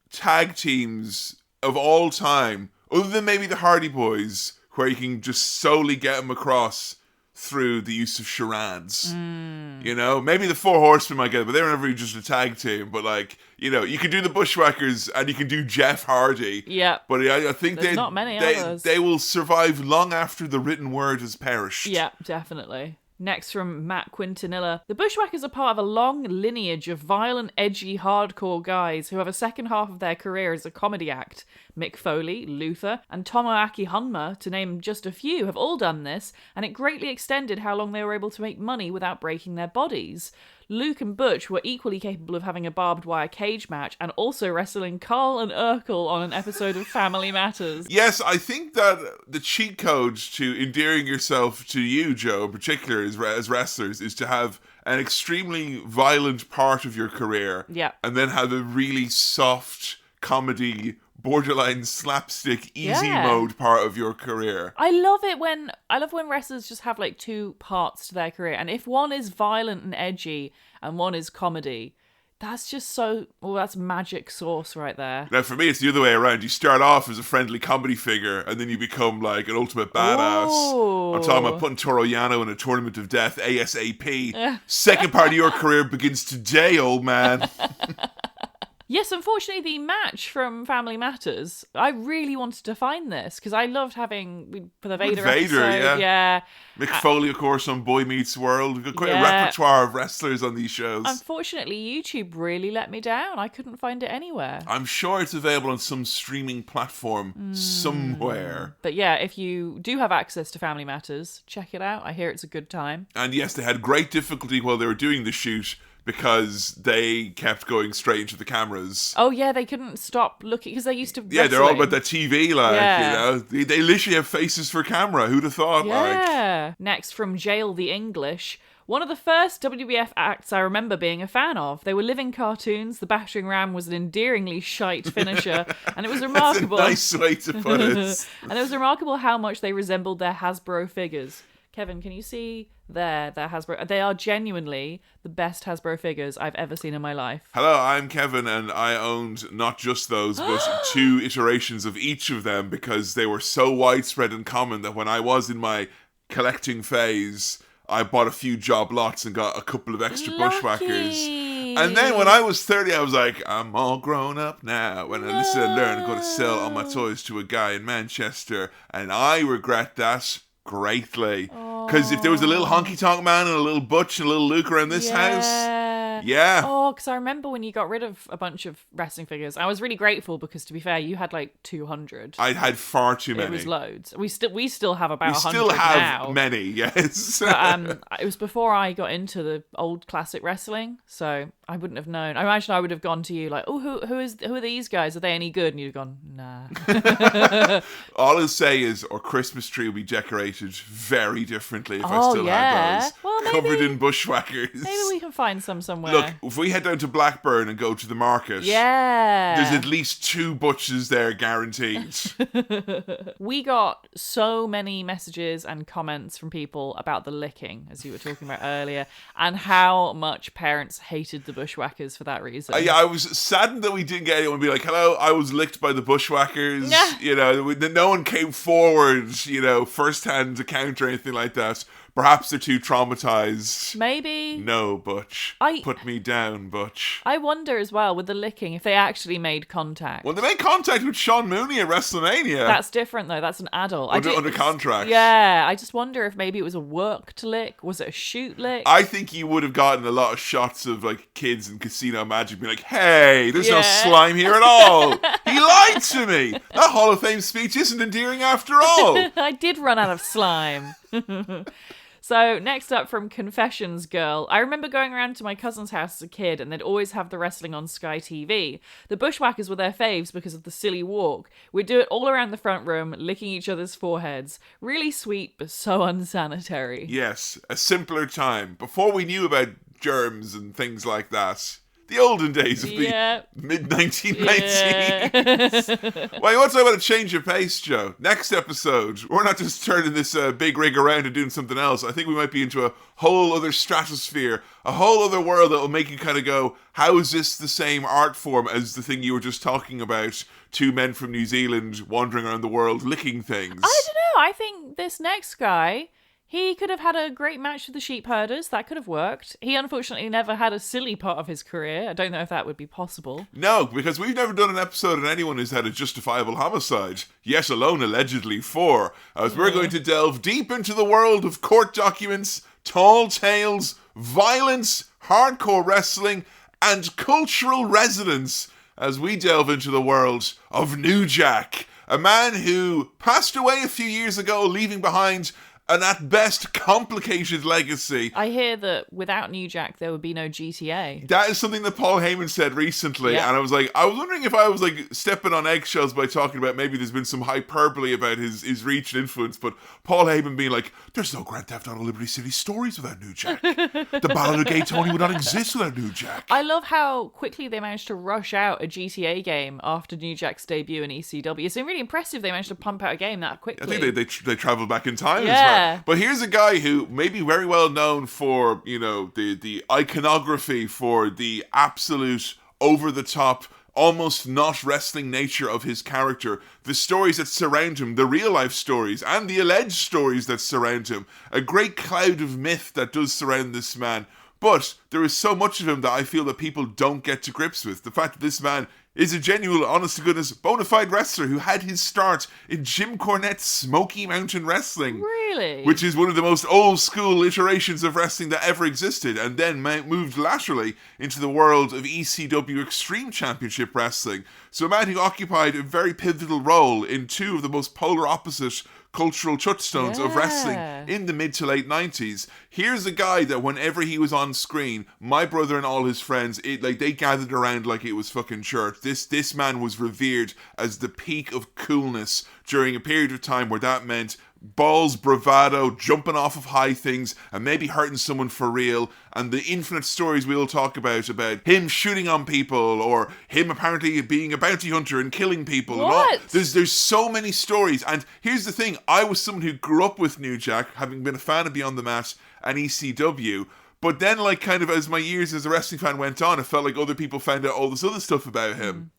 tag teams of all time, other than maybe the Hardy Boys, where you can just solely get them across through the use of charades. Maybe the Four Horsemen might get it, but they were never just a tag team. But you can do the Bushwhackers and you can do Jeff Hardy. Yeah. But I think There's not many others. they will survive long after the written word has perished. Yeah, definitely. Next from Matt Quintanilla. The Bushwhackers are part of a long lineage of violent, edgy, hardcore guys who have a second half of their career as a comedy act. Mick Foley, Luther, and Tomoaki Honma, to name just a few, have all done this, and it greatly extended how long they were able to make money without breaking their bodies. Luke and Butch were equally capable of having a barbed wire cage match and also wrestling Carl and Urkel on an episode of Family Matters. Yes, I think that the cheat code to endearing yourself to you, Joe, in particular as wrestlers, is to have an extremely violent part of your career. Yeah. And then have a really soft comedy, borderline slapstick, easy mode part of your career. I love when wrestlers just have like two parts to their career, and if one is violent and edgy and one is comedy, that's just that's magic sauce right there. Now for me it's the other way around. You start off as a friendly comedy figure and then you become like an ultimate badass. Ooh. I'm talking about putting Toro Yano in a tournament of death ASAP. Second part of your career begins today, old man. Yes, unfortunately, the match from Family Matters, I really wanted to find this because I loved having for the Vader episode. Yeah. Mick Foley, of course, on Boy Meets World. We've got quite a repertoire of wrestlers on these shows. Unfortunately, YouTube really let me down. I couldn't find it anywhere. I'm sure it's available on some streaming platform somewhere. But yeah, if you do have access to Family Matters, check it out. I hear it's a good time. And yes, they had great difficulty while they were doing the shoot, because they kept going straight into the cameras. Oh yeah, they couldn't stop looking because they used to. Yeah, they're all about that TV, like you know, they literally have faces for camera. Who'd have thought? Yeah. Next from Jail the English. One of the first WWF acts I remember being a fan of. They were living cartoons. The battering ram was an endearingly shite finisher, and it was remarkable. That's a nice way to put it. And it was remarkable how much they resembled their Hasbro figures. Kevin, can you see their Hasbro? They are genuinely the best Hasbro figures I've ever seen in my life. Hello, I'm Kevin, and I owned not just those, but two iterations of each of them because they were so widespread and common that when I was in my collecting phase, I bought a few job lots and got a couple of extra Bushwhackers. And then when I was 30, I was like, I'm all grown up now. When I learned to go to sell all my toys to a guy in Manchester, and I regret that greatly. Because if there was a little honky-tonk man and a little Butch and a little Luke around this house... Yeah. Oh, because I remember when you got rid of a bunch of wrestling figures. I was really grateful because, to be fair, you had like 200. I had far too many. It was loads. We still have about 100 now. We still have many, yes. But, it was before I got into the old classic wrestling, so I wouldn't have known. I imagine I would have gone to you like, oh, who are these guys? Are they any good? And you'd have gone, nah. All I'll say is our Christmas tree will be decorated very differently if I still had those. Well, covered in Bushwhackers. Maybe we can find some somewhere. Look, if we head down to Blackburn and go to the market, there's at least 2 Butches there guaranteed. We got so many messages and comments from people about the licking, as you were talking about earlier, and how much parents hated the Bushwhackers for that reason. Yeah, I was saddened that we didn't get anyone be like, hello, I was licked by the Bushwhackers. You know, no one came forward, you know, first-hand account or anything like that. Perhaps they're too traumatized. Maybe. No, Butch. Put me down, Butch. I wonder as well with the licking if they actually made contact. Well, they made contact with Sean Mooney at WrestleMania. That's different though. That's an adult. Under contract. Yeah, I just wonder if maybe it was a worked lick. Was it a shoot lick? I think you would have gotten a lot of shots of like kids in Casino Magic being like, hey, there's no slime here at all. He lied to me. That Hall of Fame speech isn't endearing after all. I did run out of slime. So, next up from Confessions Girl. I remember going around to my cousin's house as a kid and they'd always have the wrestling on Sky TV. The Bushwhackers were their faves because of the silly walk. We'd do it all around the front room, licking each other's foreheads. Really sweet, but so unsanitary. Yes, a simpler time. Before we knew about germs and things like that. The olden days of the mid-1990s. Well, you want to talk about a change of pace, Joe? Next episode, we're not just turning this big rig around and doing something else. I think we might be into a whole other stratosphere, a whole other world that will make you kind of go, how is this the same art form as the thing you were just talking about? 2 men from New Zealand wandering around the world licking things. I don't know. I think this next guy... He could have had a great match with the sheepherders. That could have worked. He unfortunately never had a silly part of his career. I don't know if that would be possible. No, because we've never done an episode on anyone who's had a justifiable homicide. Yet alone, allegedly, 4. As we're going to delve deep into the world of court documents, tall tales, violence, hardcore wrestling, and cultural resonance as we delve into the world of New Jack, a man who passed away a few years ago, leaving behind an at best complicated legacy. I hear that without New Jack, there would be no GTA. That is something that Paul Heyman said recently, Yeah. and I was wondering if I was like stepping on eggshells by talking about maybe there's been some hyperbole about his reach and influence, but Paul Heyman being like, there's no Grand Theft Auto Liberty City stories without New Jack. The Battle of Gay Tony would not exist without New Jack. I love how quickly they managed to rush out a GTA game after New Jack's debut in ECW. It's been really impressive they managed to pump out a game that quickly. I think they traveled back in time as Yeah. well. But here's a guy who may be very well known for, you know, the iconography, for the absolute over-the-top, almost not wrestling nature of his character, the stories that surround him, the real-life stories, and the alleged stories that surround him. A great cloud of myth that does surround this man. But there is so much of him that I feel that people don't get to grips with. The fact that this man is a genuine, honest-to-goodness, bona fide wrestler who had his start in Jim Cornette's Smoky Mountain Wrestling. Really? Which is one of the most old-school iterations of wrestling that ever existed, and then moved laterally into the world of ECW Extreme Championship Wrestling. So a man who occupied a very pivotal role in two of the most polar opposite cultural touchstones of wrestling in the mid to late 90s. Here's a guy that whenever he was on screen, my brother and all his friends, they gathered around like it was fucking church. This man was revered as the peak of coolness during a period of time where that meant balls, bravado, jumping off of high things, and maybe hurting someone for real, and the infinite stories we'll talk about him shooting on people, or him apparently being a bounty hunter and killing people. What? And all. There's so many stories, and here's the thing, I was someone who grew up with New Jack, having been a fan of Beyond the Mat and ECW, but then like kind of as my years as a wrestling fan went on, it felt like other people found out all this other stuff about him.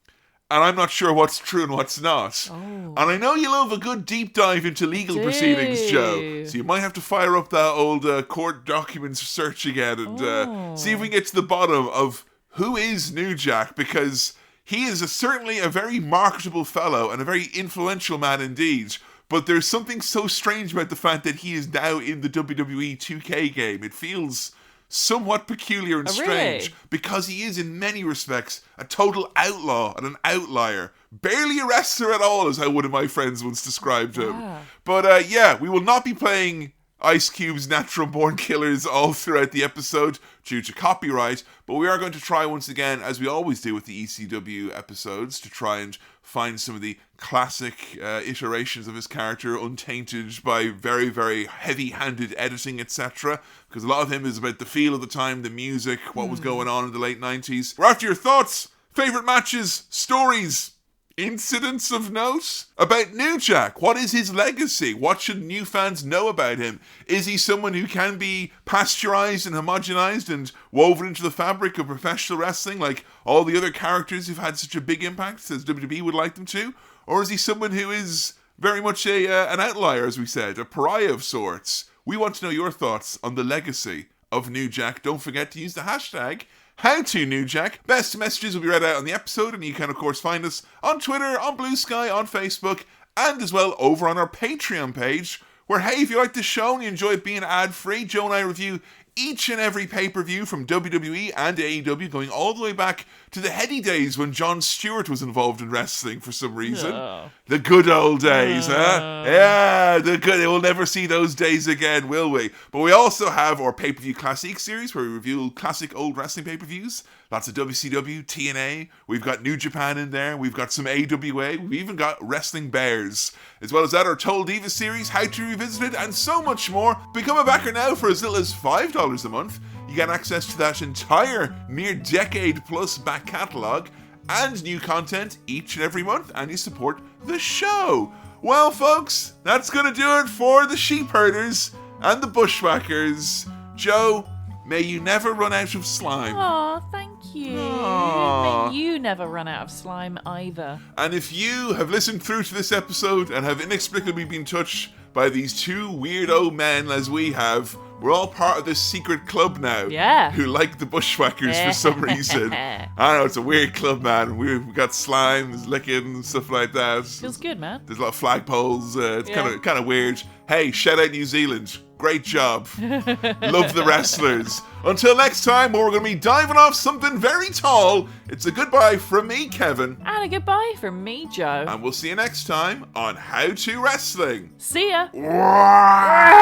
And I'm not sure what's true and what's not. Oh. And I know you love a good deep dive into legal proceedings, Joe. So you might have to fire up that old court documents search again and see if we can get to the bottom of who is New Jack, because he is certainly a very marketable fellow and a very influential man indeed. But there's something so strange about the fact that he is now in the WWE 2K game. It feels somewhat peculiar and strange, because he is in many respects a total outlaw and an outlier. Barely a wrestler at all is how one of my friends once described him. But yeah, we will not be playing Ice Cube's Natural Born Killers all throughout the episode due to copyright, but we are going to try once again, as we always do with the ECW episodes, to try and find some of the classic iterations of his character, untainted by very, very heavy-handed editing, etc. Because a lot of him is about the feel of the time, the music, what was going on in the late 90s. We're after your thoughts, favourite matches, stories, incidents of note about New Jack. What is his legacy? What should new fans know about him? Is he someone who can be pasteurized and homogenized and woven into the fabric of professional wrestling like all the other characters who've had such a big impact as WWE would like them to? Or is he someone who is very much an outlier, as we said, a pariah of sorts? We want to know your thoughts on the legacy of New Jack. Don't forget to use the hashtag #HowToNewJack. Best messages will be read out on the episode, and you can, of course, find us on Twitter, on Blue Sky, on Facebook, and as well over on our Patreon page, where, hey, if you like the show and you enjoy it being ad-free, Joe and I review each and every pay-per-view from WWE and AEW, going all the way back to the heady days when Jon Stewart was involved in wrestling for some reason. The good old days, huh? Yeah, the good. We'll never see those days again, will we? But we also have our pay-per-view classic series where we review classic old wrestling pay-per-views. Lots of WCW, TNA. We've got New Japan in there. We've got some AWA. We've even got Wrestling Bears. As well as that, our Total Divas series, How to Revisit It, and so much more. Become a backer now for as little as $5 a month. You get access to that entire near decade plus back catalogue and new content each and every month, and you support the show. Well, folks, that's going to do it for the sheepherders and the bushwhackers. Joe, may you never run out of slime. Aw, thank you. Aww. May you never run out of slime either. And if you have listened through to this episode and have inexplicably been touched by these two weirdo men as we have, we're all part of this secret club now. Yeah. Who like the bushwhackers for some reason. I don't know, it's a weird club, man. We've got slime, there's licking, and stuff like that. Feels good, man. There's a lot of flagpoles. It's Yeah. kind of weird. Hey, shout out New Zealand. Great job. Love the wrestlers. Until next time, where we're going to be diving off something very tall, it's a goodbye from me, Kevin. And a goodbye from me, Joe. And we'll see you next time on How to Wrestling. See ya. Wow.